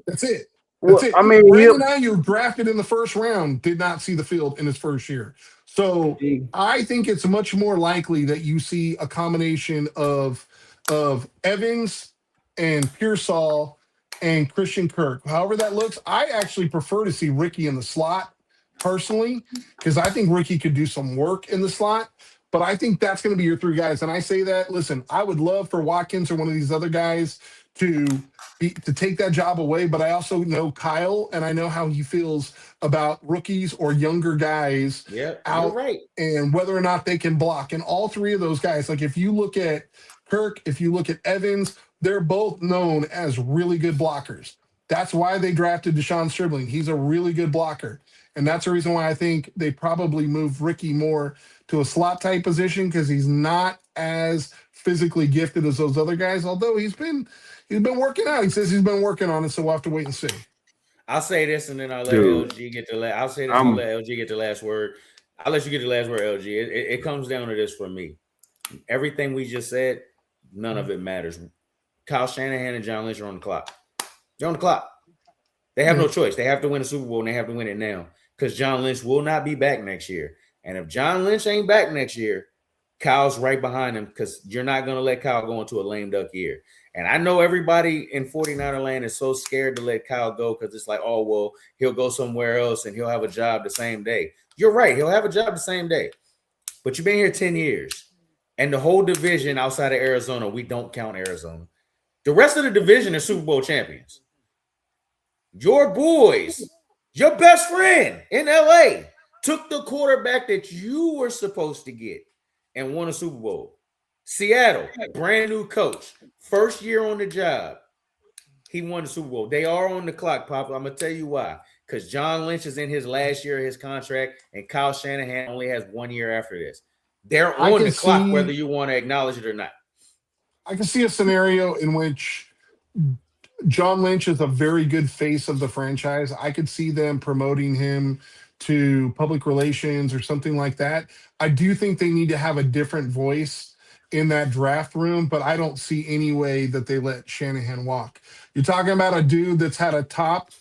[SPEAKER 3] That's it. That's it. I mean, Brandon Ayuk, drafted in the first round, did not see the field in his first year. So I think it's much more likely that you see a combination of Evans and Pearsall and Christian Kirk. However that looks, I actually prefer to see Ricky in the slot personally, because I think Ricky could do some work in the slot. But I think that's going to be your 3 guys. And I say that, listen, I would love for Watkins or one of these other guys to take that job away. But I also know Kyle, and I know how he feels about rookies or younger guys out and whether or not they can block. And all 3 of those guys, like if you look at Kirk, if you look at Evans, they're both known as really good blockers. That's why they drafted Deshaun Stribling. He's a really good blocker. And that's the reason why I think they probably moved Ricky more to a slot type position, because he's not as physically gifted as those other guys, although he's been working out. He says he's been working on it, so we'll have to wait and see.
[SPEAKER 1] I'll say this, and then I'll let LG get the last. I'll say this, and I'll let LG get the last word. I'll let you get the last word, LG. It comes down to this for me. Everything we just said, none of it matters. Kyle Shanahan and John Lynch are on the clock. They're on the clock. They have no choice. They have to win a Super Bowl, and they have to win it now because John Lynch will not be back next year. And if John Lynch ain't back next year, Kyle's right behind him because you're not going to let Kyle go into a lame duck year. And I know everybody in 49er land is so scared to let Kyle go because it's like, oh, well, he'll go somewhere else and he'll have a job the same day. You're right. He'll have a job the same day. But you've been here 10 years. And the whole division outside of Arizona, we don't count Arizona. The rest of the division is Super Bowl champions. Your boys, your best friend in LA, took the quarterback that you were supposed to get and won a Super Bowl. Seattle, brand new coach, first year on the job. He won the Super Bowl. They are on the clock, Papa. I'm going to tell you why. Because John Lynch is in his last year of his contract, and Kyle Shanahan only has 1 year after this. They're on the clock, whether you want to acknowledge it or not.
[SPEAKER 3] I can see a scenario in which John Lynch is a very good face of the franchise. I could see them promoting him to public relations or something like that. I do think they need to have a different voice in that draft room, but I don't see any way that they let Shanahan walk. You're talking about a dude that's had a top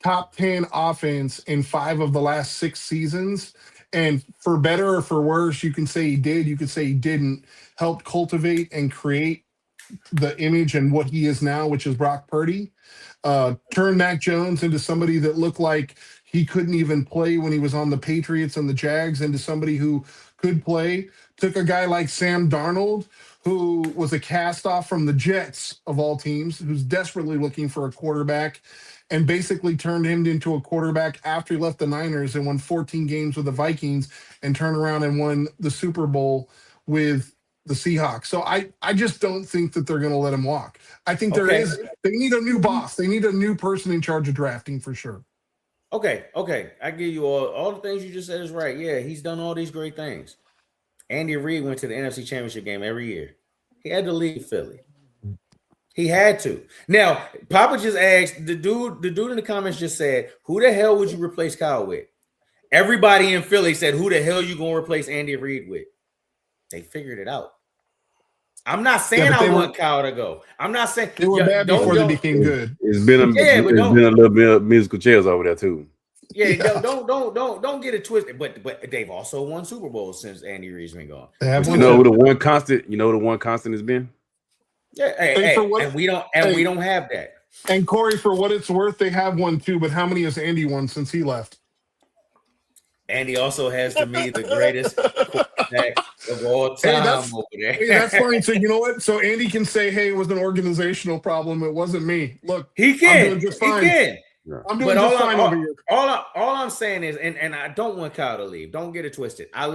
[SPEAKER 3] 10 offense in 5 of the last 6 seasons. And for better or for worse, you can say he did, you could say he didn't, help cultivate and create the image and what he is now, which is Brock Purdy. Turn Mac Jones into somebody that looked like he couldn't even play when he was on the Patriots and the Jags into somebody who could play. Took a guy like Sam Darnold, who was a cast-off from the Jets, of all teams, who's desperately looking for a quarterback, and basically turned him into a quarterback after he left the Niners and won 14 games with the Vikings and turned around and won the Super Bowl with the Seahawks. So I just don't think that they're going to let him walk. I think they need a new boss. They need a new person in charge of drafting for sure.
[SPEAKER 1] Okay. I give you all the things you just said is right. Yeah, he's done all these great things. Andy Reid went to the NFC Championship game every year. He had to leave Philly. He had to. Now, Papa just asked, the dude in the comments just said, who the hell would you replace Kyle with? Everybody in Philly said, who the hell you going to replace Andy Reid with? They figured it out. I'm not saying I want Kyle to go. I'm not saying
[SPEAKER 3] they were bad before they became good.
[SPEAKER 2] It's been a little bit of musical chairs over there too.
[SPEAKER 1] Yeah, don't get it twisted. But they've also won Super Bowls since Andy Reid's been gone.
[SPEAKER 2] You know who the one constant has been?
[SPEAKER 1] Yeah, and we don't have that.
[SPEAKER 3] And Corey, for what it's worth, they have won too. But how many has Andy won since he left?
[SPEAKER 1] Andy also has, to me, the greatest quarterback of all time over there.
[SPEAKER 3] Hey, that's fine. So you know what? So Andy can say, "Hey, it was an organizational problem. It wasn't me." Look,
[SPEAKER 1] he can.
[SPEAKER 3] I'm doing just fine.
[SPEAKER 1] He can.
[SPEAKER 3] I'm doing just fine over here.
[SPEAKER 1] All I'm saying is, and I don't want Kyle to leave. Don't get it twisted. I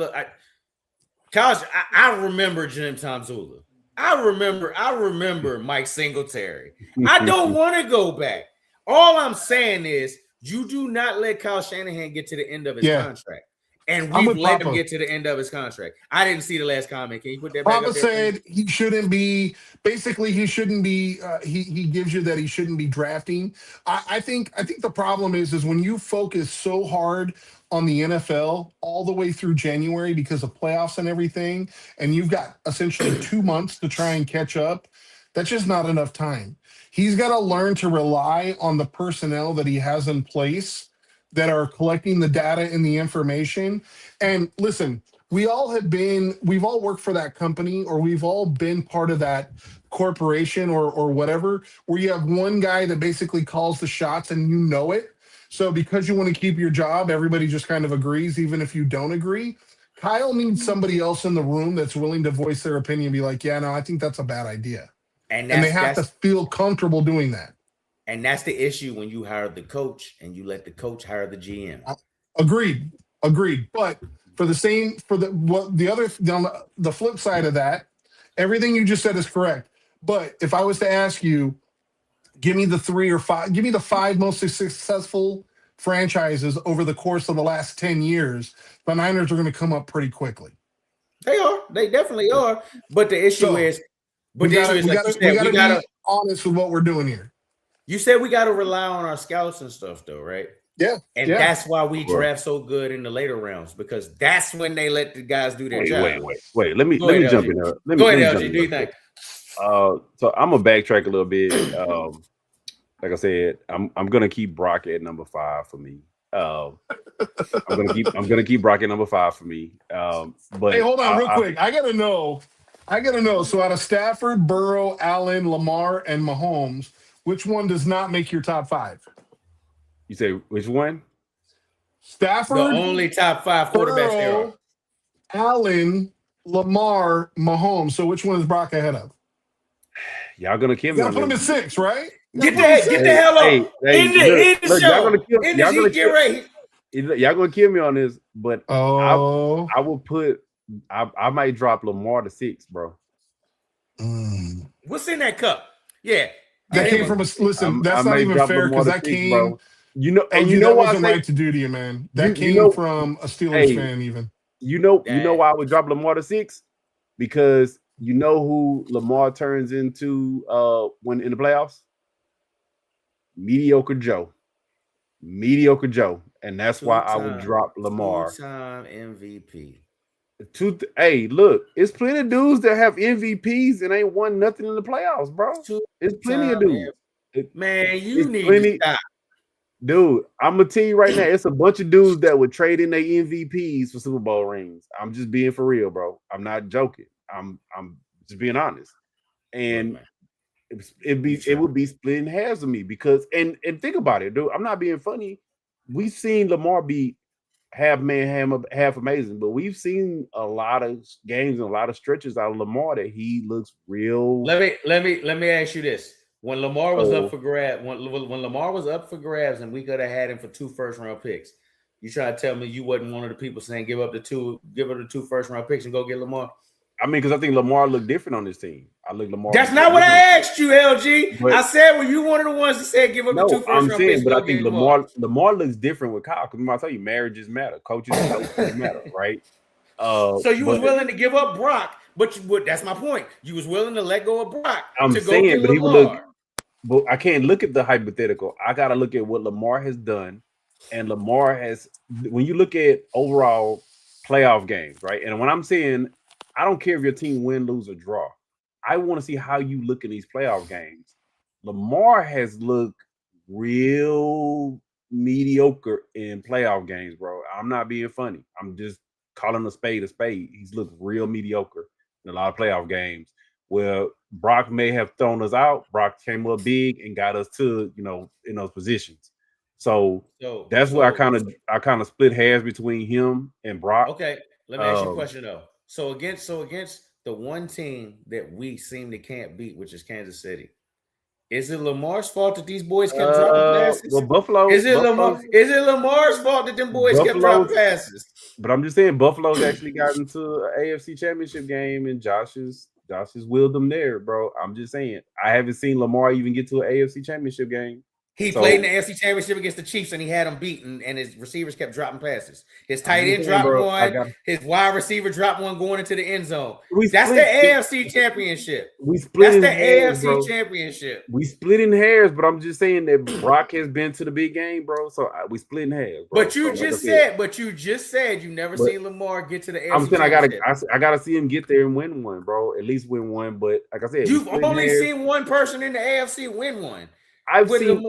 [SPEAKER 1] remember Jim Tomzula. I remember Mike Singletary. I don't want to go back. All I'm saying is, you do not let Kyle Shanahan get to the end of his contract. And we've let him get to the end of his contract. I didn't see the last comment. Can you put that back
[SPEAKER 3] Papa
[SPEAKER 1] up there?
[SPEAKER 3] said he shouldn't be, basically he shouldn't be, he gives you that he shouldn't be drafting. I think the problem is when you focus so hard on the NFL all the way through January because of playoffs and everything, and you've got essentially 2 months to try and catch up, that's just not enough time. He's got to learn to rely on the personnel that he has in place that are collecting the data and the information. And listen, we've all worked for that company, or we've all been part of that corporation or whatever, where you have one guy that basically calls the shots and you know it. So because you want to keep your job, everybody just kind of agrees, even if you don't agree. Kyle needs somebody else in the room that's willing to voice their opinion and be like, yeah, no, I think that's a bad idea. And they have to feel comfortable doing that.
[SPEAKER 1] And that's the issue when you hire the coach and you let the coach hire the GM.
[SPEAKER 3] Agreed. But the flip side of that, everything you just said is correct. But if I was to ask you, give me the 5 most successful franchises over the course of the last 10 years, the Niners are going to come up pretty quickly.
[SPEAKER 1] They are. They definitely are. But the issue is, we got to
[SPEAKER 3] be honest with what we're doing here.
[SPEAKER 1] You said we got to rely on our scouts and stuff, though, right?
[SPEAKER 3] Yeah.
[SPEAKER 1] And that's why we draft so good in the later rounds, because that's when they let the guys do their job.
[SPEAKER 2] Wait. Let me jump in there.
[SPEAKER 1] Go ahead, LG. Do you think?
[SPEAKER 2] So I'm gonna backtrack a little bit. like I said, I'm gonna keep Brock at number 5 for me. I'm gonna keep Brock at number 5 for me. But
[SPEAKER 3] Hey, hold on real quick. I gotta know. So out of Stafford, Burrow, Allen, Lamar, and Mahomes, which one does not make your top 5?
[SPEAKER 2] You say which one?
[SPEAKER 3] Stafford,
[SPEAKER 1] The only top 5 quarterbacks there are.
[SPEAKER 3] Burrow, Allen, Lamar, Mahomes. So which one is Brock ahead of?
[SPEAKER 2] Y'all gonna kill
[SPEAKER 3] You
[SPEAKER 2] me
[SPEAKER 3] gotta
[SPEAKER 2] on
[SPEAKER 3] put him at
[SPEAKER 2] this.
[SPEAKER 3] 6, right?
[SPEAKER 1] Get the hell up. End the show. End the G, get ready.
[SPEAKER 2] Y'all gonna kill me on this, but I will put. I might drop Lamar to 6, bro.
[SPEAKER 1] What's in that cup? Yeah,
[SPEAKER 3] that came from a listen. That's not even fair because that came.
[SPEAKER 2] Bro. You know, and
[SPEAKER 3] LG,
[SPEAKER 2] you know
[SPEAKER 3] that
[SPEAKER 2] why
[SPEAKER 3] wasn't
[SPEAKER 2] I say,
[SPEAKER 3] right to do to you, man. That came from a Steelers fan, even.
[SPEAKER 2] You know why I would drop Lamar to 6? Because you know who Lamar turns into when in the playoffs? Mediocre Joe, and that's why I would drop Lamar.
[SPEAKER 1] 2-time MVP.
[SPEAKER 2] Hey, look, it's plenty of dudes that have MVPs and ain't won nothing in the playoffs, bro. It's plenty of dudes.
[SPEAKER 1] Man, you need to stop.
[SPEAKER 2] Dude, I'm gonna tell you right now, it's a bunch of dudes that would trade in their MVPs for Super Bowl rings. I'm just being for real, bro. I'm not joking. I'm just being honest. And it would be splitting hairs with me because and think about it, dude. I'm not being funny. We've seen Lamar be half amazing, but we've seen a lot of games and a lot of stretches out of Lamar that he looks real.
[SPEAKER 1] Let me ask you this. When Lamar was up for grabs, when Lamar was up for grabs, and we could have had him for 2 first-round picks, you try to tell me you wasn't one of the people saying give up the 2 first-round picks and go get Lamar?
[SPEAKER 2] I mean, because I think Lamar looked different on this team. I look Lamar.
[SPEAKER 1] That's not what I asked you, LG. But I said, were you one of the ones that said give up the 2 first-round picks?
[SPEAKER 2] But I think Lamar looks different with Kyle. Because I tell you, marriages matter, coaches matter, right?
[SPEAKER 1] So you was willing to give up Brock, but that's my point. You was willing to let go of Brock.
[SPEAKER 2] I'm saying, but Lamar. He would look. But I can't look at the hypothetical. I got to look at what Lamar has done. And Lamar has, when you look at overall playoff games, right? And when I'm saying, I don't care if your team win, lose, or draw. I want to see how you look in these playoff games. Lamar has looked real mediocre in playoff games, bro. I'm not being funny. I'm just calling a spade a spade. He's looked real mediocre in a lot of playoff games. Where Brock may have thrown us out, Brock came up big and got us to, in those positions. So that's where I kind of split hairs between him and Brock.
[SPEAKER 1] Okay, let me ask you a question though. So against the one team that we seem to can't beat, which is Kansas City, is it Lamar's fault that these boys kept dropping passes?
[SPEAKER 2] Well, Buffalo.
[SPEAKER 1] Is it Lamar's fault that them boys kept dropping passes?
[SPEAKER 2] But I'm just saying, Buffalo's actually gotten to an AFC Championship game, and Josh has willed them there, bro. I'm just saying, I haven't seen Lamar even get to an AFC Championship game.
[SPEAKER 1] He played in the AFC Championship against the Chiefs, and he had them beaten, and his receivers kept dropping passes. His tight end dropped one. His wide receiver dropped one going into the end zone. That's the AFC Championship. That's the AFC Championship.
[SPEAKER 2] We split in hairs, but I'm just saying that Brock has been to the big game, bro. So we split in hairs. Bro.
[SPEAKER 1] But you just said you never seen Lamar get to the AFC Championship.
[SPEAKER 2] I gotta see him get there and win one, bro. At least win one. But like I said,
[SPEAKER 1] you've only seen one person in the AFC win one.
[SPEAKER 2] I've seen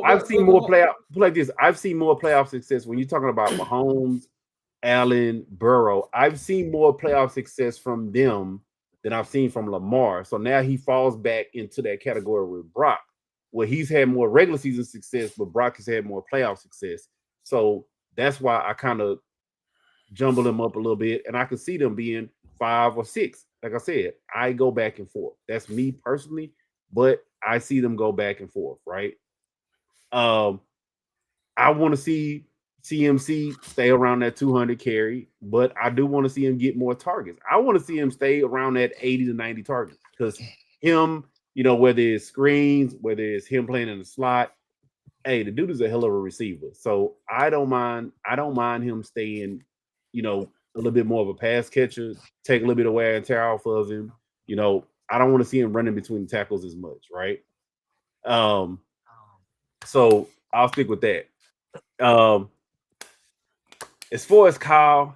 [SPEAKER 2] more playoff like this. I've seen more playoff success when you're talking about Mahomes, Allen, Burrow. I've seen more playoff success from them than I've seen from Lamar. So now he falls back into that category with Brock, where he's had more regular season success, but Brock has had more playoff success. So that's why I kind of jumble them up a little bit, and I could see them being 5 or 6. Like I said, I go back and forth. That's me personally, but I see them go back and forth, right? I want to see CMC stay around that 200 carry, but I do want to see him get more targets. I want to see him stay around that 80 to 90 targets because him, whether it's screens, whether it's him playing in the slot, hey, the dude is a hell of a receiver. So I don't mind him staying, a little bit more of a pass catcher, take a little bit of wear and tear off of him. I don't want to see him running between the tackles as much, right? So I'll stick with that. As far as Kyle,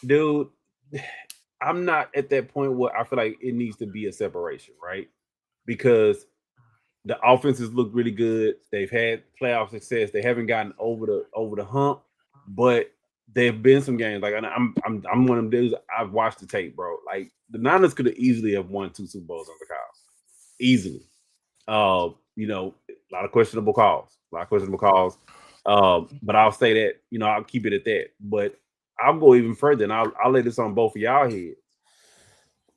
[SPEAKER 2] dude, I'm not at that point where I feel like it needs to be a separation, right? Because The offenses look really good. They've had playoff success. They haven't gotten over the hump, but there've been some games. Like I'm one of them dudes. I've watched the tape, bro. Like the Niners could have easily have won 2 Super Bowls under Kyle, easily. You know, a lot of questionable calls. But I'll say that, you know, I'll keep it at that. But I'll go even further, and I'll lay this on both of y'all heads.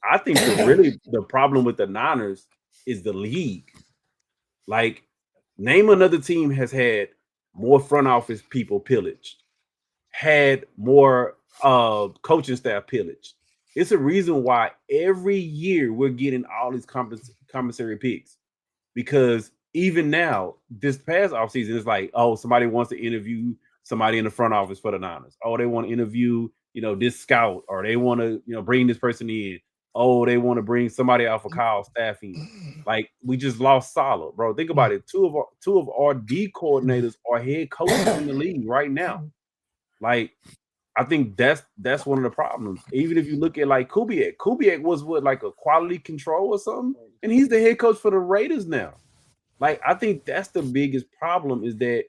[SPEAKER 2] I think the problem with the Niners is the league. Like, name another team has had more front office people pillaged, had more coaching staff pillaged. It's a reason why every year we're getting all these commissary picks, because even now, this past offseason, it's like, oh, somebody wants to interview somebody in the front office for the Niners. Oh, they want to interview, you know, this scout, or they want to, you know, bring this person in. Oh, they want to bring somebody out for Kyle staffing. Like, we just lost Saleh, bro. Think about it. Two of our D coordinators are head coaches in the league right now. Like, I think that's one of the problems. Even if you look at like Kubiak was like a quality control or something, and he's the head coach for the Raiders now. Like, I think that's the biggest problem, is that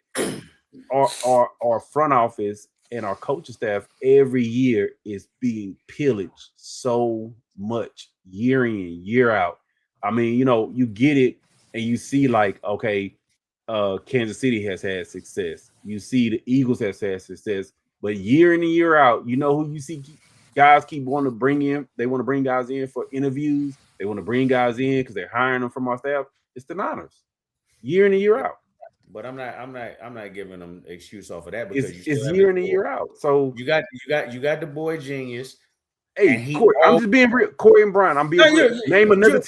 [SPEAKER 2] our front office and our coaching staff every year is being pillaged so much, year in, year out. I mean, you know, you get it, and you see like, okay, Kansas City has had success. You see the Eagles has had success, but year in and year out, you know who you see guys keep wanting to bring in? They want to bring guys in for interviews. They want to bring guys in because they're hiring them from our staff. It's the Niners, year in and year out.
[SPEAKER 1] But I'm not giving them excuse off of that, because
[SPEAKER 2] it's year in and year out. So
[SPEAKER 1] you got the boy genius.
[SPEAKER 2] Hey, Corey, I'm just being real. Corey and Brian, I'm being real. Name another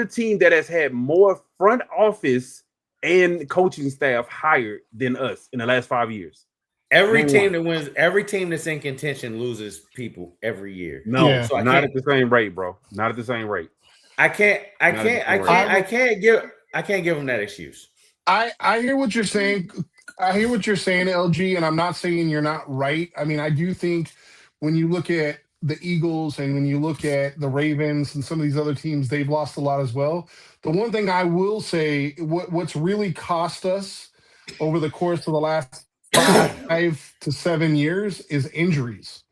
[SPEAKER 2] team that has had more front office and coaching staff hired than us in the last 5 years.
[SPEAKER 1] Every team that wins, every team that's in contention loses people every year.
[SPEAKER 2] No, so not at the same rate, bro. Not at the same rate.
[SPEAKER 1] I can't give them that excuse.
[SPEAKER 3] I hear what you're saying. I hear what you're saying, LG, and I'm not saying you're not right. I mean, I do think when you look at the Eagles and when you look at the Ravens and some of these other teams, they've lost a lot as well. The one thing I will say, what's really cost us over the course of the last 5 to 7 years is injuries.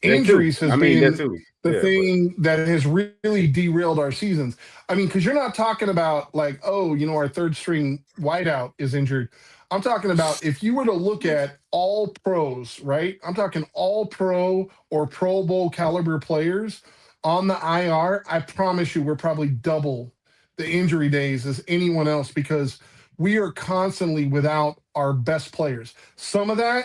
[SPEAKER 3] Injuries has been the thing that has really derailed our seasons. I mean, because you're not talking about like, oh, you know, our third string wideout is injured. I'm talking about if you were to look at all pros, right? I'm talking all pro or Pro Bowl caliber players on the IR. I promise you, we're probably double the injury days as anyone else, because we are constantly without our best players. Some of that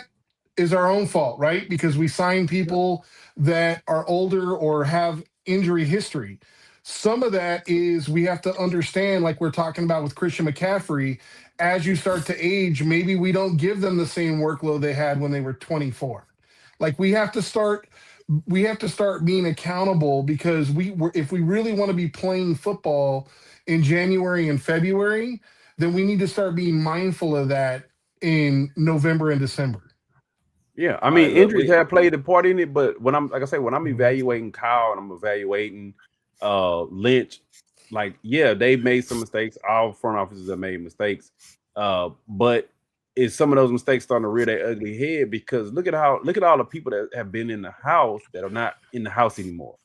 [SPEAKER 3] is our own fault, right? Because we sign people that are older or have injury history. Some of that is we have to understand, like we're talking about with Christian McCaffrey, as you start to age, maybe we don't give them the same workload they had when they were 24. Like we have to start being accountable, because if we really want to be playing football in January and February, then we need to start being mindful of that in November and December.
[SPEAKER 2] Yeah, I mean, injuries have played a part in it, but when I'm evaluating Kyle and I'm evaluating Lynch, like, yeah, they've made some mistakes. All front offices have made mistakes, but is some of those mistakes starting to rear their ugly head? Because look at all the people that have been in the house that are not in the house anymore.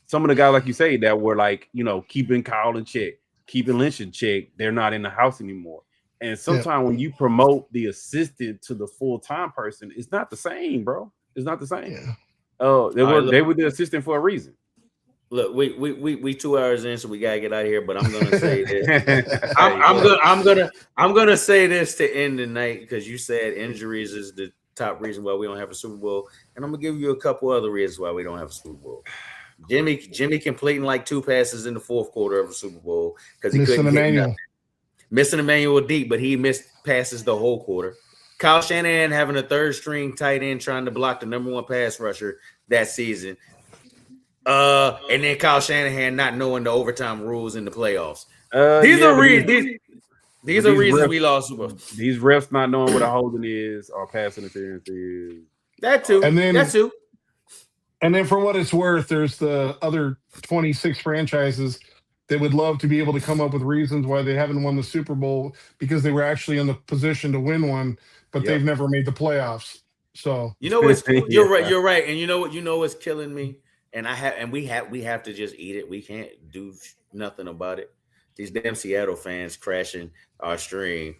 [SPEAKER 2] Some of the guys, like you say, that were like, you know, keeping Kyle in check, keeping Lynch in check, they're not in the house anymore. And sometimes when you promote the assistant to the full-time person, it's not the same, bro. It's not the same. Yeah. They were the assistant for a reason.
[SPEAKER 1] Look, we 2 hours in, so we gotta get out of here. But I'm gonna say this. I'm gonna say this to end the night, because you said injuries is the top reason why we don't have a Super Bowl, and I'm gonna give you a couple other reasons why we don't have a Super Bowl. Jimmy completing like 2 passes in the fourth quarter of a Super Bowl because he couldn't hit nothing. Missing Emmanuel deep, but he missed passes the whole quarter. Kyle Shanahan having a third string tight end trying to block the number 1 pass rusher that season. And then Kyle Shanahan not knowing the overtime rules in the playoffs. These are reasons we lost Super Bowl.
[SPEAKER 2] These refs not knowing what a holding is or pass interference is.
[SPEAKER 1] That too.
[SPEAKER 3] And then for what it's worth, there's the other 26 franchises they would love to be able to come up with reasons why they haven't won the Super Bowl because they were actually in the position to win one, but they've never made the playoffs. So
[SPEAKER 1] you know what's you're right.
[SPEAKER 2] Yeah.
[SPEAKER 1] You're right. And you know what? You know what's killing me. And we have to just eat it. We can't do nothing about it. These damn Seattle fans crashing our stream,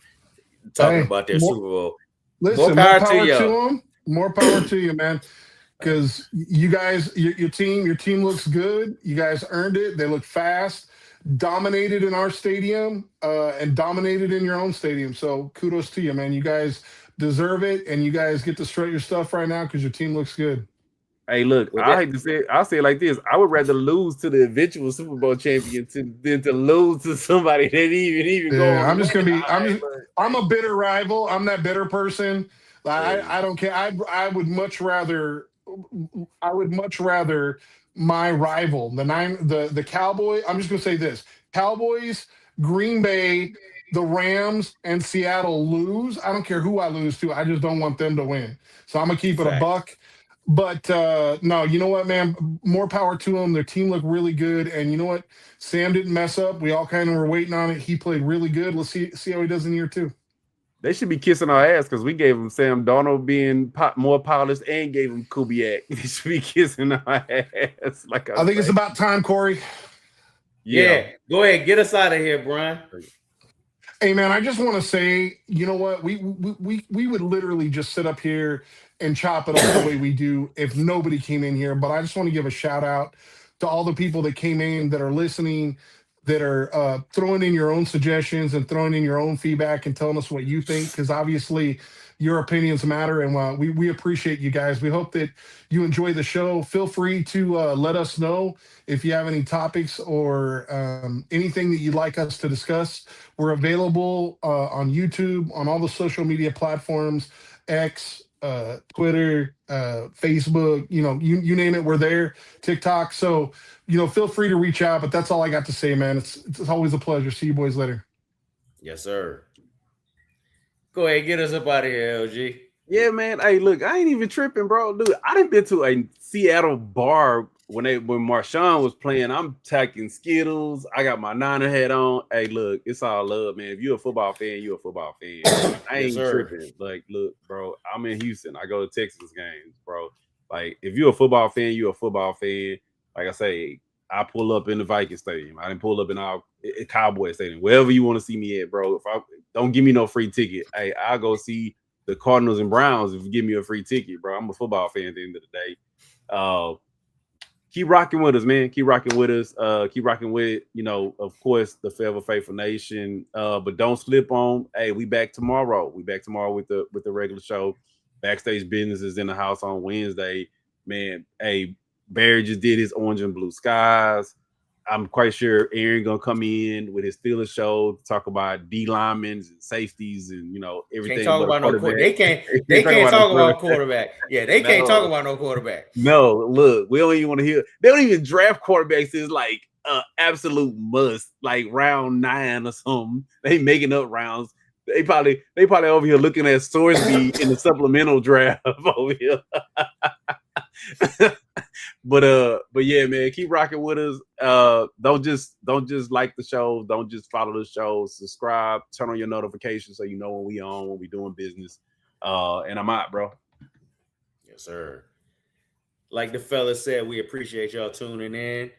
[SPEAKER 1] talking
[SPEAKER 3] hey,
[SPEAKER 1] about their Super Bowl.
[SPEAKER 3] listen,
[SPEAKER 1] more power to
[SPEAKER 3] them. More power to you, man. Because you guys, your team looks good. You guys earned it. They look fast, dominated in our stadium, and dominated in your own stadium. So kudos to you, man. You guys deserve it, and you guys get to strut your stuff right now because your team looks good.
[SPEAKER 2] Hey, look, I hate to say it. I'll say it like this. I would rather lose to the eventual Super Bowl champion than to lose to somebody that didn't even go on.
[SPEAKER 3] I'm a bitter rival. I'm that bitter person. I don't care. I would much rather my rival, the Cowboy. I'm just gonna say this: Cowboys, Green Bay, the Rams, and Seattle lose. I don't care who I lose to. I just don't want them to win. So I'm gonna keep it a buck. But no, you know what, man? More power to them. Their team looked really good, and you know what? Sam didn't mess up. We all kind of were waiting on it. He played really good. Let's see how he does in year 2.
[SPEAKER 2] They should be kissing our ass because we gave him Sam Darnold being more polished and gave him Kubiak. They should be kissing our ass.
[SPEAKER 3] I think it's about time, Corey.
[SPEAKER 1] Yeah. Go ahead. Get us out of here, Brian.
[SPEAKER 3] Hey, man, I just want to say, you know what? We would literally just sit up here and chop it up the way we do if nobody came in here. But I just want to give a shout out to all the people that came in, that are listening, that are throwing in your own suggestions and throwing in your own feedback and telling us what you think, because obviously your opinions matter, and we appreciate you guys. We hope that you enjoy the show. Feel free to let us know if you have any topics or anything that you'd like us to discuss. We're available on YouTube, on all the social media platforms, X, Twitter, Facebook, you name it, we're there, TikTok. So, feel free to reach out, but that's all I got to say, man. It's always a pleasure. See you boys later.
[SPEAKER 1] Yes, sir. Go ahead, get us up out of here, LG.
[SPEAKER 2] Yeah, man. Hey, look, I ain't even tripping, bro. Dude, I done been to a Seattle bar when Marshawn was playing. I'm tacking Skittles. I got my Niner hat on. Hey, look, it's all love, man. If you're a football fan, you're a football fan. I ain't tripping. Like, look, bro, I'm in Houston. I go to Texas games, bro. Like, if you're a football fan, you're a football fan. Like I say, I pull up in the Viking Stadium. I didn't pull up in our Cowboy Stadium. Wherever you want to see me at, bro. If I don't give me no free ticket, hey, I'll go see the Cardinals and Browns if you give me a free ticket, bro. I'm a football fan at the end of the day. Keep rocking with us, man. Keep rocking with us. Keep rocking with, of course, the Forever Faithful Nation. But don't slip on. Hey, we back tomorrow. We back tomorrow with the regular show. Backstage Business is in the house on Wednesday. Man, hey, Barry just did his Orange and Blue Skies. I'm quite sure Aaron gonna come in with his Steelers show to talk about D linemen and safeties and everything.
[SPEAKER 1] Can't talk about no quarterback. They can't talk about quarterback. Yeah, they can't talk about no quarterback.
[SPEAKER 2] No, look, we don't even want to hear. They don't even draft quarterbacks. It's like absolute must, like round 9 or something. They making up rounds. They probably over here looking at Sorsby in the supplemental draft over here. But yeah, man, keep rocking with us. Don't just like the show. Don't just follow the show. Subscribe, turn on your notifications so you know when we on, when we doing business. And I'm out, bro.
[SPEAKER 1] Yes, sir. Like the fella said, we appreciate y'all tuning in.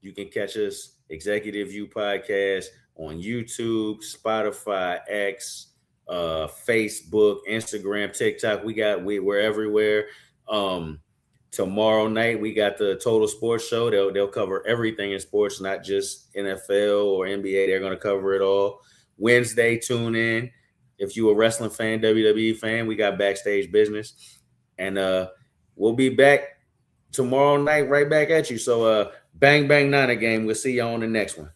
[SPEAKER 1] You can catch us, Executive View Podcast, on YouTube, Spotify, X, Facebook, Instagram, TikTok. We're everywhere. Tomorrow night we got the Total Sports Show. They'll cover everything in sports, not just NFL or NBA. They're going to cover it all. Wednesday, tune in. If you a wrestling fan, WWE fan, we got Backstage Business, and we'll be back tomorrow night, right back at you. So bang bang Niner game. We'll see you on the next one.